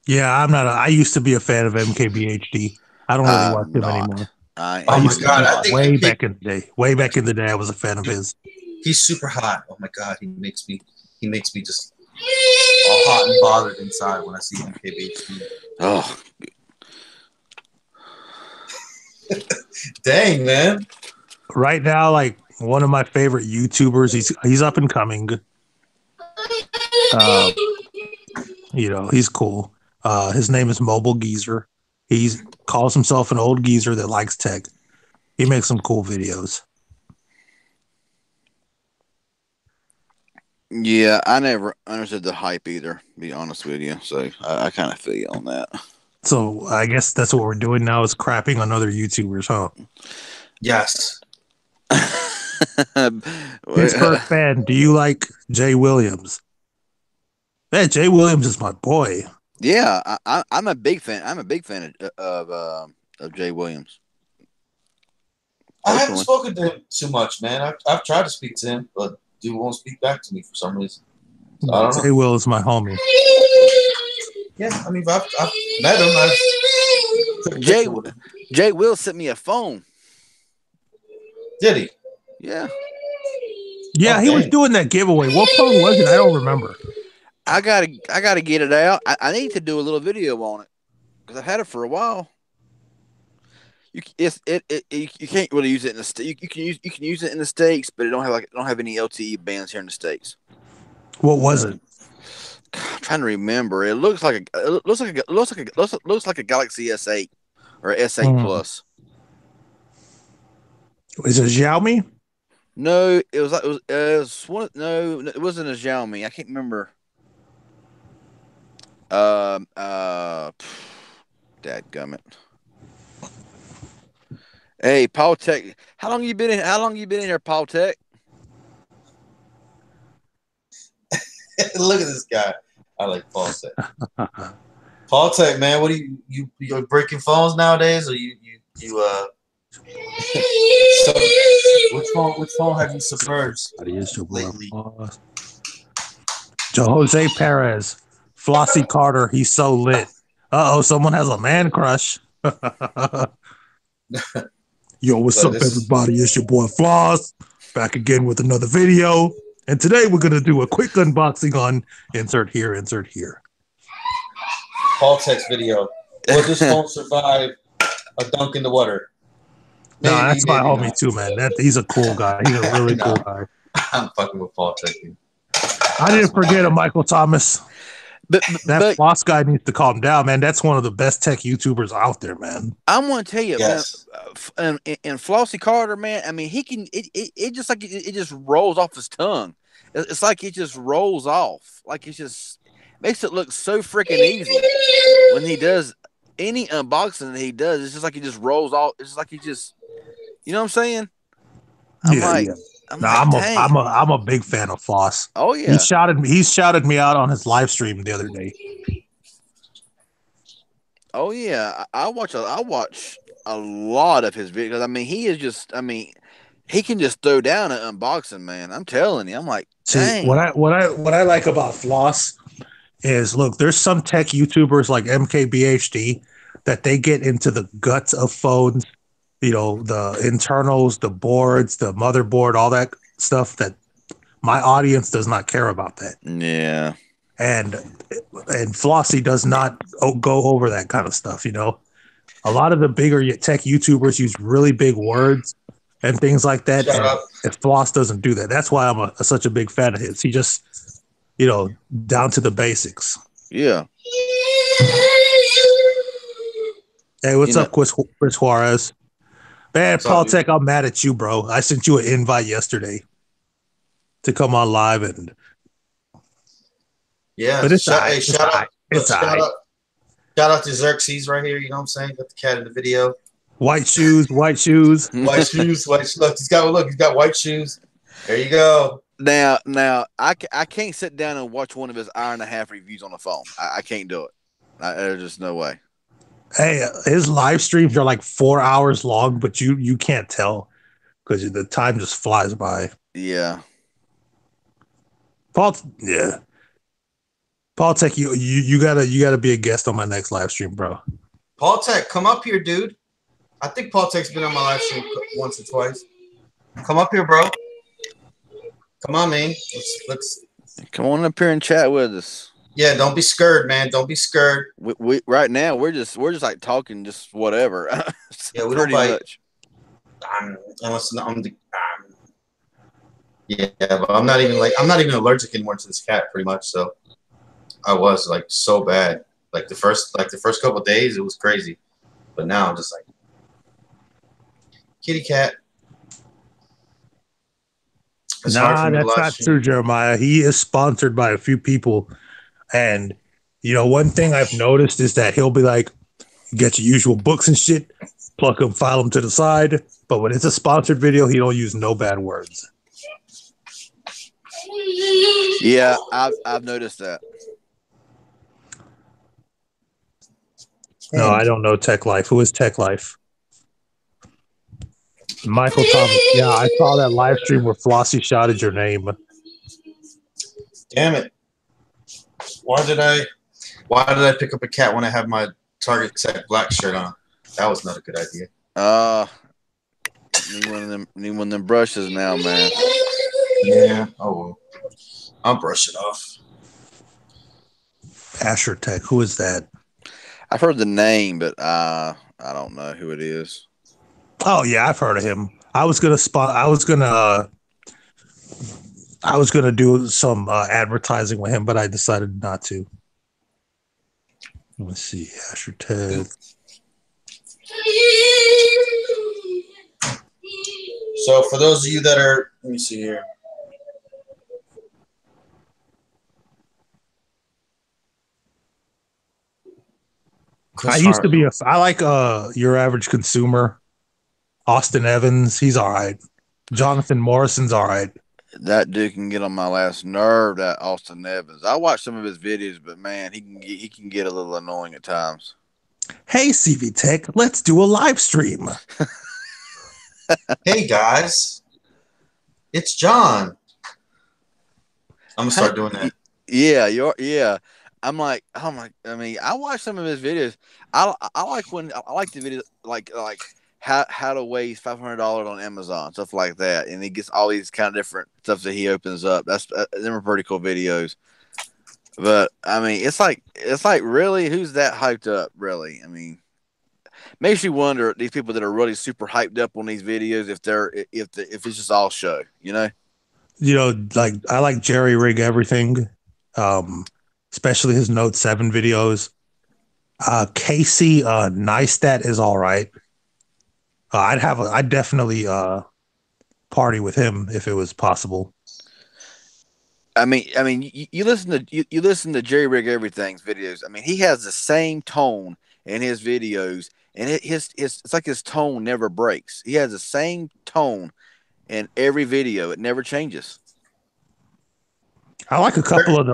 Yeah, I used to be a fan of MKBHD. I don't really watch him anymore. Oh my God! Way back in the day, I was a fan of his. He's super hot. Oh my God, he makes me just all hot and bothered inside when I see MKBHD. Oh, dang, man! Right now, like one of my favorite YouTubers, he's up and coming. He's cool. His name is Mobile Geezer. He calls himself an old geezer that likes tech. He makes some cool videos. Yeah, I never understood the hype either, to be honest with you. So I kind of feel you on that. So I guess that's what we're doing now is crapping on other YouTubers, huh? Yes. Pittsburgh fan, do you like Jay Williams? Man, Jay Williams is my boy. Yeah, I'm a big fan. I'm a big fan of Jay Williams. I haven't spoken to him too much, man. I've tried to speak to him, but dude won't speak back to me for some reason. So I don't know. Jay Will is my homie. Yeah, I mean, I've met him. Jay Will sent me a phone. Did he? Yeah. Yeah, he was doing that giveaway. What phone was it? I don't remember. I gotta get it out. I need to do a little video on it because I've had it for a while. You can't really use it in the States. You can use it in the States, but it don't have any LTE bands here in the States. What was it? I'm trying to remember. It looks like a Galaxy S8 or S8 Plus. Is it Xiaomi? No, it was one. No, it wasn't a Xiaomi. I can't remember. Dadgummit. Hey, Paul Tech. How long you been in? How long you been in here, Paul Tech? Look at this guy. I like Paul Tech. Paul Tech, man. What are you're breaking phones nowadays, or you so, which phone have you submerged lately? Jose Perez, Flossie Carter. He's so lit. Someone has a man crush. Yo, what's up, everybody? It's your boy Floss, back again with another video. And today we're going to do a quick unboxing on insert here. Paul Tech's video. Will this phone survive a dunk in the water? Maybe, that's my homie not. Too, man. He's a cool guy. He's a really cool guy. I'm fucking with Paul Tech. I didn't forget of Michael Thomas. That Floss guy needs to calm down, man. That's one of the best tech YouTubers out there, man. I'm going to tell you, yes. Man, and Flossie Carter, man, I mean, he can, it just like, it just rolls off his tongue. It's like it just rolls off. Like it just makes it look so freaking easy. When he does any unboxing that he does, it's just like he just rolls off. It's just like he just, you know what I'm saying? I'm a big fan of Floss. Oh yeah, he shouted me out on his live stream the other day. Oh yeah, I watch a lot of his videos. I mean, he can just throw down an unboxing, man. I'm telling you, I'm like, dang. See, what I like about Floss is, look, there's some tech YouTubers like MKBHD that they get into the guts of phones. You know, the internals, the boards, the motherboard, all that stuff that my audience does not care about that. Yeah. And Flossie does not go over that kind of stuff, you know. A lot of the bigger tech YouTubers use really big words and things like that. And Floss doesn't do that. That's why I'm such a big fan of his. He just, you know, down to the basics. Yeah. Hey, what's up, Chris Juarez? Man, Paul Tech, I'm mad at you, bro. I sent you an invite yesterday to come on live, and but it's shout out to Xerxes right here. You know what I'm saying? Got the cat in the video. White shoes. White shoes. Look, he's got white shoes. There you go. Now, I can't sit down and watch one of his hour-and-a-half reviews on the phone. I can't do it. There's just no way. Hey, his live streams are like 4 hours long, but you can't tell because the time just flies by. Yeah. Paul Tech, you gotta be a guest on my next live stream, bro. Paul Tech, come up here, dude. I think Paul Tech's been on my live stream once or twice. Come up here, bro. Come on, man. Let's come on up here and chat with us. Yeah, don't be scared, man. Don't be scared. We right now we're just like talking, just whatever. Yeah, we don't bite. Yeah, but I'm not even allergic anymore to this cat, pretty much. So I was like so bad. Like the first couple of days, it was crazy. But now I'm just like kitty cat. Nah, that's not true, Jeremiah. He is sponsored by a few people. And, you know, one thing I've noticed is that he'll be like, get your usual books and shit, pluck them, file them to the side. But when it's a sponsored video, he don't use no bad words. Yeah, I've noticed that. No, I don't know Tech Life. Who is Tech Life? Michael Thomas. Yeah, I saw that live stream where Flossie shouted your name. Damn it. Why did I pick up a cat when I have my Target Tech black shirt on? That was not a good idea. Need one of them brushes now, man. Yeah. Oh well. I'll brush it off. Asher Tech. Who is that? I've heard the name, but I don't know who it is. Oh yeah, I've heard of him. I was gonna do some advertising with him, but I decided not to. Let's see, Asher Ted. So for those of you that are, let me see here. Chris I used to Hart. be I like Your Average Consumer. Austin Evans, he's all right. Jonathan Morrison's all right. That dude can get on my last nerve. That Austin Evans. I watch some of his videos, but man, he can get a little annoying at times. Hey, CV Tech, let's do a live stream. Hey guys, it's John. I'm gonna start doing that. Yeah. I'm like, oh my. I mean, I watch some of his videos. I like the video like how to waste $500 on Amazon, stuff like that, and he gets all these kind of different stuff that he opens up. Them are pretty cool videos. But I mean, it's like really, who's that hyped up? Really, I mean, makes you wonder these people that are really super hyped up on these videos if it's just all show, you know. You know, like I like Jerry Rig everything, especially his Note 7 videos. Casey Neistat is all right. I'd definitely party with him if it was possible. I mean, you listen to Jerry Rig Everything's videos. I mean, he has the same tone in his videos, and it's like his tone never breaks. He has the same tone in every video; it never changes. I like a couple of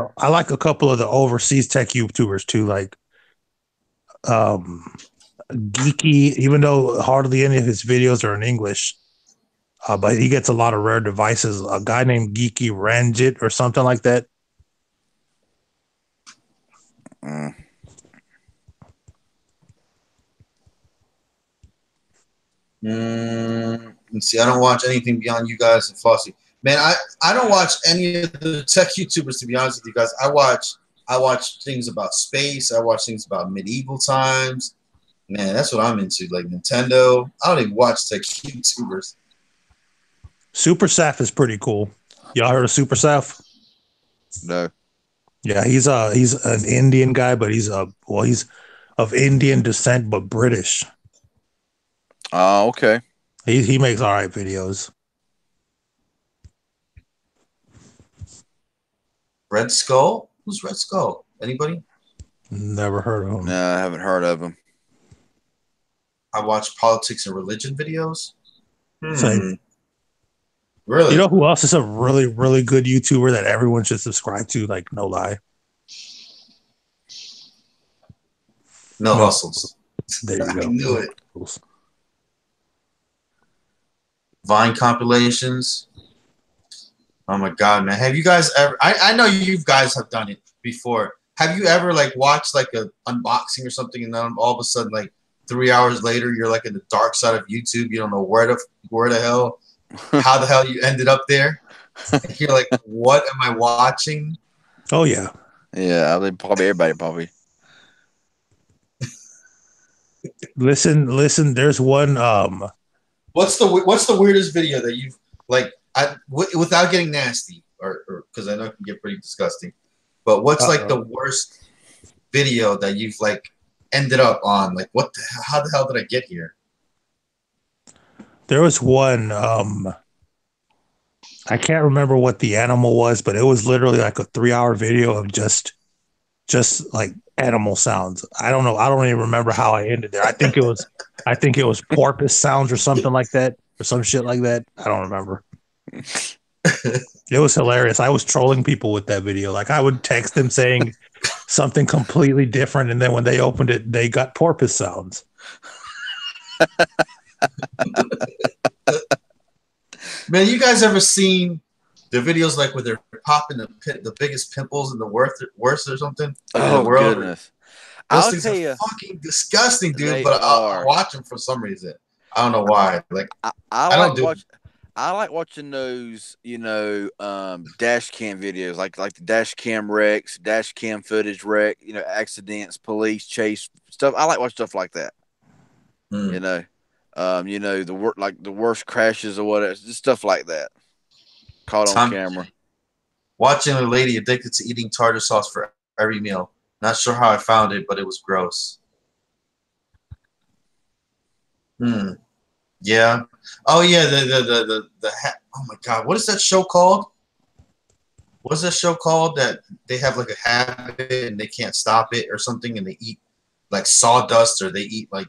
the overseas tech YouTubers too, like Geeky. Even though hardly any of his videos are in English, but he gets a lot of rare devices. A guy named Geeky Ranjit or something like that. Let's see. I don't watch anything beyond you guys and Fossey. Man, I don't watch any of the tech YouTubers, to be honest with you guys. I watch things about space. I watch things about medieval times. Man, that's what I'm into, like Nintendo. I don't even watch tech YouTubers. Super Saf is pretty cool. Y'all heard of Super Saf? No. Yeah, he's an Indian guy, but he's of Indian descent but British. Oh, okay. He makes all right videos. Red Skull? Who's Red Skull? Anybody? Never heard of him. No, I haven't heard of him. I watch politics and religion videos. Same. Really? You know who else is a really, really good YouTuber that everyone should subscribe to? Like, no lie. No Hustles. There you go. I knew it. Vine compilations. Oh my God, man. Have you guys ever, I know you guys have done it before. Have you ever like watched like an unboxing or something and then all of a sudden like 3 hours later you're like in the dark side of YouTube. You don't know where the hell, how the hell you ended up there. You're like, what am I watching? Oh yeah. Yeah, I think probably everybody probably. Listen, there's one What's the weirdest video that you've like without getting nasty or because I know it can get pretty disgusting, but what's like the worst video that you've like ended up on? Like how the hell did I get here? There was one I can't remember what the animal was, but it was literally like a 3-hour video of just like animal sounds. I don't know. I don't even remember how I ended there. I think it was porpoise sounds or something like that, or some shit like that. I don't remember. It was hilarious. I was trolling people with that video. Like I would text them saying something completely different, and then when they opened it, they got porpoise sounds. Man, you guys ever seen the videos like where they're popping the biggest pimples in the worst or something in the world? Goodness. Those things are fucking disgusting, dude. But I watch them for some reason. I don't know why. Like I like watching those, dash cam videos, like the dash cam wrecks, dash cam footage wreck, accidents, police chase stuff. I like watching stuff like that. The worst crashes or whatever, just stuff like that. Caught on camera. Watching a lady addicted to eating tartar sauce for every meal. Not sure how I found it, but it was gross. Yeah. Oh yeah. Oh my God. What is that show called? What is that show called that they have like a habit and they can't stop it or something and they eat like sawdust, or they eat like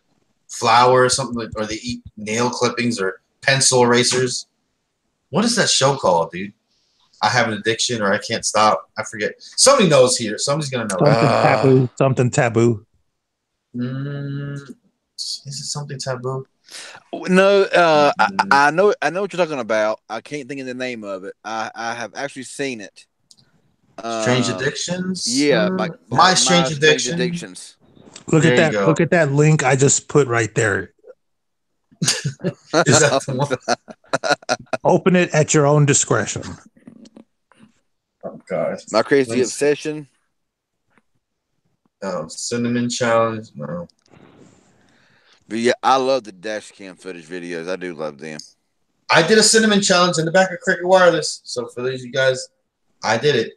flour or something, or they eat nail clippings or pencil erasers. What is that show called, dude? I have an addiction, or I can't stop. I forget. Somebody knows here. Somebody's gonna know. Something taboo. Something taboo. Is it something taboo? No, I know what you're talking about. I can't think of the name of it. I have actually seen it. Strange Addictions. Yeah, my Strange Addictions. Look at that! Look at that link I just put right there. Is that the one? Open it at your own discretion. Oh God! My Crazy Obsession. Oh, Cinnamon Challenge. No. But yeah, I love the dash cam footage videos. I do love them. I did a cinnamon challenge in the back of Cricket Wireless. So for those of you guys, I did it.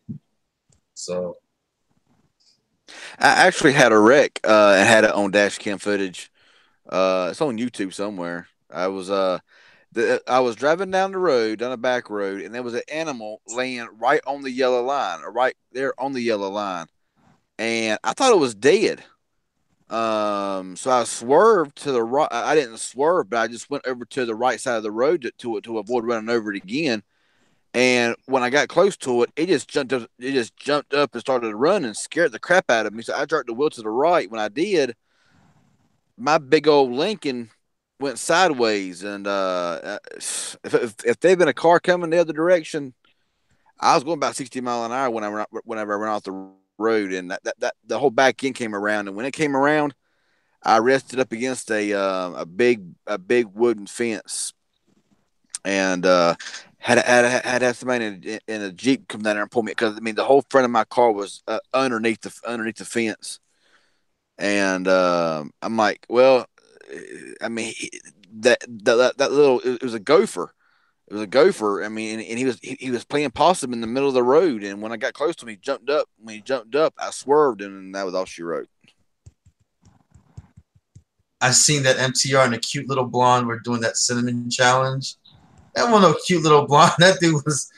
So I actually had a wreck and had it on dash cam footage. It's on YouTube somewhere. I was driving down a back road, and there was an animal laying right on the yellow line, or right there on the yellow line, and I thought it was dead. So I swerved to the right. I didn't swerve, but I just went over to the right side of the road to avoid running over it again. And when I got close to it, it just jumped up. It just jumped up and started to run and scared the crap out of me. So I jerked the wheel to the right. When I did, my big old Lincoln went sideways. And if there'd been a car coming the other direction, I was going about 60 miles an hour whenever I ran off the road, and that the whole back end came around. And when it came around, I rested up against a big wooden fence, and had to have somebody in a Jeep come down there and pull me, because I mean the whole front of my car was underneath the fence, and I'm like, well, I mean that little, it was a gopher. It was a gopher. I mean, and he was playing possum in the middle of the road. And when I got close to him, he jumped up. When he jumped up, I swerved, and that was all she wrote. I seen that MTR and a cute little blonde were doing that cinnamon challenge. That one, no cute little blonde. That dude was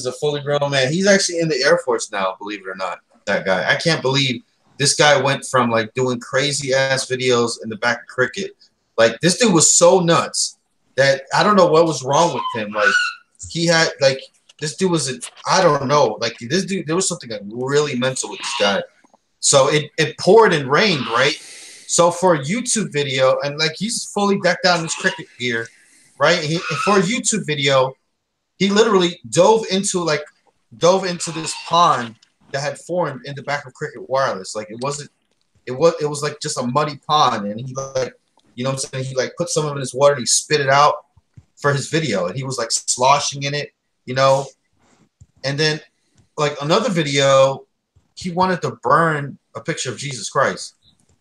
a fully grown man. He's actually in the Air Force now, believe it or not. That guy. I can't believe this guy went from like doing crazy ass videos in the back of cricket. Like this dude was so nuts that I don't know what was wrong with him. Like he had like this dude was I don't know. Like this dude, there was something like really mental with this guy. So it poured and rained, right? So for a YouTube video, and like he's fully decked out in his cricket gear, right? For a YouTube video, he literally dove into this pond that had formed in the back of Cricket Wireless. Like it was like just a muddy pond, and he like, you know what I'm saying? He like put some of it in his water and he spit it out for his video, and he was like sloshing in it, you know. And then like another video, he wanted to burn a picture of Jesus Christ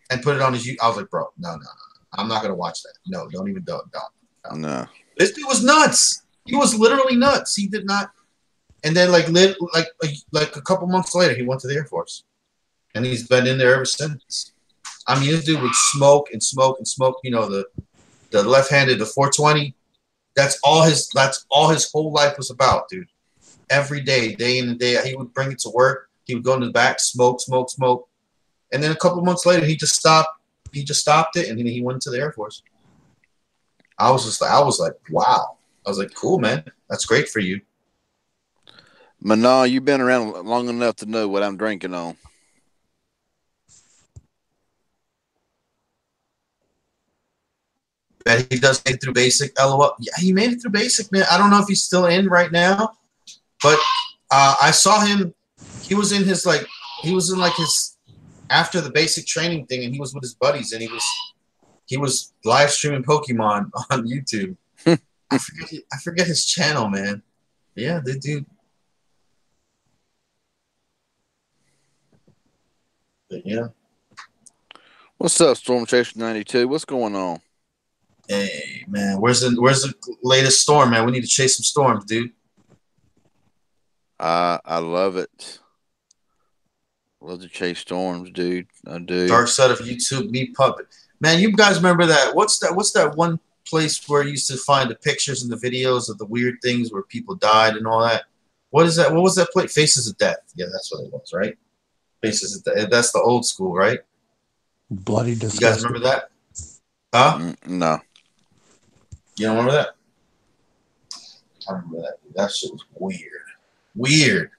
and put it on his YouTube. I was like, bro, no. I'm not gonna watch that. No, don't even do it. No. This dude was nuts. He was literally nuts. He did not. And then like a couple months later, he went to the Air Force, and he's been in there ever since. I mean, this dude would smoke and smoke and smoke. You know, the left-handed, the 420. That's all his whole life was about, dude. Every day, day in and day out, he would bring it to work. He would go in the back, smoke. And then a couple of months later, he just stopped. He just stopped it, and then he went to the Air Force. I was like, wow. I was like, cool, man. That's great for you. Manal, you've been around long enough to know what I'm drinking on. Bet he does make it through basic. LOL. Yeah, he made it through basic, man. I don't know if he's still in right now, but I saw him. He was in his after the basic training thing, and he was with his buddies, and he was live streaming Pokemon on YouTube. I forget his channel, man. Yeah, the dude. But yeah. What's up, Storm Chaser 92? What's going on? Hey, man, where's the latest storm, man? We need to chase some storms, dude. I love it. Love to chase storms, dude. I do. Dark side of YouTube, Meat Puppet. Man, you guys remember that? What's that one place where you used to find the pictures and the videos of the weird things where people died and all that? What is that? What was that place? Faces of Death. Yeah, that's what it was, right? Faces of Death. That's the old school, right? Bloody You guys disgusting. remember that? Huh? No. You don't remember that? I remember that. That shit was weird. Weird.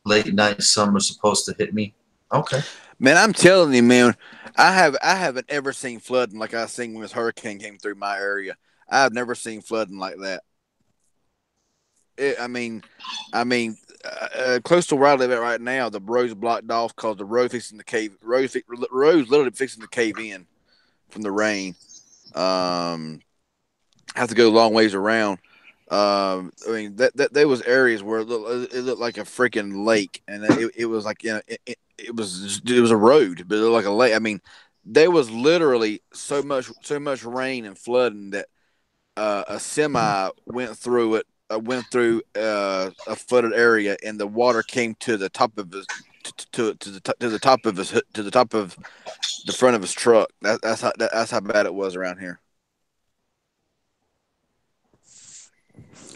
Late night summer supposed to hit me. Okay. Man, I'm telling you, man, I haven't ever seen flooding like I seen when this hurricane came through my area. I've never seen flooding like that. I mean, close to where I live at right now, the road's blocked off because the road fixing the cave. Road's literally fixing to cave in from the rain. Have to go a long ways around. I mean, that there was areas where it looked like a freaking lake, and it was like, you know, it was a road, but it looked like a lake. I mean, there was literally so much rain and flooding that a semi went through it. Went through a flooded area, and the water came to the top of his to the top of the front of his truck. That's how bad it was around here.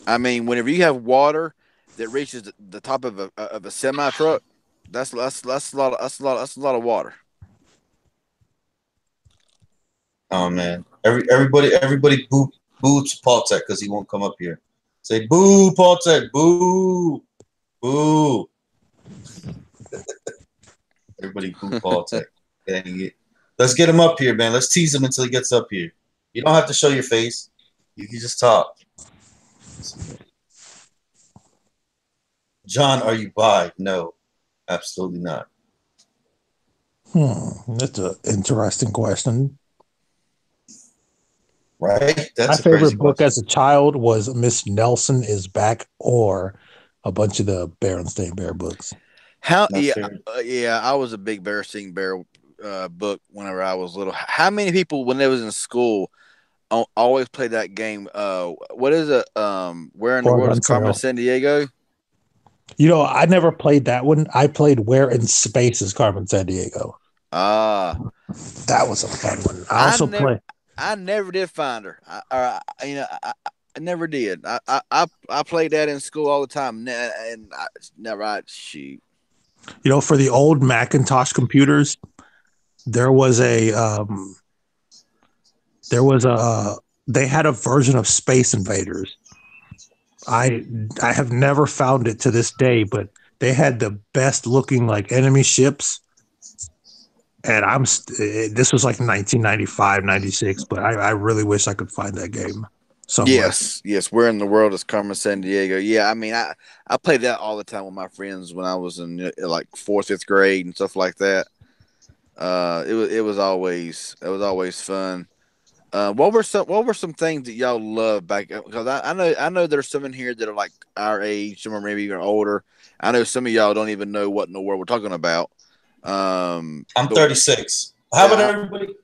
I mean, whenever you have water that reaches the top of a semi truck, that's a lot of water. Oh man. Everybody boo to Paul Tech because he won't come up here. Say boo, Paul Tech, boo. Boo. Everybody boo Paul Tech. Dang it. Let's get him up here, man. Let's tease him until he gets up here. You don't have to show your face. You can just talk. John, are you bi? No, absolutely not. That's an interesting question. Right? That's My a favorite crazy book question. as a child was Miss Nelson is Back, or a bunch of the Berenstain Bear books. Yeah, I was a big Berenstain Bear book whenever I was little. How many people when they was in school always played that game? What is it? Where in the world is Oregon Carmen Trail. Sandiego? You know, I never played that one. I played Where in Space is Carmen Sandiego. Ah, That was a fun one. I also played. I never did find her. I never did. I played that in school all the time, and I never. Shoot. You know, for the old Macintosh computers, there was a they had a version of Space Invaders. I have never found it to this day, but they had the best looking like enemy ships. And this was like 1995, 96, but I really wish I could find that game somewhere. Yes. Where in the world is Carmen Sandiego? Yeah, I mean, I played that all the time with my friends when I was in like 4th, 5th grade and stuff like that. It was always fun. What were some things that y'all loved back? Because I know there's some in here that are like our age, some are maybe even older. I know some of y'all don't even know what in the world we're talking about. I'm 36. How about everybody?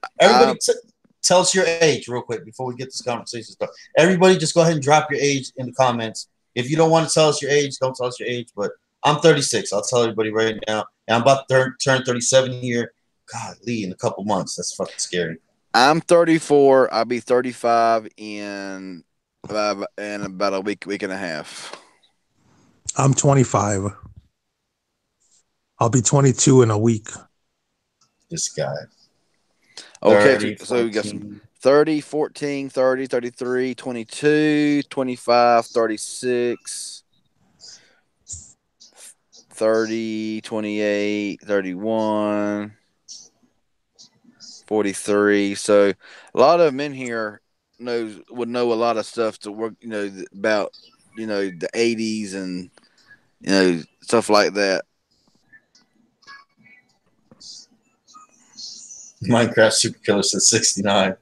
Tell us your age real quick before we get this conversation started. Everybody, just go ahead and drop your age in the comments. If you don't want to tell us your age, don't tell us your age. But I'm 36. I'll tell everybody right now. And I'm about to turn 37 here. God, Lee, in a couple months. That's fucking scary. I'm 34. I'll be 35 in about a week and a half. I'm 25. I'll be 22 in a week. This guy. Okay, 30, so we got some 30, 14, 30, 33, 22, 25, 36, 30, 28, 31, 43. So a lot of them in here would know a lot of stuff to work, about, the 80s and, stuff like that. Minecraft Super Killer says 69.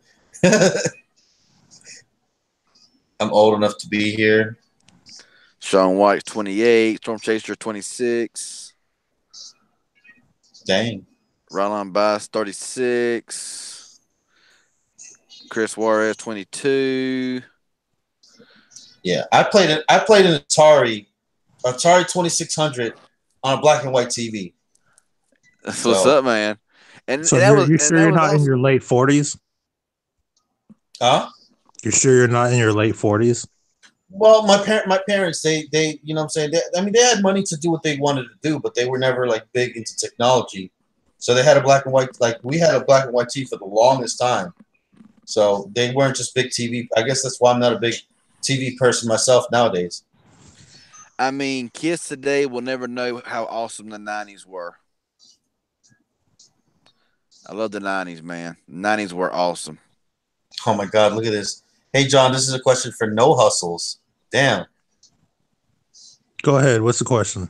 I'm old enough to be here. Sean White's 28. Storm Chaser 26. Dang. Rylan Bass 36. Chris Juarez 22. Yeah, I played an Atari 2600 on a black and white TV. That's what's up, man. And so you're sure you're not in your late 40s? Huh? You're sure you're not in your late 40s? Well, my parents, they you know what I'm saying? They had money to do what they wanted to do, but they were never like big into technology. So they had a black and white, like we had a black and white TV for the longest time. So they weren't just big TV. I guess that's why I'm not a big TV person myself nowadays. I mean, kids today will never know how awesome the 90s were. I love the 90s, man. The 90s were awesome. Oh my God, look at this. Hey John, this is a question for No Hustles. Damn. Go ahead. What's the question?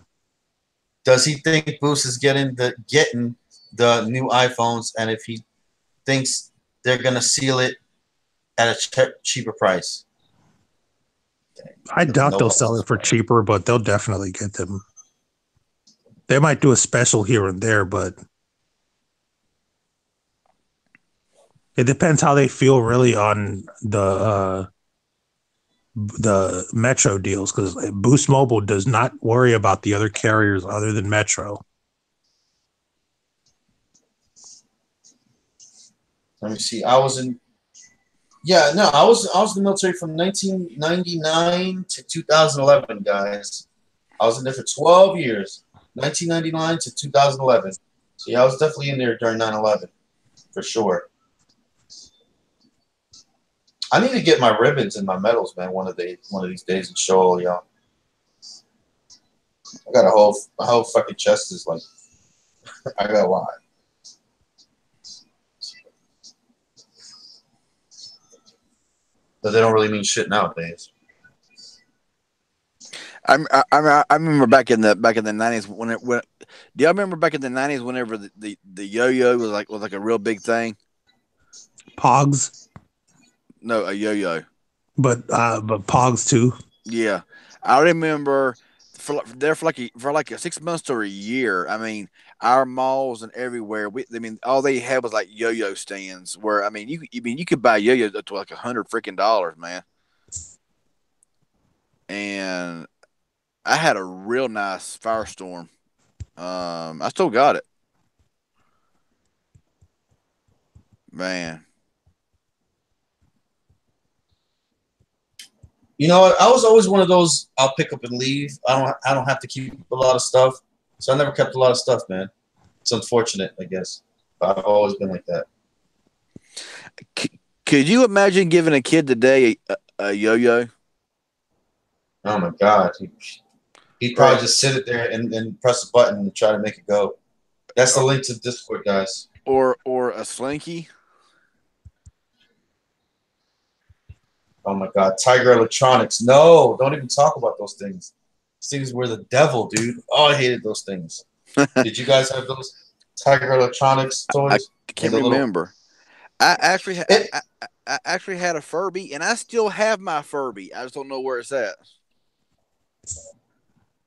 Does he think Boost is getting the new iPhones, and if he thinks they're gonna seal it at a cheaper price? I doubt No they'll Hustles. sell it for cheaper, but they'll definitely get them. They might do a special here and there, but it depends how they feel really on the Metro deals, because Boost Mobile does not worry about the other carriers other than Metro. Let me see. I was in the military from 1999 to 2011, guys. I was in there for 12 years, 1999 to 2011. So yeah, I was definitely in there during 9/11, for sure. I need to get my ribbons and my medals, man, one of these days and show all y'all. I got a whole fucking chest is like, I got a lot. But they don't really mean shit nowadays. I remember back in the 90s when do y'all remember back in the 90s whenever the yo-yo was like a real big thing? Pogs, No, a yo-yo. but Pogs too. Yeah, I remember for like 6 months or a year. I mean, our malls and everywhere. I mean, all they had was like yo-yo stands. Where I mean, you could buy yo-yos up to like $100 freaking, man. And I had a real nice Firestorm. I still got it, man. You know what? I was always one of those. I'll pick up and leave. I don't have to keep a lot of stuff, so I never kept a lot of stuff, man. It's unfortunate, I guess. But I've always been like that. Could you imagine giving a kid today a yo-yo? Oh my God, he'd probably just sit it there and press a button and try to make it go. That's the link to Discord, guys. Or a slinky? Oh my God, Tiger Electronics. No, don't even talk about those things. Those things were the devil, dude. Oh, I hated those things. Did you guys have those Tiger Electronics toys? I can't remember. I actually had a Furby, and I still have my Furby. I just don't know where it's at.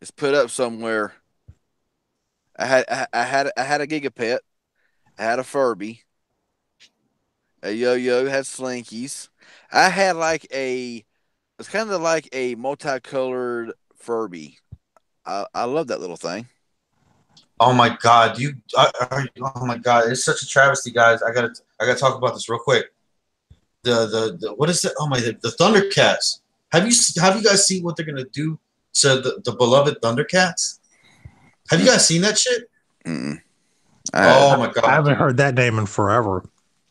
It's put up somewhere. I had a Gigapet. I had a Furby. A yo-yo, had slinkies. I had it's kind of like a multicolored Furby. I love that little thing. Oh my God, oh my God, it's such a travesty, guys. I gotta talk about this real quick. The what is it? Oh my, the Thundercats. Have you guys seen what they're gonna do to the beloved Thundercats? Have you guys seen that shit? Oh my God, I haven't dude. heard that name in forever.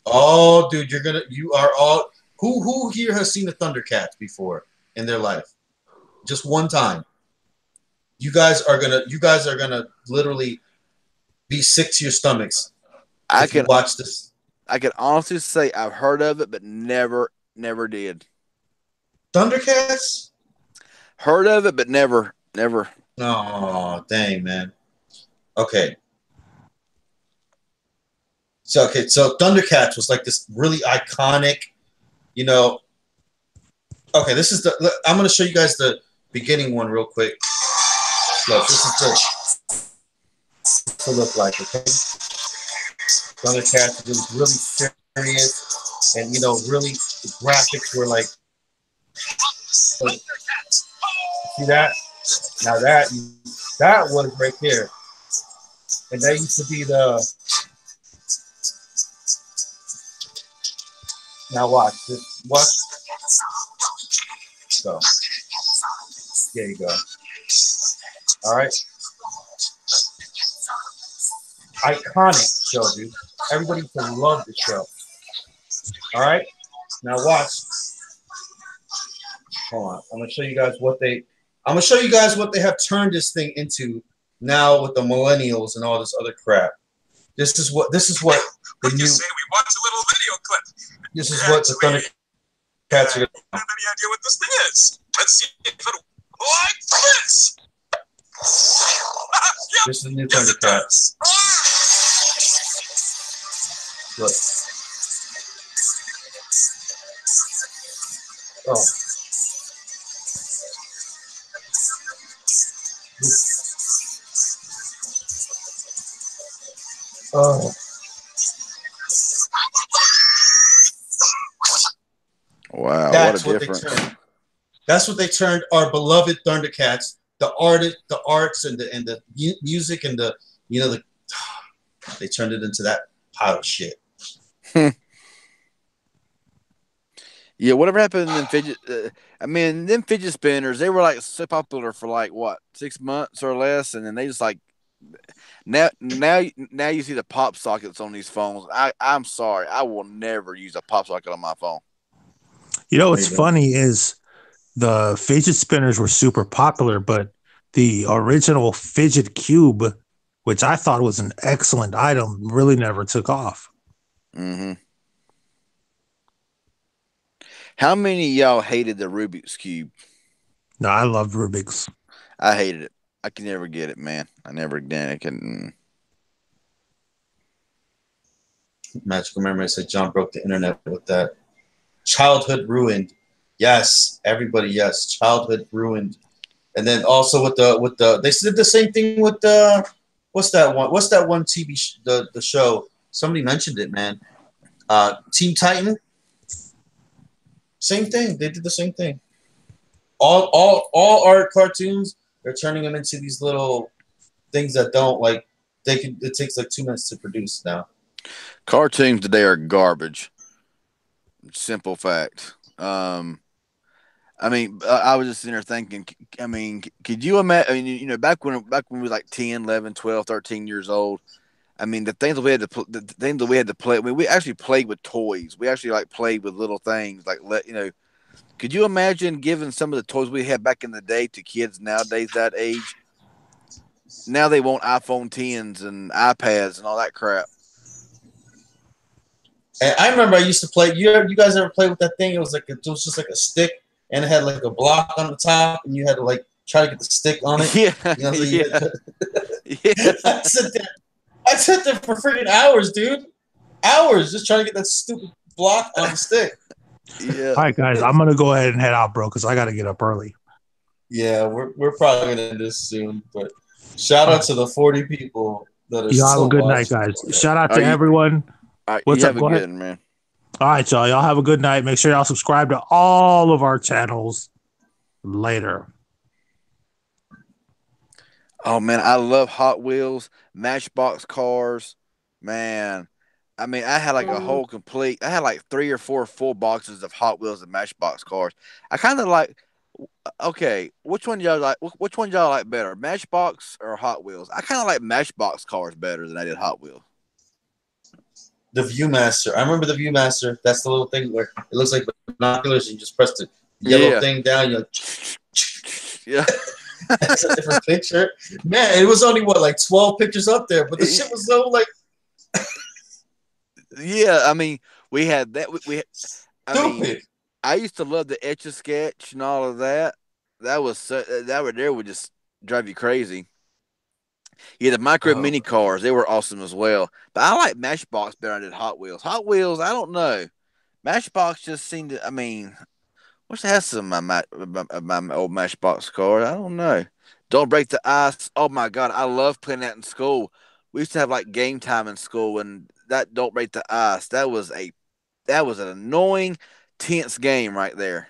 Oh, dude, you are all. Who here has seen the Thundercats before in their life? Just one time. You guys are gonna literally be sick to your stomachs if you watch this. I can honestly say I've heard of it, but never did. Thundercats? Heard of it, but never. Oh, dang, man. Okay. So Thundercats was like this really iconic, you know. Okay, this is I'm gonna show you guys the beginning one real quick. Look, this is to look like, okay? Thundercats was really serious, and really the graphics were like, see that? Now that was right there, and that used to be the. Now watch this. Watch. So there you go. All right. iconic show, dude. Everybody used to love the show. All right, now watch. Hold on, I'm gonna show you guys what they. I'm gonna show you guys what they have turned this thing into now with the millennials and all this other crap. This is what the new. Just say we watch a little video clip. This is what the Thundercats are. I don't have any idea what this thing is. Let's see if it like this. Yep, This is the new yes, it Thundercats. does. Look. Oh. Oh. Wow, That's what a what difference. they turned. That's what they turned our beloved Thundercats. The arts, and the music, and they turned it into that pile of shit. Yeah, whatever happened to them fidget? Them fidget spinners, they were like so popular for like what 6 months or less, and then they just like now you see the pop sockets on these phones. I'm sorry, I will never use a pop socket on my phone. You know what's funny is the fidget spinners were super popular, but the original fidget cube, which I thought was an excellent item, really never took off. Mm-hmm. How many of y'all hated the Rubik's Cube? No, I loved Rubik's. I hated it. I could never get it, man. I never did. I couldn't. Magical Memory said John broke the internet with that. Childhood ruined. Yes, everybody. Yes, childhood ruined. And then also with the they did the same thing with the what's that one TV the show? Somebody mentioned it, man. Teen Titan. Same thing. They did the same thing. All art cartoons, they're turning them into these little things that don't like it takes like 2 minutes to produce now. Cartoons today are garbage. Simple fact. I was just sitting there thinking, could you imagine, back when we were like 10, 11, 12, 13 years old, the things that we had to play, we actually played with toys. We actually like played with little things could you imagine giving some of the toys we had back in the day to kids nowadays that age? Now they want iPhone 10s and iPads and all that crap. And I remember I used to play. You guys ever play with that thing? It was just like a stick, and it had like a block on the top, and you had to like try to get the stick on it. Yeah, yeah. I sat there for freaking hours, dude. Hours just trying to get that stupid block on the stick. Yeah. All right, guys, I'm gonna go ahead and head out, bro, because I got to get up early. Yeah, we're probably gonna end this soon, but shout out to the 40 people that are. Y'all have a good night, guys. Shout out to everyone. All right, what's up? Go ahead, man. All right, y'all. Y'all have a good night. Make sure y'all subscribe to all of our channels. Later. Oh man, I love Hot Wheels, Matchbox cars. Man, I had like I had like 3 or 4 full boxes of Hot Wheels and Matchbox cars. I kind of like. Okay, which one y'all like? Which one y'all like better, Matchbox or Hot Wheels? I kind of like Matchbox cars better than I did Hot Wheels. The Viewmaster. I remember the Viewmaster. That's the little thing where it looks like binoculars. And you just press the yellow thing down. You're like, yeah. That's a different picture. Man, it was only like 12 pictures up there, but the shit was so like. Yeah, we had that. Stupid. I used to love the Etch-a-Sketch and all of that. That right there would just drive you crazy. Yeah, the micro mini cars, they were awesome as well. But I like Matchbox better than Hot Wheels. Hot Wheels, I don't know. Matchbox just seemed to, wish I had some of my old Matchbox cars. I don't know. Don't Break the Ice. Oh my God, I love playing that in school. We used to have like game time in school, and that Don't Break the Ice, that was an annoying, tense game right there.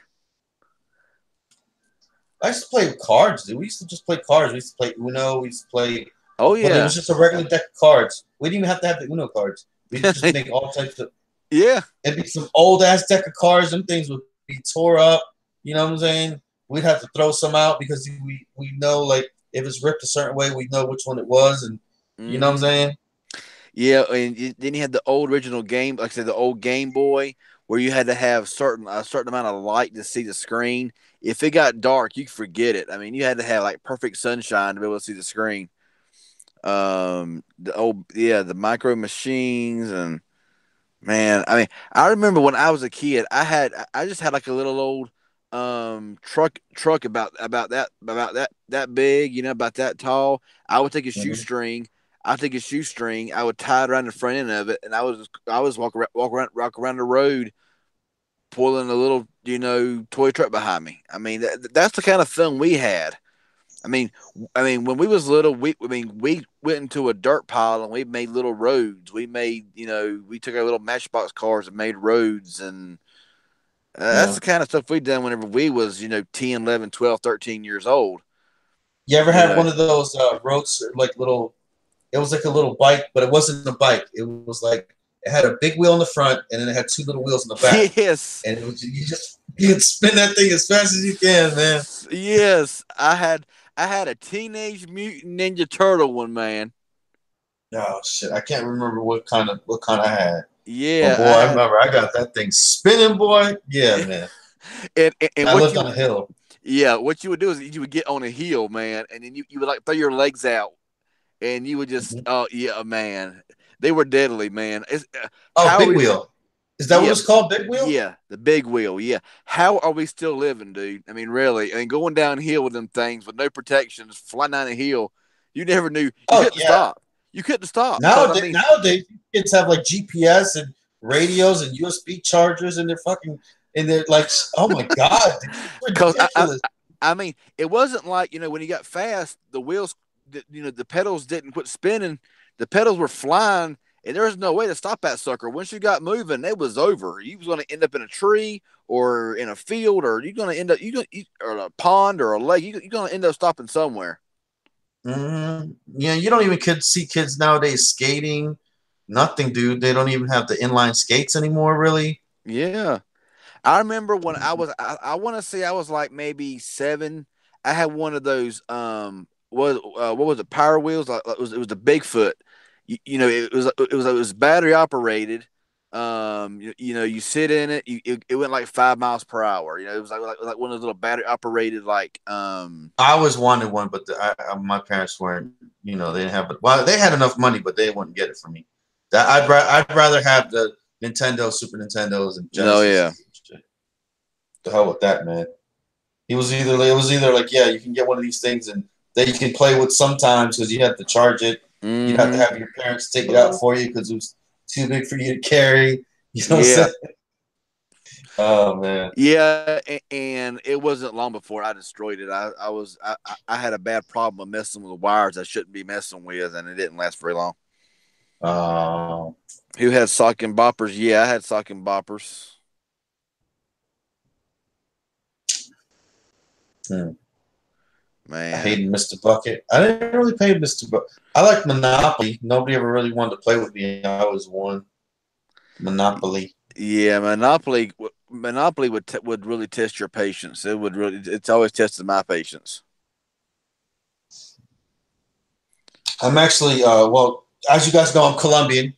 I used to play with cards, dude. We used to just play cards. We used to play Uno. We used to play. Oh yeah. But it was just a regular deck of cards. We didn't even have to have the Uno cards. We just make all types of. Yeah. It'd be some old ass deck of cards. Them things would be tore up. You know what I'm saying? We'd have to throw some out because we know like if it's ripped a certain way, we know which one it was, and you know what I'm saying. Yeah, and then you had the old original game, like I said, the old Game Boy, where you had to have a certain amount of light to see the screen. If it got dark, you could forget it. I mean, you had to have like perfect sunshine to be able to see the screen. The micro machines and man, I mean, I remember when I was a kid, I just had like a little old truck about that big, about that tall. I would take a Mhm. shoestring. I'd take a shoestring. I would tie it around the front end of it, and I was walk around the road, pulling a little toy truck behind me. I mean, that's the kind of fun we had. I mean, when we was little, we went into a dirt pile and we made little roads. We took our little matchbox cars and made roads, and that's Yeah. the kind of stuff we done whenever we was 10, 11, 12, 13 years old. You ever You had know, one of those roads like little? It was like a little bike, but it wasn't a bike. It was like it had a big wheel in the front, and then it had two little wheels in the back. yes, And you could spin that thing as fast as you can, man. yes. I had a Teenage Mutant Ninja Turtle one, man. Oh shit, I can't remember what kind I had. But Yeah, boy, I I had. remember I got that thing spinning, boy. Yeah, man. And I what lived you on a hill. yeah, what you would do is you would get on a hill, man, and then you would like throw your legs out and you would just Mhm. oh yeah, man, they were deadly, man. Oh, How are Big we? Wheel. Is that what Yeah, it's called? Big Wheel? yeah, the big wheel. Yeah, how are we still living, dude? I mean, really? I mean, going downhill with them things with no protections, flying down a hill, you never knew you Oh couldn't yeah. stop. You couldn't stop because I mean, Nowadays kids have like GPS and radios and USB chargers and they're like, oh my god, it's because ridiculous. I mean, it wasn't like when you got fast, the wheels, the pedals didn't quit spinning. The pedals were flying, and there was no way to stop that sucker. Once you got moving, it was over. You was going to end up in a tree or in a field, or you're going to end up or a pond or a lake. You're going to end up stopping somewhere. Yeah, you don't even see kids nowadays skating. Nothing, dude. They don't even have the inline skates anymore, really. Yeah, I remember when I want to say I was like maybe 7. I had one of those what was it, Power Wheels, it was the Bigfoot. It was battery operated. You sit in it, it went like 5 miles per hour. It was like one of those little battery operated like I always wanted one, but my parents weren't. They didn't have. Well, they had enough money, but they wouldn't get it for me. I'd rather have the Nintendo, Super Nintendos, and no, yeah. Genesis. The hell with that, man. It was either like, yeah, you can get one of these things and that you can play with sometimes because you have to charge it. You'd have to Mm-hmm. have your parents take it out for you because it was too big for you to carry. You know what I'm Yeah. saying? Oh man. Yeah, and it wasn't long before I destroyed it. I had a bad problem with messing with wires I shouldn't be messing with, and it didn't last very long. Oh. Who had sock and boppers? Yeah, I had sock and boppers. Hmm. I Man, hated Mr. Bucket. I didn't really play Mr. Bucket. I like Monopoly. Nobody ever really wanted to play with me. I always won Monopoly. yeah, Monopoly would really test your patience. It's always tested my patience. I'm actually, as you guys know, I'm Colombian.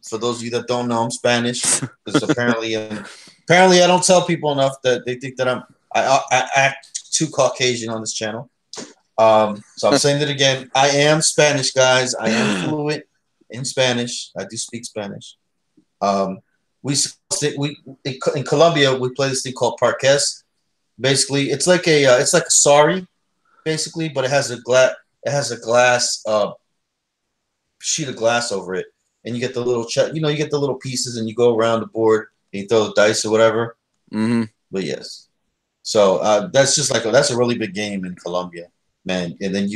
For those of you that don't know, I'm Spanish because apparently I don't tell people enough that they think that I act too Caucasian on this channel. So I'm saying it again. I am Spanish, guys. I am fluent in Spanish. I do speak Spanish. Um, we in Colombia we play this thing called parques. Basically, it's like a sorry, basically, but it has a glass sheet of glass over it, and you get the little you get the little pieces, and you go around the board and you throw the dice or whatever. Mm-hmm. But yes, so that's just that's a really big game in Colombia, man. And then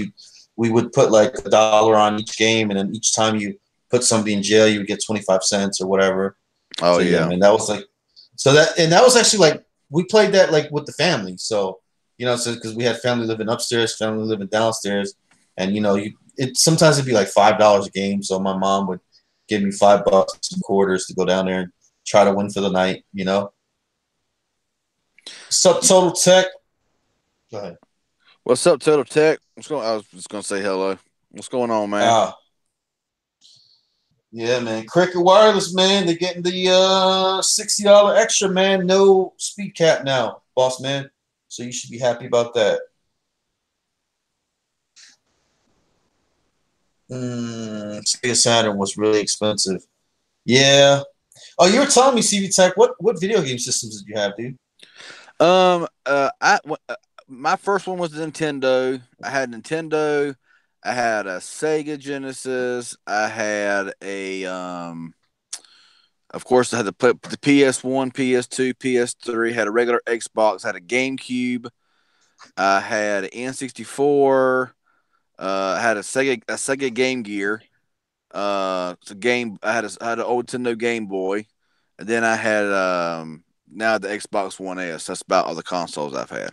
we would put like $1 on each game, and then each time you put somebody in jail, you would get 25 cents or whatever. Oh So yeah, yeah. man, that was like, that was actually like we played that like with the family. So so because we had family living upstairs, family living downstairs, and sometimes it'd be like $5 a game. So my mom would give me $5 and quarters to go down there and try to win for the night. So Total Tech. Go ahead. What's up, Total Tech? I was just gonna say hello. What's going on, man? Uh, Yeah, man. Cricket Wireless, man. They're getting the $60 extra, man. No speed cap now, boss man. So you should be happy about that. Sega Saturn was really expensive. Yeah. Oh, you were telling me, CV Tech, what video game systems did you have, dude? My first one was the Nintendo. I had Nintendo. I had a Sega Genesis. I had of course, I had the PS1, PS2, PS3. Had a regular Xbox. Had a GameCube. I had an N64. I had a Sega Game Gear. It's a game. I had an old Nintendo Game Boy, and then I had now the Xbox One S. That's about all the consoles I've had.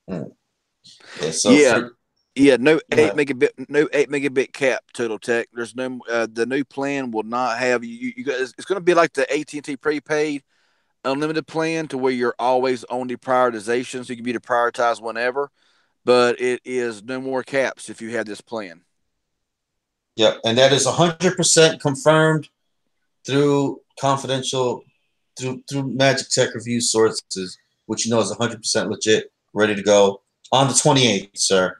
Yeah, so Yeah, for yeah. No yeah. 8 megabit cap. Total Tech. There's no. The new plan will not have you. You guys. It's going to be like the AT&T prepaid unlimited plan, to where you're always on the prioritization, so you can be to prioritize whenever. But it is no more caps if you have this plan. Yep, and that is 100% confirmed through confidential through Magic Tech Review sources, which you know is 100% legit, ready to go on the 28th, sir.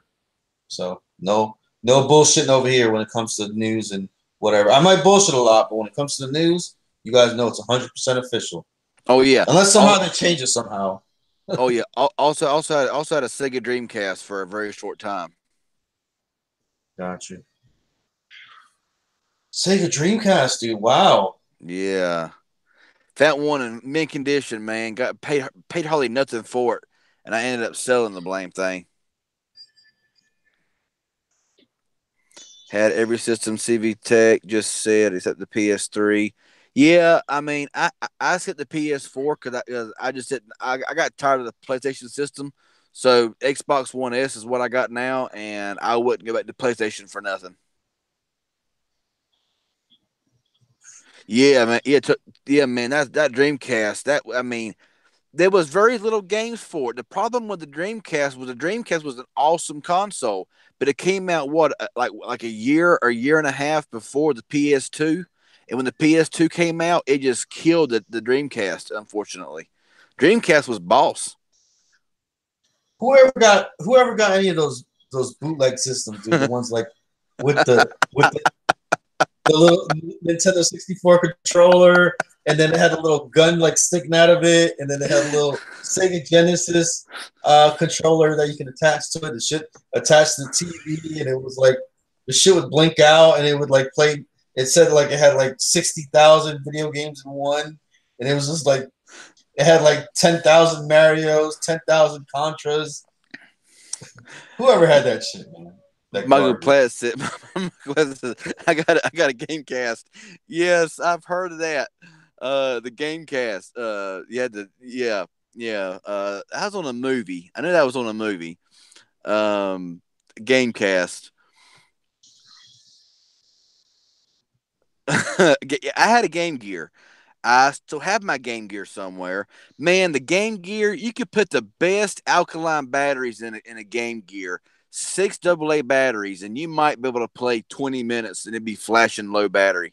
So no bullshitting over here when it comes to the news and whatever. I might bullshit a lot, but when it comes to the news, you guys know it's 100% official. Oh yeah, Unless somehow they change it somehow. oh yeah. Also had a Sega Dreamcast for a very short time. Gotcha. Sega Dreamcast, dude. Wow. Yeah, that one in mint condition, man. Got paid hardly nothing for it, and I ended up selling the blame thing. Had every system CV Tech just said except the PS3. Yeah, I mean, I skipped the PS4 because I just didn't. I got tired of the PlayStation system, so Xbox One S is what I got now, and I wouldn't go back to PlayStation for nothing. Yeah, man. Yeah, man. That Dreamcast. That I mean, there was very little games for it. The problem with the Dreamcast was an awesome console, but it came out like a year or year and a half before the PS2, and when the PS2 came out, it just killed the Dreamcast. Unfortunately, Dreamcast was boss. Whoever got any of those bootleg systems, dude, the ones like with the little Nintendo 64 controller, and then it had a little gun like sticking out of it, and then it had a little Sega Genesis controller that you can attach to it. The shit attached to the TV, and it was like the shit would blink out, and it would like play. It said like it had like 60,000 video games in one, and it was just like it had like 10,000 Mario's, 10,000 Contras. Whoever had that shit, man. Michael Platt said, I got a Gamecast. Yes, I've heard of that. The Gamecast. Yeah. That was on a movie. I knew that was on a movie. Gamecast. I had a Game Gear. I still have my Game Gear somewhere. Man, the Game Gear, you could put the best alkaline batteries in a Game Gear. 6 AA batteries, and you might be able to play 20 minutes and it'd be flashing low battery.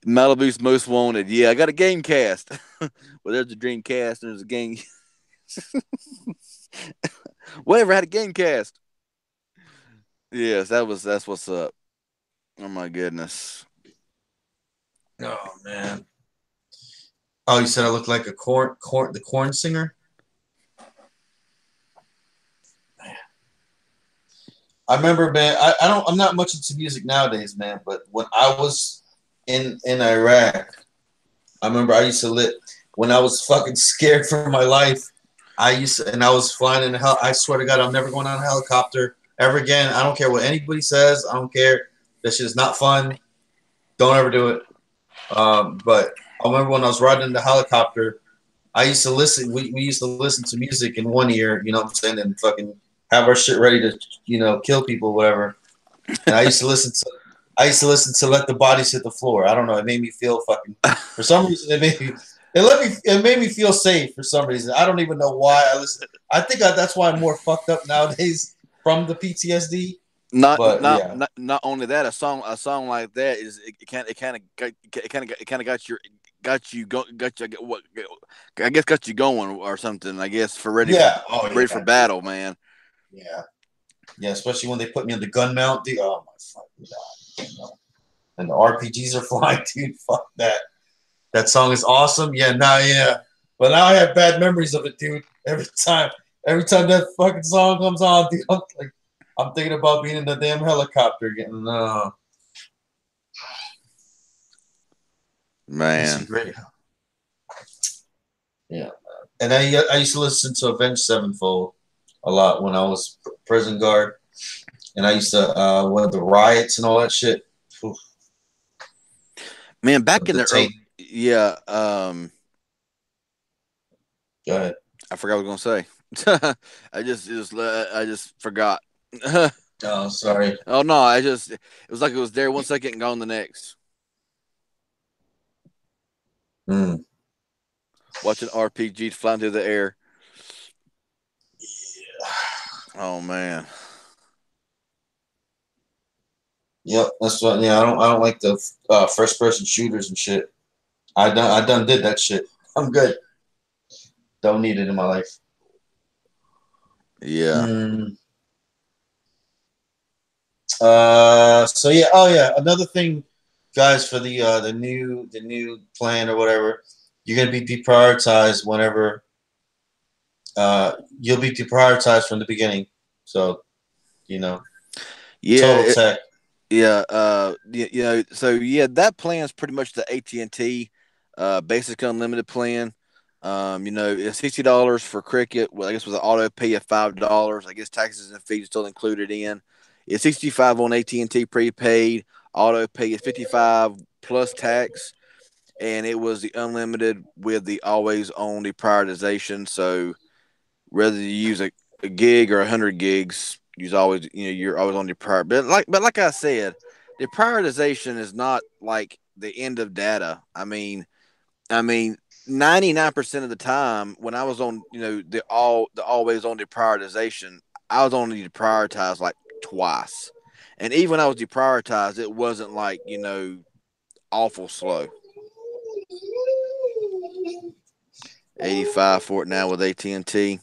Malibu's Most Wanted. Yeah, I got a Gamecast. Well, there's a Dreamcast and there's a game. Whatever, had a Gamecast. Yes, that's what's up. Oh my goodness. Oh man. Oh, you said I look like the corn singer? I remember, man. I'm not much into music nowadays, man. But when I was in Iraq, I remember I used to when I was fucking scared for my life. I was flying in hell. I swear to God, I'm never going on a helicopter ever again. I don't care what anybody says. I don't care. That shit is not fun. Don't ever do it. But I remember when I was riding in the helicopter, I used to listen. We used to listen to music in one ear, you know what I'm saying, and fucking have our shit ready to, kill people, whatever. And I used to listen to Let the Bodies Hit the Floor. I don't know. It made me feel fucking. For some reason, It made me feel safe for some reason. I don't even know why I listen. I think that's why I'm more fucked up nowadays from the PTSD. But yeah, Not only that, a song like that is it kind of got you what I guess got you going or something. I guess for yeah, oh yeah, ready for battle, man. yeah, yeah. Especially when they put me on the gun mount. Oh my fucking god! And the RPGs are flying, dude. Fuck that. That song is awesome. Yeah, yeah. But now I have bad memories of it, dude. Every time that fucking song comes on, dude, I'm thinking about being in the damn helicopter getting Man. Great. Yeah. And I used to listen to Avenged Sevenfold a lot when I was prison guard. And I used to with the riots and all that shit. Oof. Man, back in the early, Go ahead. I forgot what I was gonna say. I just forgot. Oh, sorry. Oh no, it was like it was there 1 second and gone the next. Mm. Watching RPGs flying through the air. Yeah. Oh man. Yep, that's what. Yeah, I don't like the first person shooters and shit. I done did that shit. I'm good. Don't need it in my life. Yeah. So yeah. Oh yeah. Another thing, guys, for the new plan or whatever, you're gonna be deprioritized whenever. You'll be deprioritized from the beginning. So, Yeah. total tech. So yeah, that plan is pretty much the AT&T basic unlimited plan. It's $60 for Cricket. Well, I guess with an auto pay of $5. I guess taxes and fees still included in. It's 65 on AT&T prepaid. Auto pay is 55 plus tax, and it was the unlimited with the always on deprioritization. So whether you use a gig or 100 gigs, you're always on your prior. But like I said, the prioritization is not like the end of data. I mean, 99% of the time when I was on, the always on deprioritization, I was only deprioritized like twice, and even when I was deprioritized, it wasn't like awful slow. 85 for it now with AT&T.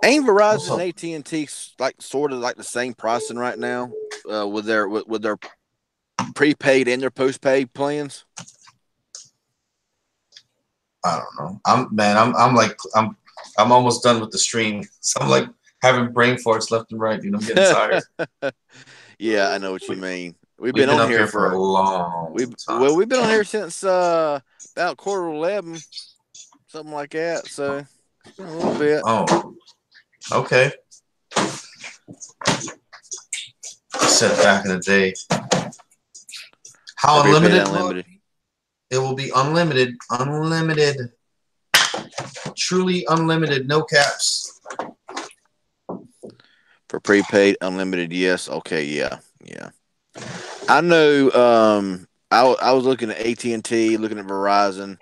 Ain't Verizon and AT&T like sort of like the same pricing right now with their prepaid and their postpaid plans? I don't know. I'm almost done with the stream. So I'm like having brain farts left and right, dude. I'm getting tired. Yeah, I know what you mean. We've been on up here for a long time. Well, we've been on here since about 11:15, something like that. So it's been a little bit. Oh, okay. I said back in the day. How unlimited? It will be unlimited, truly unlimited, no caps. For prepaid, unlimited, yes. Okay, yeah. I know. I was looking at AT&T, looking at Verizon,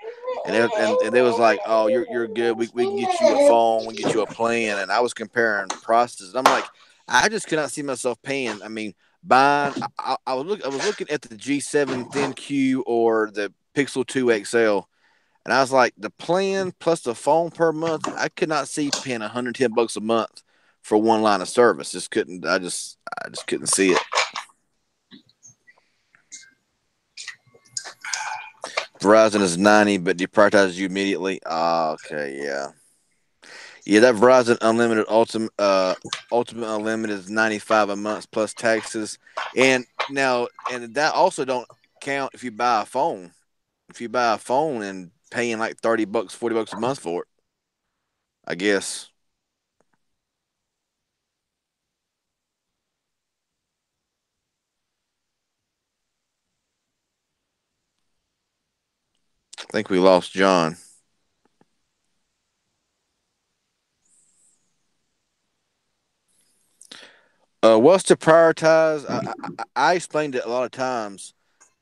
and they was like, "Oh, you're good. We can get you a phone, we can get you a plan." And I was comparing prices. And I'm like, I just could not see myself paying. I mean, buying. I was looking at the G7 Thin Q or the Pixel 2 XL, and I was like, the plan plus the phone per month, I could not see paying $110 a month for one line of service. Just couldn't. I just couldn't see it. Verizon is 90, but deprioritizes you immediately. Okay, yeah. That Verizon Unlimited Ultimate Unlimited is 95 a month plus taxes, and that also don't count if you buy a phone. If you buy a phone and paying like $30, $40 a month for it, I guess. I think we lost John. What's to prioritize? I explained it a lot of times.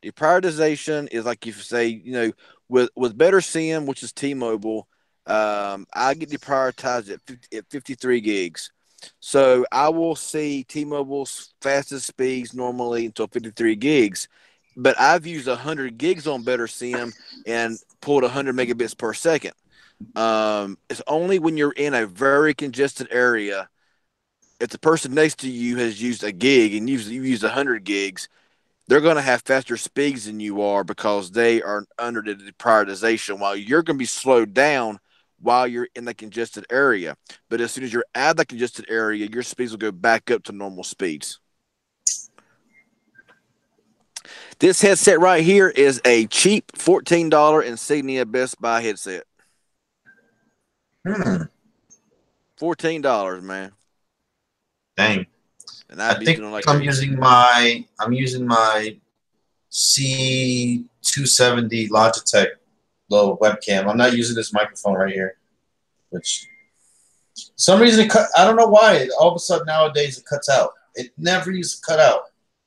Deprioritization is like if you say, with Better SIM, which is T-Mobile, I get deprioritized at 53 gigs. So I will see T-Mobile's fastest speeds normally until 53 gigs, but I've used 100 gigs on Better SIM and pulled 100 megabits per second. It's only when you're in a very congested area. If the person next to you has used a gig and you've used 100 gigs, they're going to have faster speeds than you are because they are under the prioritization, while you're going to be slowed down while you're in the congested area. But as soon as you're out of the congested area, your speeds will go back up to normal speeds. This headset right here is a cheap $14 Insignia Best Buy headset. $14, man. Dang. And I think I'm using my C270 Logitech little webcam. I'm not using this microphone right here, which some reason I don't know why. All of a sudden nowadays it cuts out. It never used to cut out.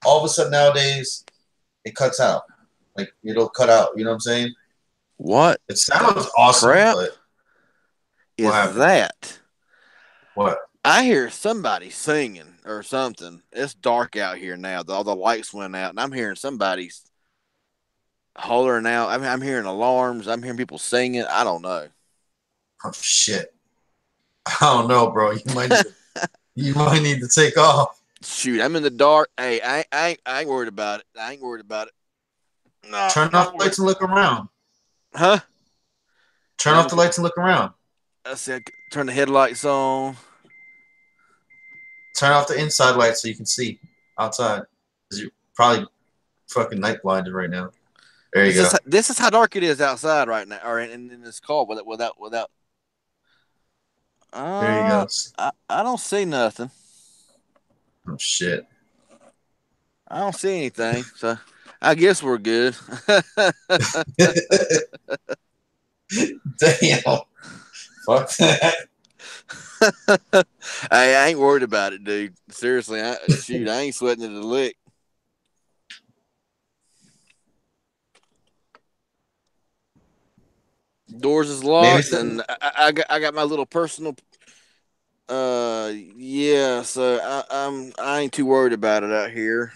All of a sudden nowadays it cuts out. Like it'll cut out. You know what I'm saying? What? It sounds awesome. Crap but is that? What? I hear somebody singing or something. It's dark out here now. All the lights went out, and I'm hearing somebody's hollering out. I'm hearing alarms. I'm hearing people singing. I don't know. Oh shit! I don't know, bro. You might need to take off. Shoot, I'm in the dark. Hey, I ain't worried about it. I ain't worried about it. No, turn off the lights and look around. Huh? Turn off the lights and look around. I said, turn the headlights on. Turn off the inside lights so you can see outside. Because you're probably fucking night blinded right now. There you go. This is how dark it is outside right now, or in this car without. There you go. I don't see nothing. Oh shit! I don't see anything, so I guess we're good. Damn. Fuck that. Hey, I ain't worried about it, dude. Seriously, I ain't sweating it a lick. Doors is locked, and I got my little personal. Yeah. So I ain't too worried about it out here.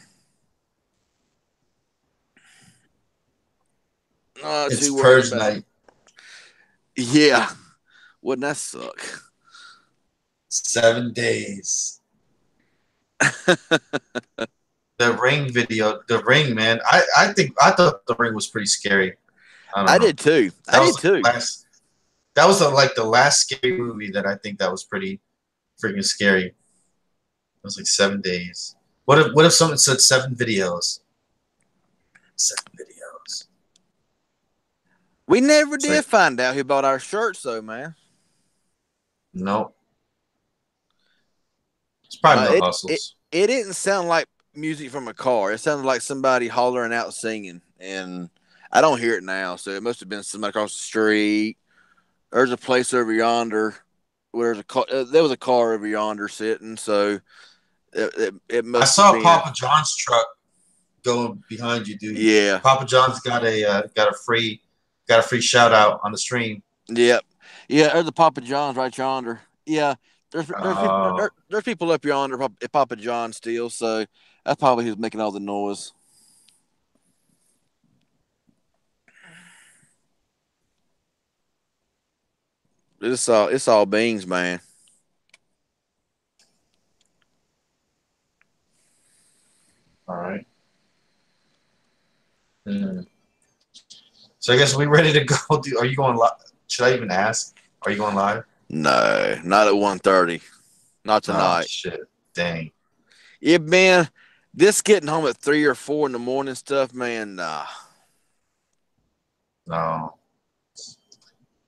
Not it's too worried purge about night. It. Yeah. Wouldn't that suck? 7 days. The Ring video, the Ring, man. I thought the Ring was pretty scary. I did too. That was like the last scary movie that I think that was pretty freaking scary. It was like 7 days. What if someone said 7 videos? 7 videos. We never did find out who bought our shirts, though, man. Nope. It's probably no hustles. It didn't sound like music from a car. It sounded like somebody hollering out singing, and I don't hear it now, so it must have been somebody across the street. There's a place over yonder where there was a car over yonder sitting, so it must. I saw Papa John's truck going behind you, dude. Yeah, Papa John's got a free shout out on the stream. Yep. Yeah, there's the Papa John's right yonder. Yeah, there's people up yonder at Papa John's still, so that's probably who's making all the noise. It's all beans, man. All right. So I guess we ready to go. Are you going live? Should I even ask? Are you going live? No, not at 1:30. Not tonight. Oh, shit. Dang. Yeah, man. This getting home at 3 or 4 in the morning stuff, man, nah. No.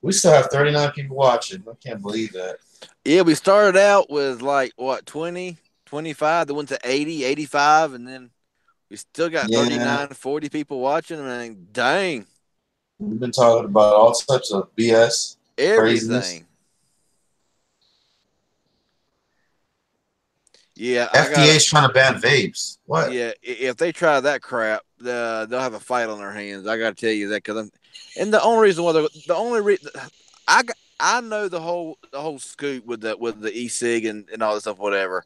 We still have 39 people watching. I can't believe that. Yeah, we started out with 20, 25, then went to 80, 85, and then we still got 39, 40 people watching. I mean, dang. We've been talking about all types of BS. Everything. Yeah, FDA is trying to ban vapes. What? Yeah, if they try that crap, they'll have a fight on their hands. I got to tell you that and the only reason why the only reason I know the whole scoop with the e-cig and all this stuff, whatever.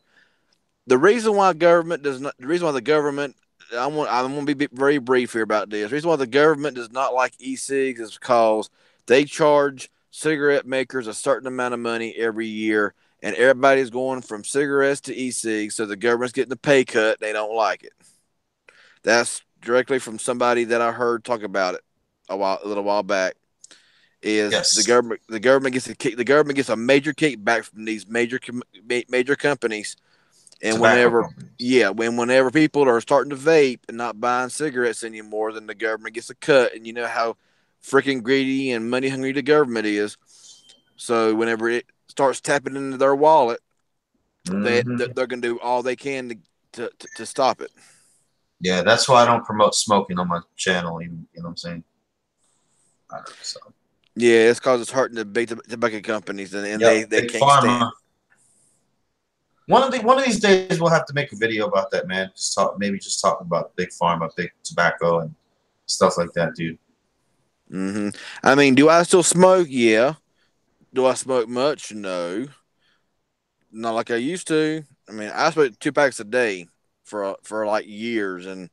The reason why the government, I'm going to be very brief here about this. The reason why the government does not like e-cigs is because they charge cigarette makers a certain amount of money every year, and everybody's going from cigarettes to e-cigs, so the government's getting a pay cut. They don't like it. That's directly from somebody that I heard talk about it a little while back. Is Yes. the government gets a major kickback from these major companies. And whenever people are starting to vape and not buying cigarettes anymore, then the government gets a cut. And you know how freaking greedy and money hungry the government is. So whenever it starts tapping into their wallet, they're going to do all they can to stop it. Yeah, that's why I don't promote smoking on my channel. You know what I'm saying? So. Yeah, it's because it's hurting the big tobacco companies, and they can't stand it. One of these days we'll have to make a video about that, man. Just talk about big pharma, big tobacco, and stuff like that, dude. I mean, do I still smoke? Yeah. Do I smoke much? No. Not like I used to. I mean, I smoke 2 packs a day for like years, and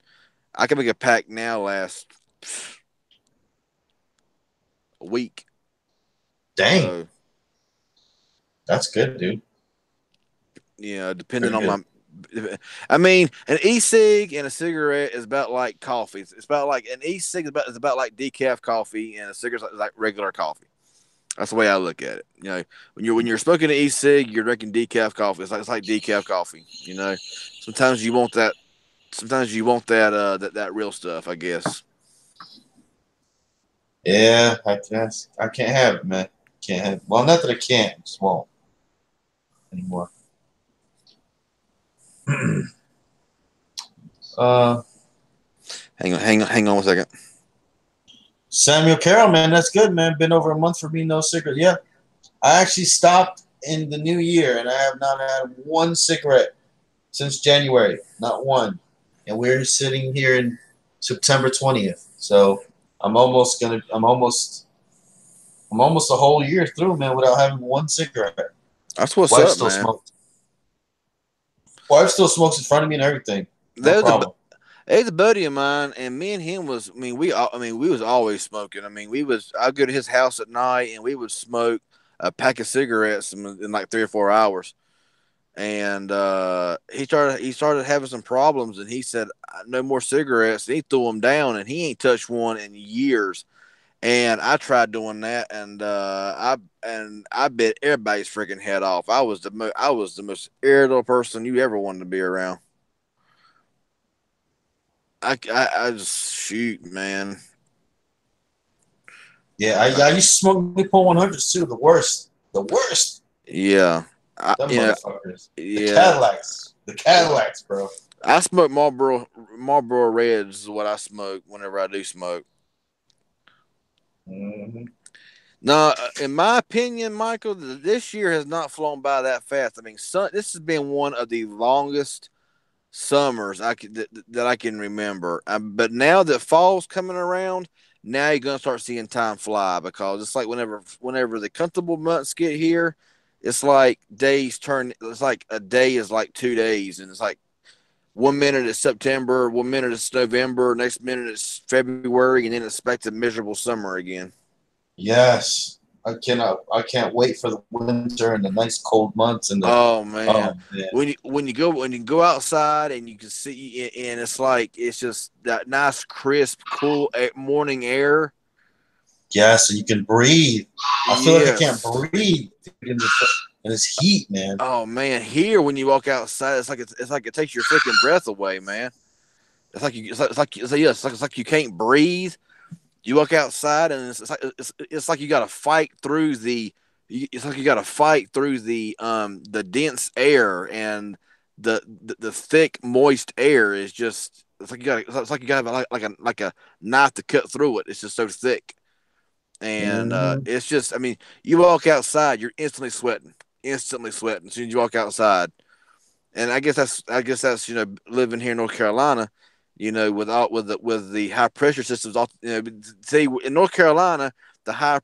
I can make a pack now last a week. Dang. So, that's good, dude. Yeah, depending on my. I mean, an e-cig and a cigarette is about like coffee. It's about like an e-cig is about like decaf coffee, and a cigarette is like regular coffee. That's the way I look at it. You know, when you're smoking an e-cig, you're drinking decaf coffee. It's like decaf coffee. You know, sometimes you want that. Sometimes you want that real stuff, I guess. Yeah, I guess I can't have it, man. Can't have it. Well, not that I can't, I just won't anymore. Hang on 1 second. Samuel Carroll, man, that's good, man. Been over a month for me, no cigarette. Yeah, I actually stopped in the new year, and I have not had one cigarette since January, not one. And we're sitting here in September 20th, so I'm almost a whole year through, man, without having one cigarette. That's what's Wife up, still man. Smokes. Wife still smokes in front of me and everything. No problem. He's a buddy of mine, and me and him was. I mean, we was always smoking. I mean, I'd go to his house at night, and we would smoke a pack of cigarettes in like 3 or 4 hours. And he started having some problems, and he said, "No more cigarettes." And he threw them down, and he ain't touched one in years. And I tried doing that, and I bit everybody's freaking head off. I was the most irritable person you ever wanted to be around. I just shoot, man. Yeah, I used to smoke Newport 100s too. The worst. Yeah. Motherfuckers. Yeah. The Cadillacs, bro. I smoke Marlboro Reds is what I smoke whenever I do smoke. Now, in my opinion, Michael, this year has not flown by that fast. I mean, this has been one of the longest summers that I can remember. But now that fall's coming around, now you're gonna start seeing time fly, because it's like whenever the comfortable months get here, it's like days turn. It's like a day is like 2 days, and it's like 1 minute it's September, 1 minute it's November, next minute it's February, and then it's back to miserable summer again. Yes. I can't wait for the winter and the nice cold months and oh man. When you go outside and you can see, and it's just that nice crisp cool morning air. Yes, and you can breathe. I feel like I can't breathe in this heat, man. Oh man, here when you walk outside, it's like it takes your freaking breath away, man. It's like you can't breathe. You walk outside and it's like you got to fight through the dense air, and the thick moist air is just it's like you got to have like a knife to cut through it. It's just so thick, and it's just, I mean, you walk outside, you're instantly sweating as soon as you walk outside. And I guess that's living here in North Carolina, with the high pressure systems. See, in North Carolina, the high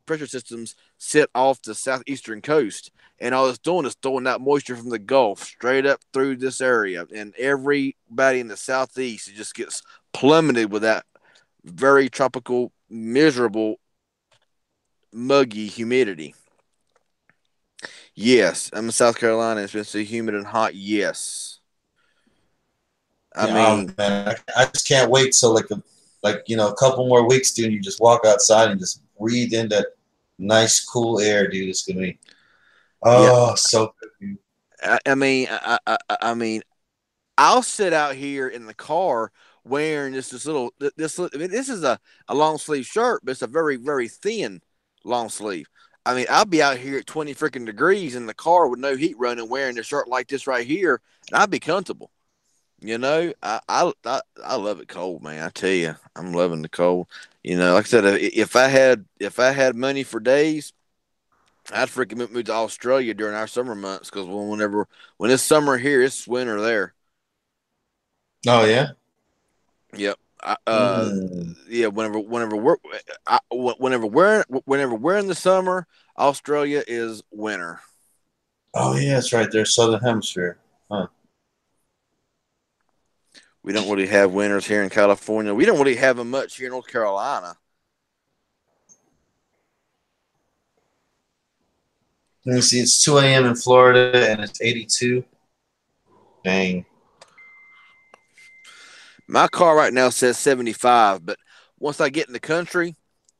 pressure systems sit off the southeastern coast, and all it's doing is throwing that moisture from the Gulf straight up through this area, and everybody in the southeast, it just gets plummeted with that very tropical, miserable, muggy humidity. Yes, I'm in South Carolina. It's been so humid and hot. Yes, I Yeah, mean, man, I just can't wait till a couple more weeks, dude. You just walk outside and just breathe in that nice, cool air, dude. It's gonna be yeah. so good, dude. I mean, I'll sit out here in the car wearing I mean, this is a long sleeve shirt, but it's a very very thin long sleeve. I mean, I'll be out here at 20 freaking degrees in the car with no heat running, wearing a shirt like this right here, and I'd be comfortable. I love it cold, man. I tell you, I'm loving the cold. Like I said, if I had money for days, I'd freaking move to Australia during our summer months because when it's summer here, it's winter there. Oh yeah. Yep. Mm. Yeah. Whenever we're in the summer, Australia is winter. Oh yeah, that's right. There's Southern Hemisphere. Huh. We don't really have winters here in California. We don't really have them much here in North Carolina. Let me see. It's 2 a.m. in Florida and it's 82. Dang. My car right now says 75, but once I get in the country,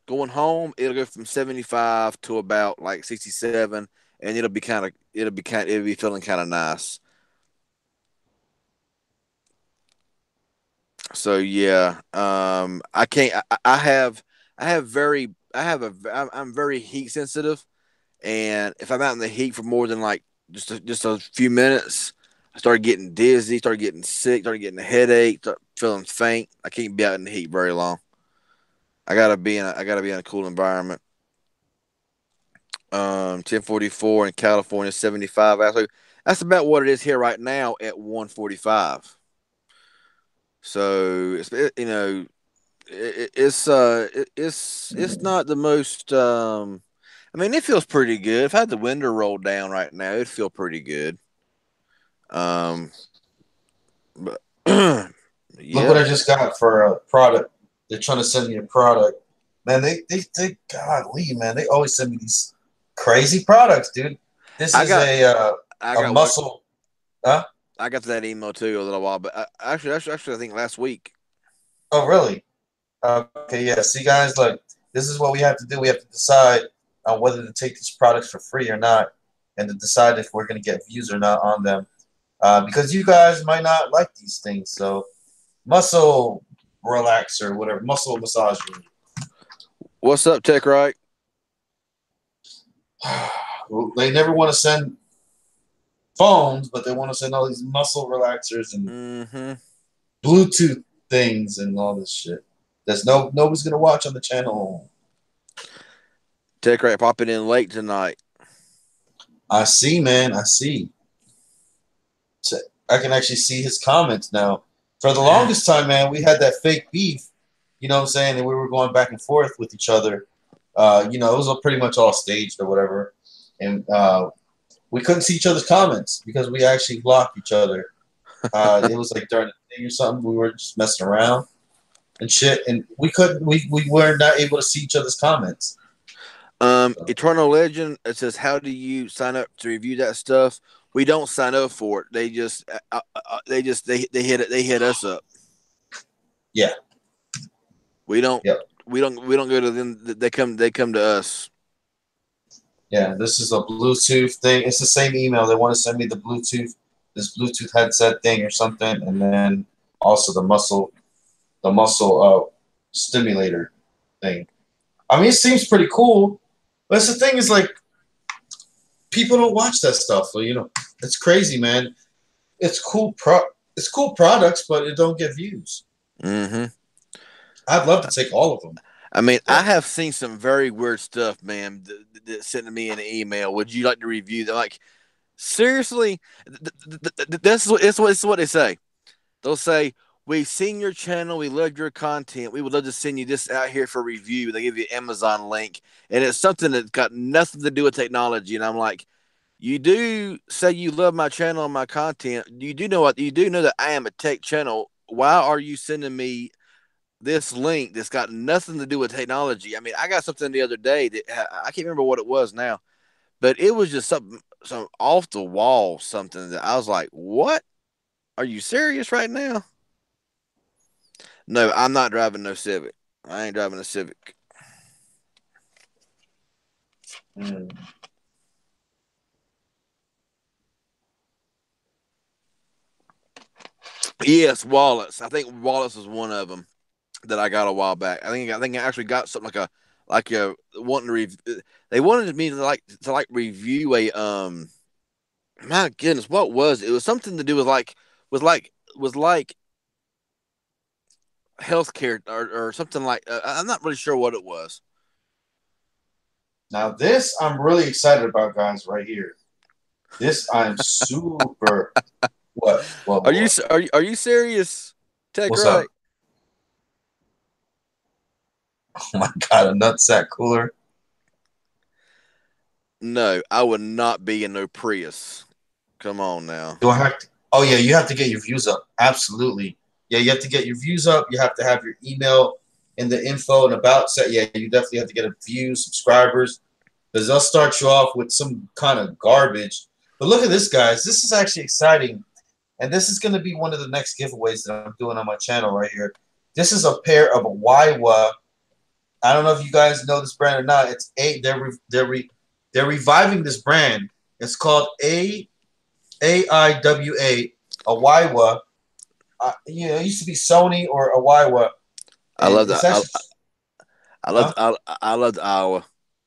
going home, it'll go from 75 to about like 67, and it'll be feeling kind of nice. So yeah, I can't. I'm very heat sensitive, and if I'm out in the heat for more than like just a few minutes, I start getting dizzy, start getting sick, start getting a headache, start feeling faint. I can't be out in the heat very long. I gotta be in a cool environment. 1044 in California, 75. Actually, that's about what it is here right now at 145. So it's not the most. I mean, it feels pretty good. If I had the window rolled down right now, it'd feel pretty good. Um, but Look what yeah, I just got for a product. They're trying to send me a product. Man, they golly, man, they always send me these crazy products, dude. This I is got I a got one. muscle. Huh? I got to that email too a little while, but actually, I think last week. Oh, really? Okay, yeah. See, guys, look, this is what we have to do. We have to decide on whether to take these products for free or not, and to decide if we're going to get views or not on them. Because you guys might not like these things. So, muscle relaxer, whatever, muscle massager. What's up, Tech Right? They never want to send phones, but they want to send all these muscle relaxers and Mm-hmm. Bluetooth things and all this shit. Nobody's gonna watch on the channel. Tech Right popping in late tonight. I see, man. I see. So I can actually see his comments now. For the longest time, man, we had that fake beef. You know what I'm saying? And we were going back and forth with each other. It was all pretty much all staged or whatever. And we couldn't see each other's comments because we actually blocked each other. It was like during the thing or something. We were just messing around and shit, and we couldn't. We were not able to see each other's comments. So, Eternal Legend. It says, "How do you sign up to review that stuff?" We don't sign up for it. They hit it. They hit us up. yeah. We don't. Yep. We don't go to them. They come. They come to us. Yeah. This is a Bluetooth thing. It's the same email. They want to send me this Bluetooth headset thing or something, and then also the muscle stimulator thing. I mean, it seems pretty cool. But the thing is, like, people don't watch that stuff. So, it's crazy, man. It's cool products, but it don't get views. Mm-hmm. I'd love to take all of them. I mean, Yeah. I have seen some very weird stuff, man. That sent to me in an email. Would you like to review that? Like, Seriously, this is what they say. They'll say, "We've seen your channel. We love your content. We would love to send you this out here for review." They give you an Amazon link, and it's something that's got nothing to do with technology. And I'm like, you do say you love my channel and my content. You do know what you do know that I am a tech channel. Why are you sending me this link that's got nothing to do with technology? I mean, I got something the other day that I can't remember what it was now, but it was just something some off the wall something that I was like, "What? Are you serious right now?" No, I'm not driving no Civic. I ain't driving a Civic. Mm. Yes, wallets. I think wallets was one of them that I got a while back. I think I actually got something like a wanting to they wanted me to review a my goodness, what was it? It was something to do with like healthcare or something like I'm not really sure what it was. Now this I'm really excited about, guys. Right here, this I'm super. What? Are you serious? Tech What's up? right? Oh my god, a nutsack cooler. No, I would not be in no Prius. Come on now. Do I have to? Oh yeah, you have to get your views up. Absolutely. Yeah, you have to get your views up. You have to have your email in the info and about set. Yeah, you definitely have to get a view, subscribers, because they'll start you off with some kind of garbage. But look at this, guys. This is actually exciting, and this is going to be one of the next giveaways that I'm doing on my channel right here. This is a pair of Waiwa. I don't know if you guys know this brand or not. It's they're reviving this brand. It's called AIWA, Waiwa. It used to be Sony or Waiwa. I love that. Actually, I love I love Iowa.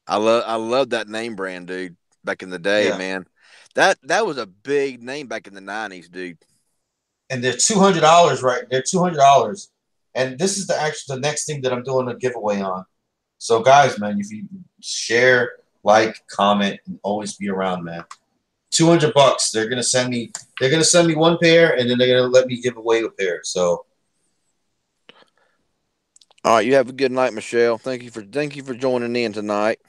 I love that name brand, dude. Back in the day, yeah. man. That was a big name back in the '90s, dude. And they're $200, right? They're $200, and this is the next thing that I'm doing a giveaway on. So, guys, man, if you share, like, comment, and always be around, man. $200. They're gonna send me. They're gonna send me one pair, and then they're gonna let me give away a pair. So, All right, you have a good night, Michelle. Thank you for joining in tonight.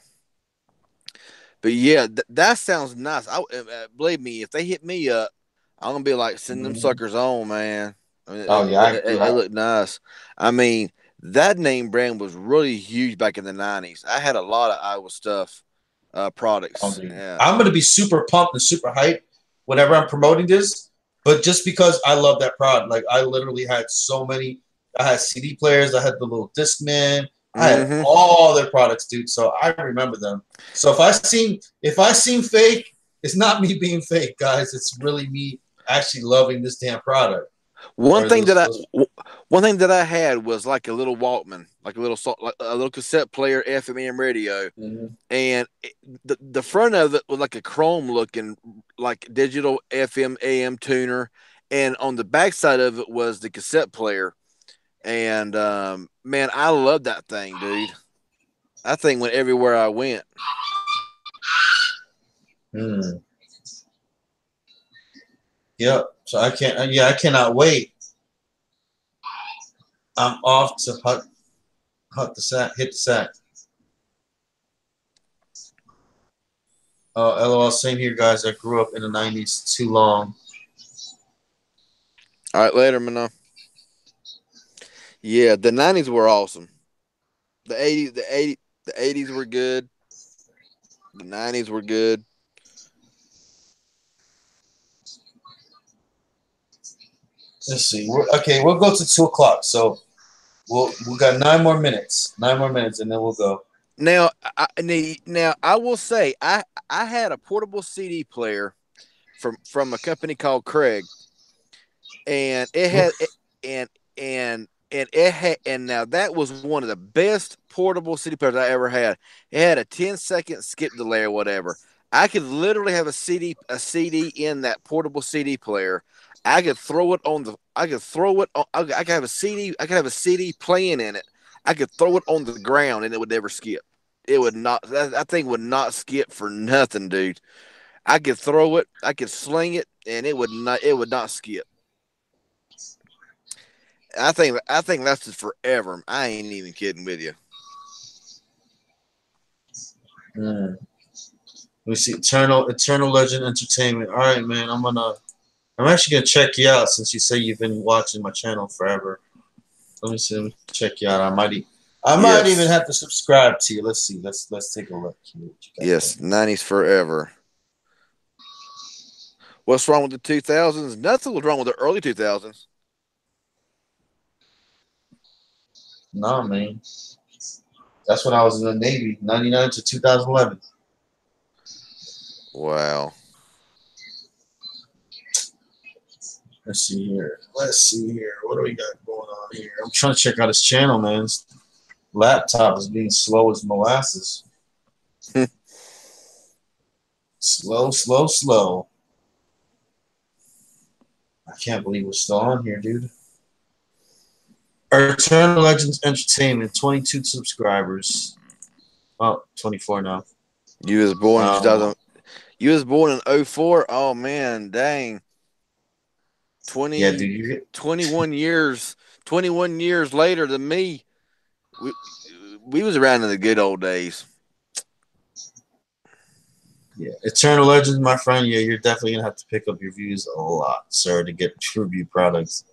But yeah, that sounds nice. Believe me, if they hit me up, I'm gonna be like, send them suckers on, man. I mean, oh yeah, it looked nice. I mean, that name brand was really huge back in the '90s. I had a lot of Iowa stuff, products. Yeah. I'm gonna be super pumped and super hyped whenever I'm promoting this. But just because I love that product, like I literally had so many. I had CD players. I had the little Discman. I had all their products, dude. So I remember them. So if I seem fake, it's not me being fake, guys. It's really me actually loving this damn product. One thing that I had was like a little Walkman, like a little cassette player, FM radio, and the front of it was like a chrome looking, like digital FM AM tuner, and on the back side of it was the cassette player. And man, I love that thing, dude. That thing went everywhere I went. Yep. So I can't. Yeah, I cannot wait. I'm off to hit the sack. LOL. Same here, guys. I grew up in the '90s too long. All right, later, man. Yeah, the '90s were awesome. The '80s were good. The '90s were good. Let's see. We'll go to 2:00. So we got 9 more minutes. 9 more minutes, and then we'll go. Now I will say I had a portable CD player from a company called Craig, and it had and it had, and now that was one of the best portable CD players I ever had. It had a 10-second skip delay or whatever. I could literally have a CD in that portable CD player. I could throw it on the. I could throw it on. I could have a CD. I could have a CD playing in it. I could throw it on the ground and it would never skip. It would not. That thing would not skip for nothing, dude. I could throw it, I could sling it, and it would not skip. I think that's just forever. I ain't even kidding with you. Let me see. Eternal Legend Entertainment. All right, man. I'm actually gonna check you out since you say you've been watching my channel forever. Let me see. Let me check you out. I might even have to subscribe to you. Let's see. Let's take a look here. Yes, 90s forever. What's wrong with the 2000s? Nothing was wrong with the early 2000s. Nah, man. That's when I was in the Navy, 99 to 2011. Wow. Let's see here. What do we got going on here? I'm trying to check out his channel, man. His laptop is being slow as molasses. Slow. I can't believe we're still on here, dude. Eternal Legends Entertainment, 22 subscribers. Oh, 24 now. You was born in 2000. You was born in 04? Oh man, dang. 20 Yeah, dude, 21 years later than me. We was around in the good old days. Yeah, Eternal Legends, my friend. Yeah, you're definitely gonna have to pick up your views a lot, sir, to get review products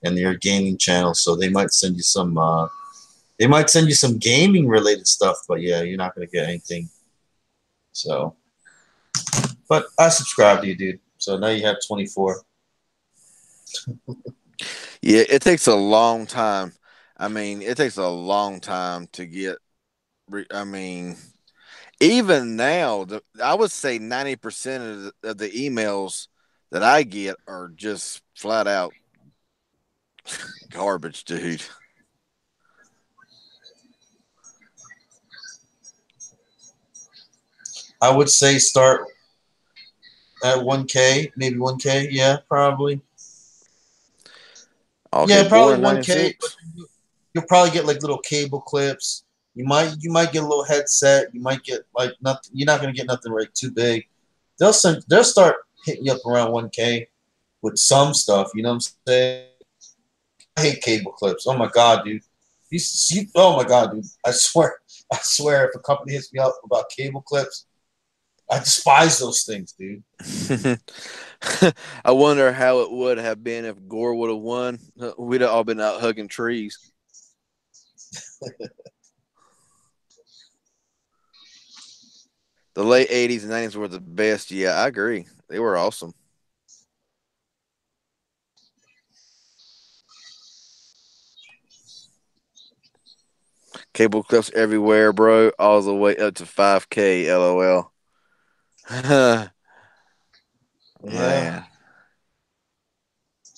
and your gaming channel. So they might send you some. They might send you some gaming related stuff, but yeah, you're not gonna get anything. So, but I subscribe to you, dude. So now you have 24. Yeah, it takes a long time. I mean, it takes a long time to get. I mean, even now, I would say 90% of the emails that I get are just flat out garbage, dude. I would say start at 1K, maybe 1K. Yeah, probably. Okay, Yeah, probably born in 1K. But 96. you'll probably get like little cable clips. You might get a little headset. You might get like nothing. You're not gonna get nothing like too big. They'll start hitting you up around 1K with some stuff. You know what I'm saying? I hate cable clips. Oh my god, dude. Oh my god, dude. I swear, if a company hits me up about cable clips, I despise those things, dude. I wonder how it would have been if Gore would have won. We'd have all been out hugging trees. The late 80s and 90s were the best. Yeah, I agree. They were awesome. Cable clips everywhere, bro. All the way up to 5K. LOL. Yeah. Man.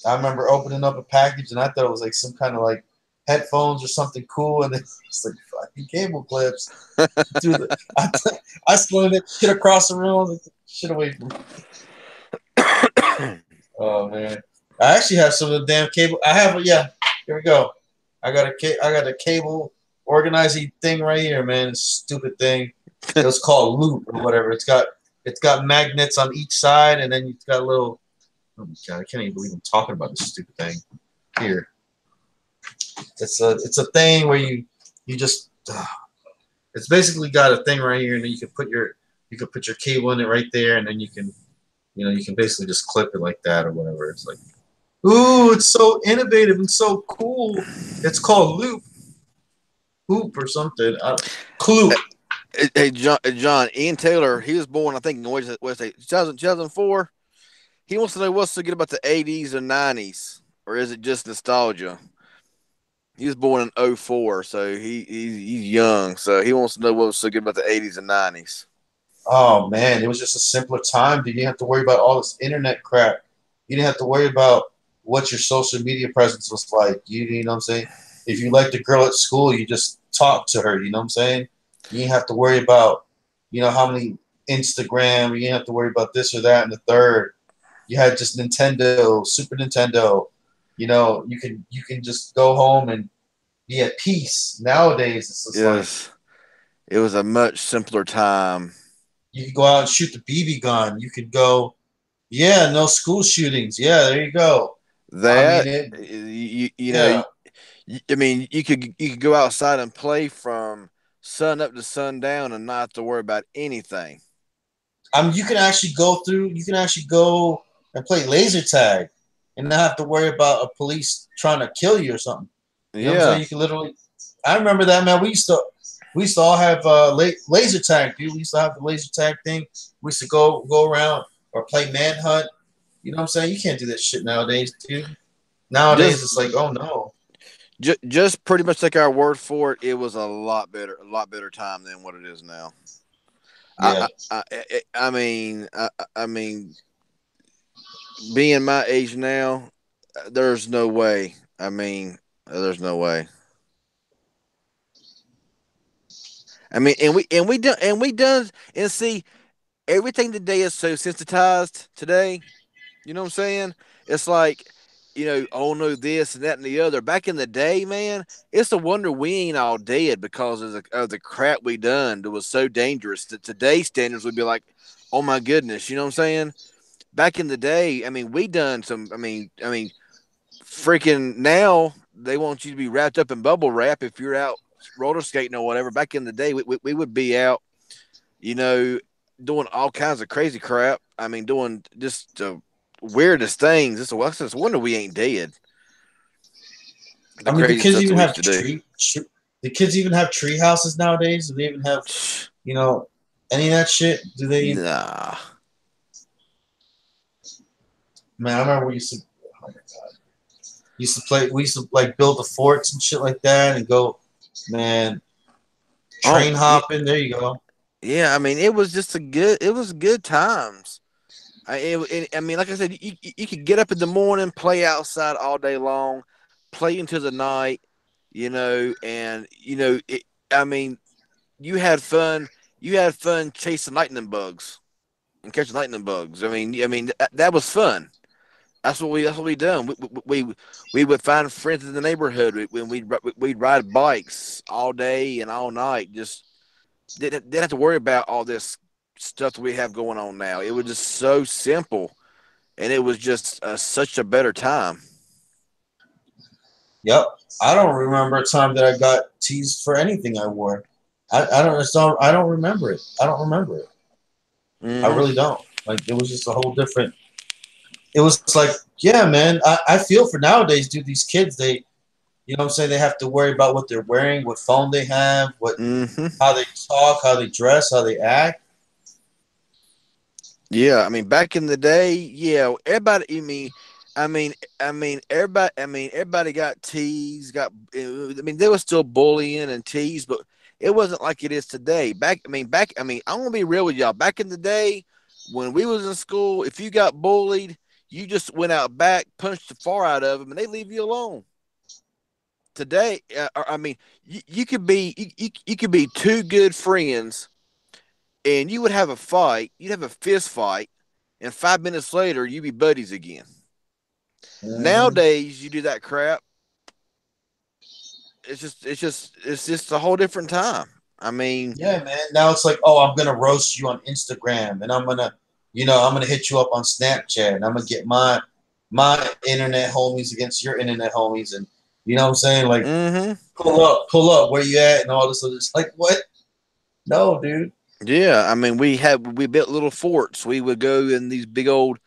I remember opening up a package and I thought it was like some kind of like headphones or something cool, and it's like fucking cable clips. Dude, I slung that shit across the room. Like, shit away from me. Oh man, I actually have some of the damn cable. I have yeah. Here we go. I got a cable organizing thing right here, man. This stupid thing. It was called Loop or whatever. It's got magnets on each side, and then it's got a little. Oh my god, I can't even believe I'm talking about this stupid thing. Here, it's a thing where you just. It's basically got a thing right here, and then you can put your cable in it right there, and then you can basically just clip it like that or whatever. It's like, ooh, it's so innovative and so cool. It's called Hoop or something. Clue. Hey, John, Ian Taylor, he was born, I think, in what is it, 2004? He wants to know what's so good about the 80s or 90s, or is it just nostalgia? He was born in 04, so he's young, so he wants to know what was so good about the 80s and 90s. Oh man, it was just a simpler time. You didn't have to worry about all this internet crap. You didn't have to worry about what your social media presence was like. You know what I'm saying? If you liked a girl at school, you just talked to her. You know what I'm saying? You didn't have to worry about, how many Instagram. You didn't have to worry about this or that and the third. You had just Nintendo, Super Nintendo. You can just go home and be at peace. Nowadays, it's just like It was a much simpler time. You could go out and shoot the BB gun. You could go, yeah, no school shootings. Yeah, there you go. That I mean, you yeah. know, I mean, you could go outside and play from sun up to sundown and not have to worry about anything. I mean, you can actually go through. You can actually go and play laser tag, and not have to worry about a police trying to kill you or something. You know what I'm saying? Yeah, You can literally. I remember that, man. We used to all have laser tag, dude. We used to have the laser tag thing. We used to go around or play manhunt. You know what I'm saying? You can't do that shit nowadays, dude. Nowadays, just it's like, oh no. just pretty much take our word for it. It was a lot better time than what it is now. Yeah. I mean, being my age now, there's no way. I mean, there's no way. I mean, and see, everything today is so sensitized today. You know what I'm saying? It's like, oh no, this and that and the other. Back in the day, man, it's a wonder we ain't all dead because of the crap we done that was so dangerous. That today's standards would be like, oh my goodness, you know what I'm saying? Back in the day, I mean, we done some. I mean, freaking now they want you to be wrapped up in bubble wrap if you're out roller skating or whatever. Back in the day, we would be out, you know, doing all kinds of crazy crap. I mean, doing just the weirdest things. It's a wonder we ain't dead. The I mean, crazy stuff that we used to do. the kids even have tree houses nowadays. Do they even have, any of that shit? Do they? Nah. Man, I remember we used to. Oh my god. Used to play. We used to like build the forts and shit like that, and go, man. Train hopping. There you go. Yeah, I mean, it was just it was good times. I mean, like I said, you could get up in the morning, play outside all day long, play into the night, and I mean, you had fun. You had fun chasing lightning bugs and catching lightning bugs. I mean, that was fun. That's what we done. We would find friends in the neighborhood when we'd ride bikes all day and all night. Just didn't have to worry about all this stuff that we have going on now. It was just so simple, and it was just such a better time. Yep. I don't remember a time that I got teased for anything I wore. I don't remember it. I don't remember it. Mm-hmm. I really don't. Like, it was just a whole different. It was like, yeah, man. I feel for nowadays, dude. These kids, they, you know what I'm saying? They have to worry about what they're wearing, what phone they have, how they talk, how they dress, how they act. Yeah, I mean, back in the day, yeah, everybody. Everybody got teased. There was still bullying and teased, but it wasn't like it is today. I'm gonna be real with y'all. Back in the day, when we was in school, if you got bullied, you just went out back, punched the far out of them, and they leave you alone. Today, you could be two good friends, and you would have a fight. You'd have a fist fight, and 5 minutes later, you'd be buddies again. Nowadays, you do that crap. It's just a whole different time. I mean, yeah, man. Now it's like, oh, I'm gonna roast you on Instagram, and I'm gonna hit you up on Snapchat, and I'm gonna get my internet homies against your internet homies, and you know what I'm saying? Like, pull up, where you at, and all this. It's like, what? No, dude. Yeah, I mean, we built little forts. We would go in these big old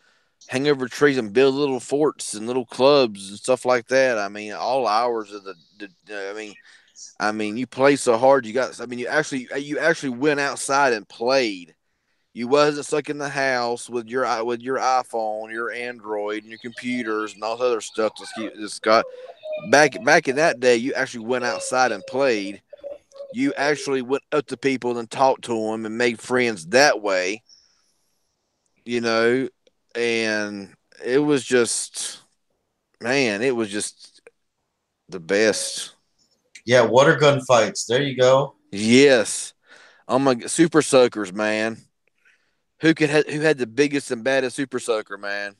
hangover trees and build little forts and little clubs and stuff like that. I mean, all hours of I mean, you play so hard. You actually went outside and played. You wasn't stuck in the house with your iPhone, your Android, and your computers and all this other stuff. Just got back in that day. You actually went outside and played. You actually went up to people and talked to them and made friends that way. And it was just, man, it was just the best. Yeah, water gun fights. There you go. Yes. Oh my, super soakers, man. Who had the biggest and baddest super soaker, man?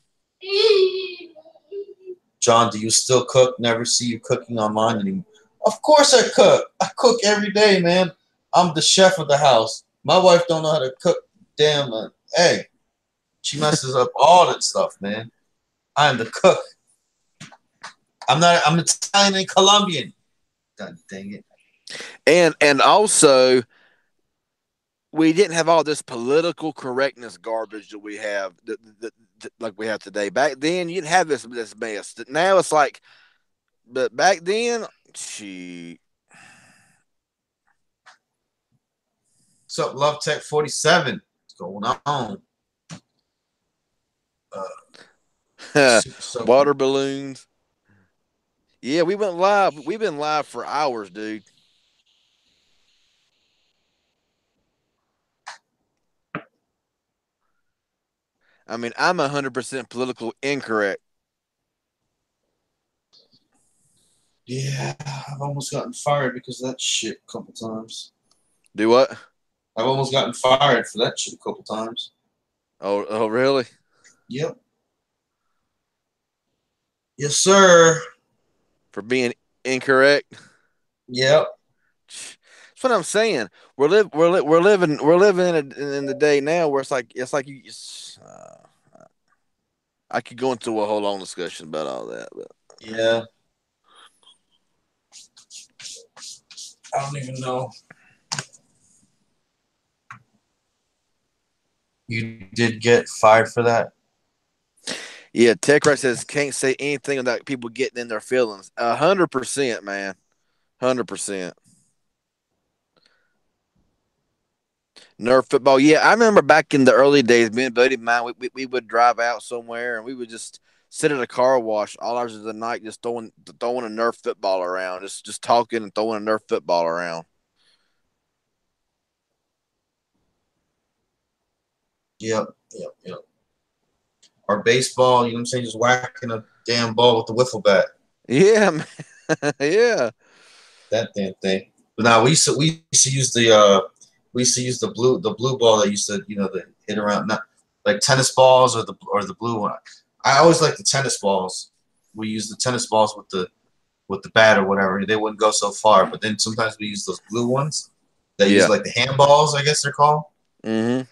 John, do you still cook? Never see you cooking online anymore. Of course I cook. I cook every day, man. I'm the chef of the house. My wife don't know how to cook damn egg. She messes up all that stuff, man. I am the cook. I'm Italian and Colombian. God dang it. And also, we didn't have all this political correctness garbage that we have that like we have today. Back then, you didn't have this mess. Now it's like, but back then, she. What's up, Love Tech 47? What's going on? Water balloons. Yeah, we went live. We've been live for hours, dude. I mean, I'm 100% political incorrect. Yeah, I've almost gotten fired because of that shit a couple times. Do what? I've almost gotten fired for that shit a couple times. Oh, really? Yep. Yes, sir. For being incorrect. Yep. That's what I'm saying. We're living in the day now where it's like you. I could go into a whole long discussion about all that, but yeah. I don't even know. You did get fired for that? Yeah, TechRite says can't say anything without people getting in their feelings. 100%, man. 100%. Nerf football. Yeah, I remember back in the early days, me and a buddy of mine, we would drive out somewhere and we would just sit at a car wash all hours of the night, just throwing a Nerf football around, just talking and throwing a Nerf football around. Yep. Or baseball, you know what I'm saying? Just whacking a damn ball with the wiffle bat. Yeah, man. Yeah. That damn thing. But now we used to use the blue ball that used to, the hit around, not like tennis balls or the blue one. I always like the tennis balls. We use the tennis balls with the bat or whatever. They wouldn't go so far. But then sometimes we use those blue ones that use like the handballs, I guess they're called. Mm-hmm.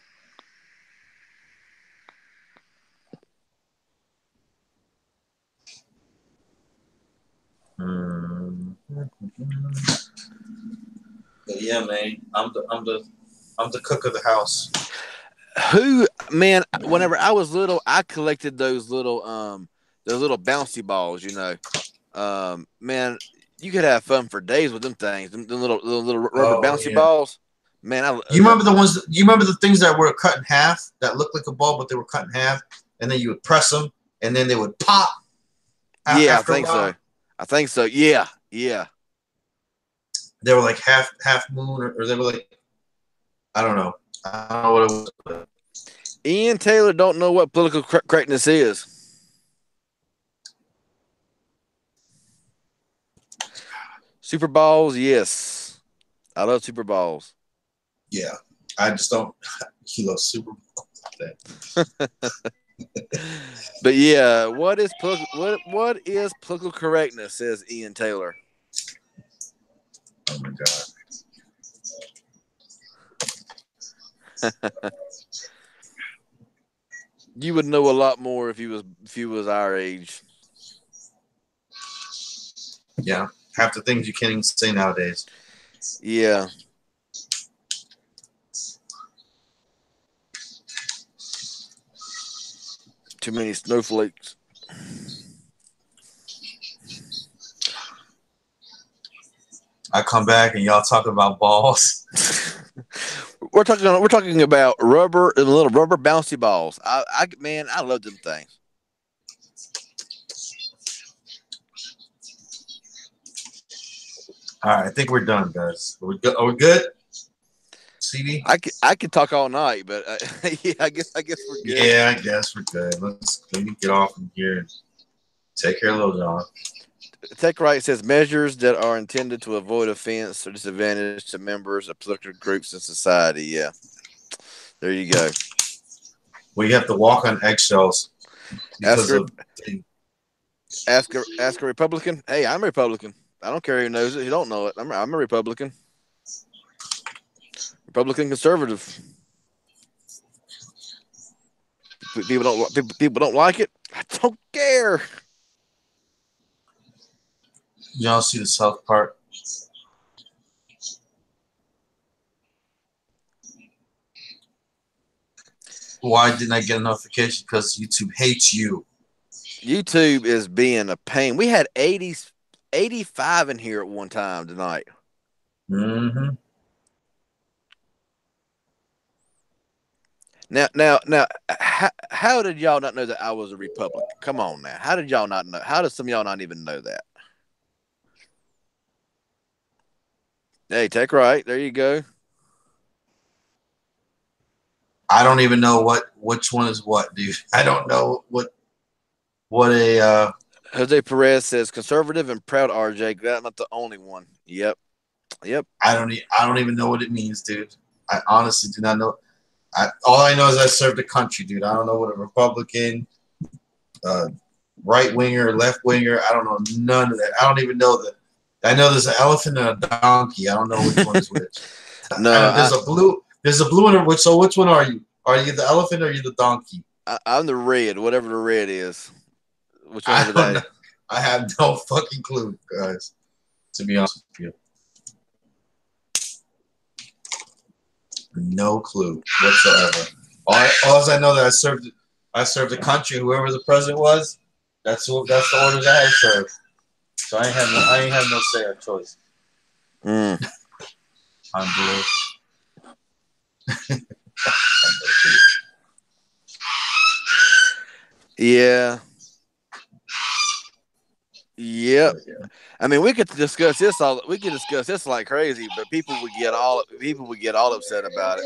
But yeah, man, I'm the cook of the house. Man, whenever I was little, I collected those little bouncy balls, man, you could have fun for days with them things. Them little rubber bouncy balls. Man, you remember the ones? You remember the things that were cut in half that looked like a ball, but they were cut in half, and then you would press them, and then they would pop. Yeah, I think so. Yeah. They were like half moon, or they were like, I don't know what it was. Ian Taylor don't know what political correctness is. Super Balls, yes. I love Super Balls. Yeah, I just don't. He loves Super Balls. But yeah, what is political correctness? Says Ian Taylor. Oh my god. You would know a lot more if you was our age. Yeah, half the things you can't even say nowadays. Yeah. Too many snowflakes. I come back and y'all talking about balls. We're talking about rubber and little rubber bouncy balls. Man, I love them things. All right, I think we're done, guys. Are we good? CD? I could talk all night, but yeah, I guess we're good. Yeah, I guess we're good. Let me get off from here and take care of Lil John. TechRite says measures that are intended to avoid offense or disadvantage to members of political groups in society. Yeah, there you go. Well, you have to walk on eggshells. Ask a Republican. Hey, I'm a Republican. I don't care who knows it. You don't know it. I'm a Republican. Republican conservative. people don't like it. I don't care. Y'all see the South Park? Why didn't I get a notification? Because YouTube hates you. YouTube is being a pain. We had 85 in here at one time tonight. Mm-hmm. Now, how did y'all not know that I was a Republican? Come on now. How did y'all not know? How does some of y'all not even know that? Hey, take right. There you go. I don't even know which one is what, dude. I don't know what a Jose Perez says conservative and proud. RJ, that's not the only one. Yep. I don't even know what it means, dude. I honestly do not know. All I know is I served the country, dude. I don't know what a Republican, right winger, left winger. I don't know none of that. I don't even know that. I know there's an elephant and a donkey. I don't know which one is which. No, there's a blue. There's a blue and a which. So which one are you? Are you the elephant or are you the donkey? I'm the red, whatever the red is. Whichever that is. I have no fucking clue, guys. To be honest with you. No clue whatsoever. All I know that I served the country. Whoever the president was, that's the orders I had served. So I ain't have no say or choice. I'm blue. Yeah. Yep. I mean, we could discuss this like crazy, but people would get all upset about it.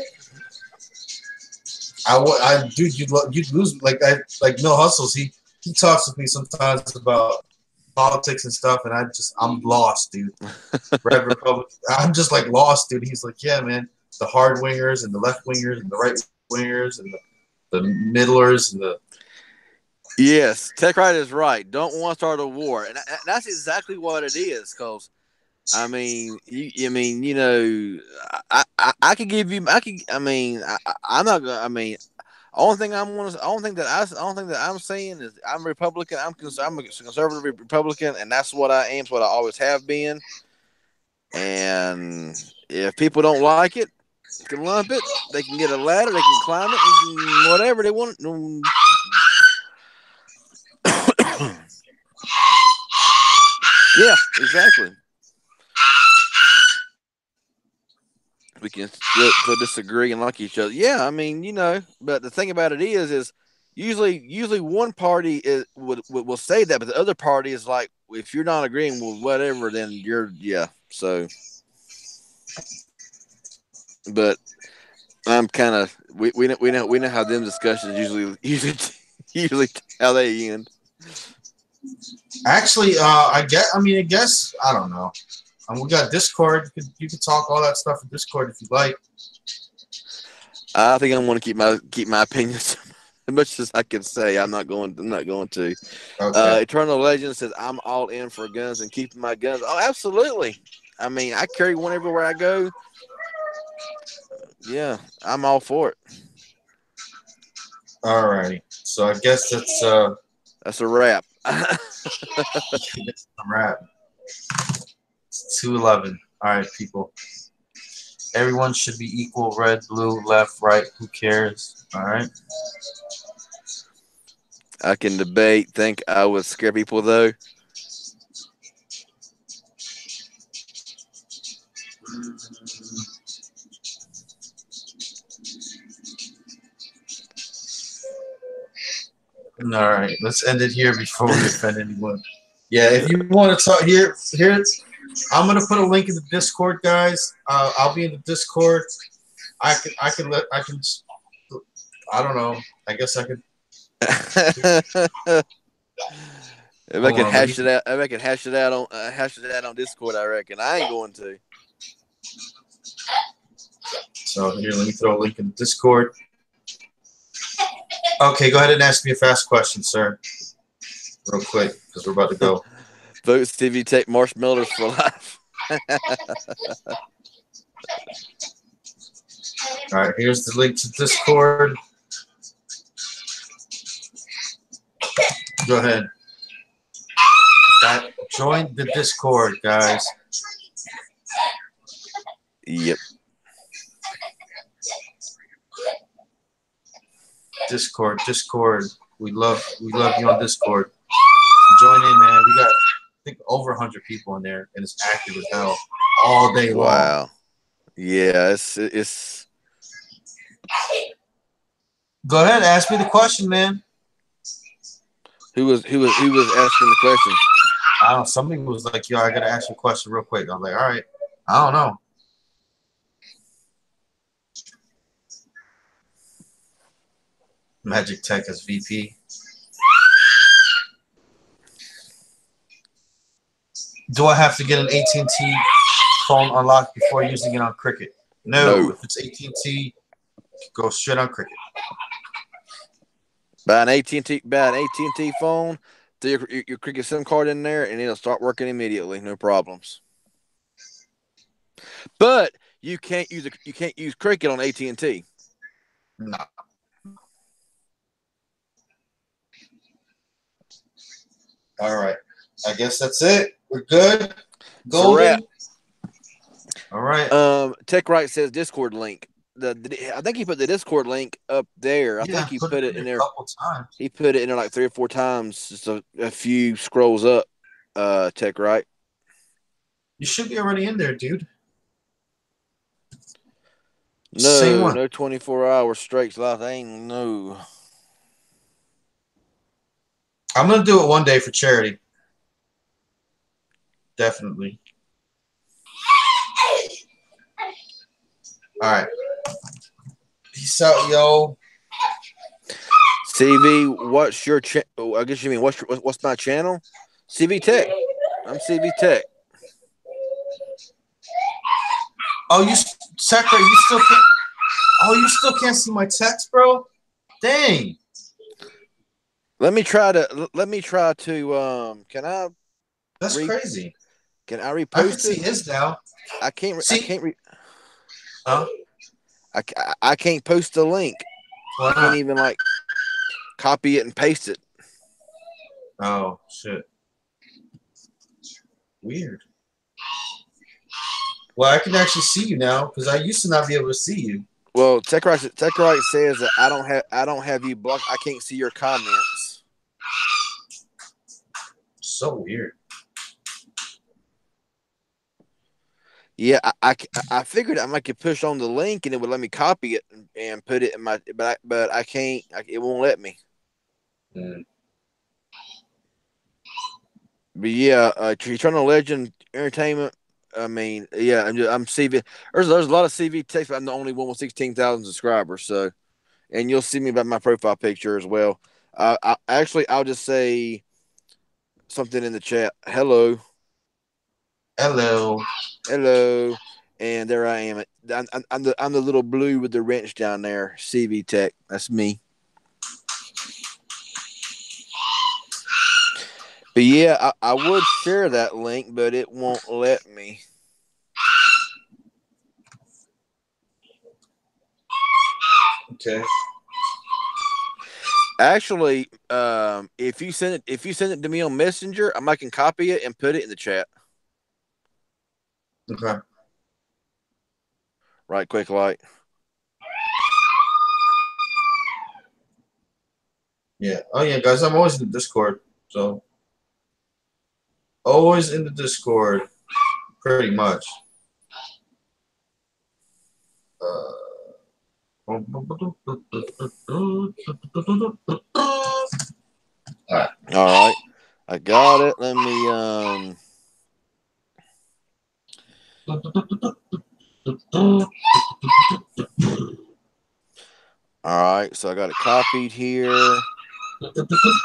Dude, you'd lose like Mill Hustles. He talks with me sometimes about politics and stuff, and I'm lost, dude. Red Republic. I'm just like lost, dude. He's like, yeah, man, the hard wingers and the left wingers and the right wingers and the middlers and the. Yes, Tech Right is right. Don't want to start a war, and that's exactly what it is. Because I mean, I could give you. I'm not gonna. I mean, only thing that I'm saying is I'm Republican. I'm a conservative Republican, and that's what I am. It's what I always have been. And if people don't like it, they can lump it. They can get a ladder. They can climb it. Whatever they want. Yeah, exactly. We can still disagree and like each other. Yeah, I mean, but the thing about it is usually one party will say that, but the other party is like, if you're not agreeing with whatever, then so. But I'm kind of we know how them discussions usually how they end. Actually, I guess I don't know. We got Discord. You can talk all that stuff in Discord if you like. I think I'm going to keep my opinions as much as I can say. I'm not going to. Okay. Eternal Legend says I'm all in for guns and keeping my guns. Oh, absolutely. I mean, I carry one everywhere I go. Yeah, I'm all for it. All right. So I guess that's a wrap. That's a wrap. It's 2:11. All right, people. Everyone should be equal. Red, blue, left, right. Who cares? All right. I can debate. Think I would scare people though. All right, let's end it here before we offend anyone. Yeah, if you want to talk here, I'm gonna put a link in the Discord, guys. I'll be in the Discord. I don't know. I guess I could. If I can hash it out, hash it out on Discord. I reckon I ain't going to. So here, let me throw a link in the Discord. Okay, go ahead and ask me a fast question, sir. Real quick, because we're about to go. Vote Stevie take marshmallows for life. All right, here's the link to Discord. Go ahead. Join the Discord, guys. Yep. Discord. We love you on Discord. Join in, man. We got, I think, over 100 people in there, and it's active as hell all day long. Wow. Yeah, it's. Go ahead, ask me the question, man. Who was asking the question? I don't know. Somebody was like, "Yo, I gotta ask you a question real quick." I'm like, "All right." I don't know. Magic Tech as VP. Do I have to get an AT&T phone unlocked before using it on Cricket? No. If it's AT&T, go straight on Cricket. Buy an AT&T phone, throw your Cricket SIM card in there, and it'll start working immediately. No problems. But you can't use Cricket on AT&T. No. All right. I guess that's it. We're good. Golden. All right. Tech Right says Discord link. I think he put the Discord link up there. I think he put it in there a couple times. He put it in there like 3 or 4 times, just a few scrolls up. Tech Right. You should be already in there, dude. No 24-hour straight life. No. I'm gonna do it one day for charity. Definitely. All right. Peace out, yo. CV, what's your I guess you mean what's my channel? CV Tech. I'm CV Tech. Oh, you Sakura, you still can't. Oh, you still can't see my text, bro. Dang. Let me try to. Can I? That's crazy. Can I repost it? I can see his now. I can't. See? I can't. Huh? I can't post the link. Why I can't not? even like copy it and paste it. Oh shit. Weird. Well, I can actually see you now because I used to not be able to see you. Well, TechRite says that I don't have you blocked. I can't see your comments. So weird. Yeah, I figured I might could push on the link and it would let me copy it and put it in my, but I can't. It won't let me. Mm. But yeah, Eternal Legend Entertainment. I mean, yeah, I'm CV. There's a lot of CV text, but I'm the only one with 16,000 subscribers. So, and you'll see me by my profile picture as well. I'll just say something in the chat. Hello. Hello. Hello, and there I am. I'm the little blue with the wrench down there. CV Tech. That's me. But yeah, I would share that link, but it won't let me. Okay. Actually, if you send it to me on Messenger, I can copy it and put it in the chat. Okay. Right quick, like. Yeah. Oh yeah, guys. I'm always in the Discord, so always in the Discord, pretty much. All right. I got it. Let me All right, so I got it copied here.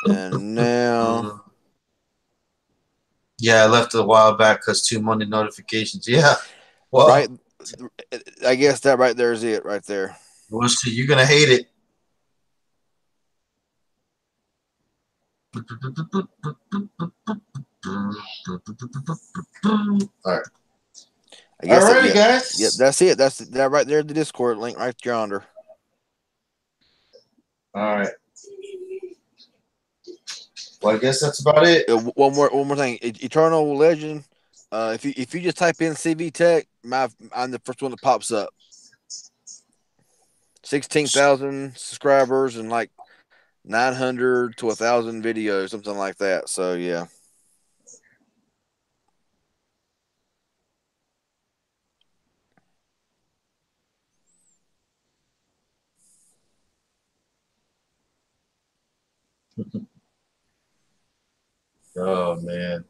And now yeah, I left it a while back because too many notifications. Yeah. Well, right. I guess that right there is it right there. Well, see, you're gonna hate it. All right. I guess all right, guys. Yep, that's it. That's that right there. The Discord link right yonder. All right. Well, I guess that's about it. One more thing. Eternal Legend. If you just type in CV Tech, I'm the first one that pops up. 16,000 subscribers and like 900 to 1,000 videos, something like that. So yeah. Oh man.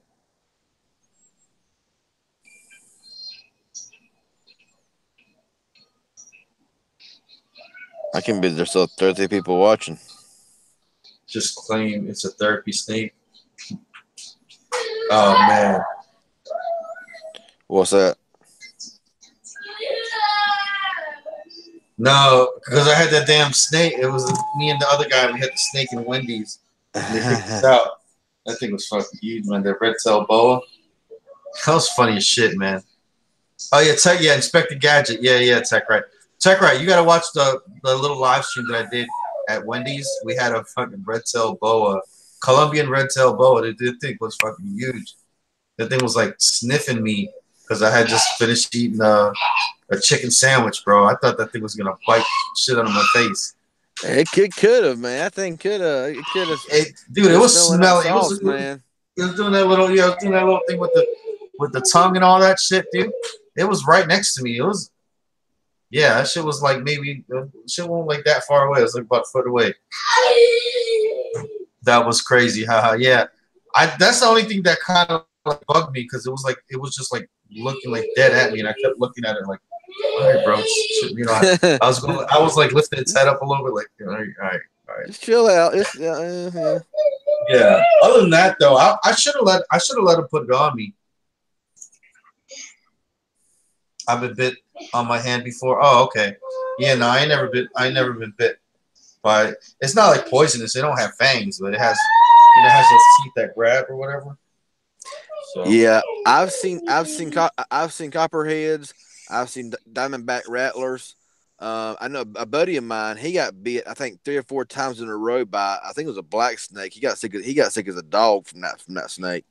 I can be there's still 30 people watching. Just claim it's a therapy snake. Oh man. What's that? No, because I had that damn snake. It was me and the other guy. We had the snake in Wendy's. And they picked us out. That thing was fucking huge, man. That red tail boa. That was funny as shit, man. Oh yeah, Tech. Yeah, Inspector Gadget. Yeah, Tech. Right. Tech. Right. You gotta watch the little live stream that I did at Wendy's. We had a fucking red tail boa, Colombian red tail boa. The thing was fucking huge. That thing was like sniffing me because I had just finished eating a chicken sandwich, bro. I thought that thing was gonna bite shit out of my face. It could have, man. I think could have. It could have. Dude, it was smelling. Sauce, man. It was doing that little. Yeah, it was doing that little thing with the tongue and all that shit, dude. It was right next to me. It was. Yeah, that shit was like maybe shit wasn't like that far away. It was like about a foot away. That was crazy, haha. Yeah, that's the only thing that kind of like bugged me because it was just like looking like dead at me, and I kept looking at it like, all right, bro, you know, I was like lifting its head up a little bit, like, all right. Just chill out. Yeah. Other than that, though, I should have let him put it on me. I've been bit on my hand before. Oh, okay. Yeah, no, I ain't never been bit. But it's not like poisonous. They don't have fangs, but it has those teeth that grab or whatever. So. Yeah, I've seen copperheads. I've seen diamondback rattlers. I know a buddy of mine. He got bit, I think 3 or 4 times in a row by, I think it was a black snake. He got sick as a dog from that snake.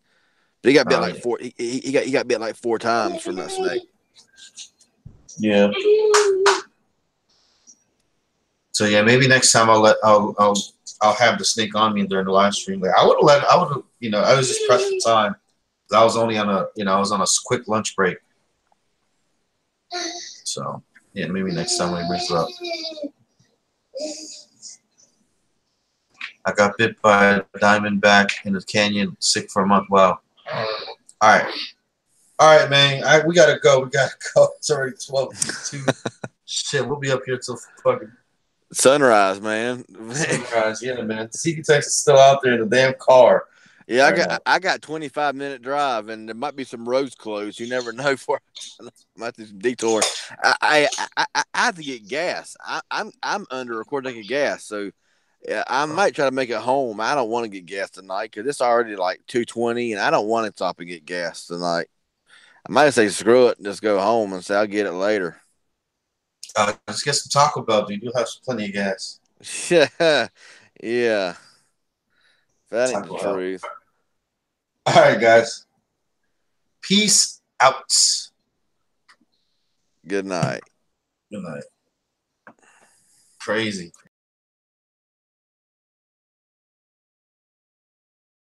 But he got bit like 4. He got bit like 4 times from that snake. Yeah. So yeah, maybe next time I'll have the snake on me during the live stream. Like I would I was just pressed for time. I was only on a quick lunch break. So yeah, maybe next time we brings it up. I got bit by a diamondback in the canyon, sick for a month. Wow. All right, man. We gotta go. It's already 12:02. Shit, we'll be up here till fucking sunrise, man. Sunrise, yeah, man. CV Tex is still out there in the damn car. Yeah, I got 25-minute drive, and there might be some roads closed. You never know. For might do some detour. I have to get gas. I'm under a quarter tank of gas, so yeah, I might try to make it home. I don't want to get gas tonight because it's already like 2:20, and I don't want to stop and get gas tonight. I might say screw it and just go home and say I'll get it later. Just get some Taco Bell, dude. You'll have plenty of gas. Yeah. That ain't the truth. All right, guys. Peace out. Good night. Good night. Crazy.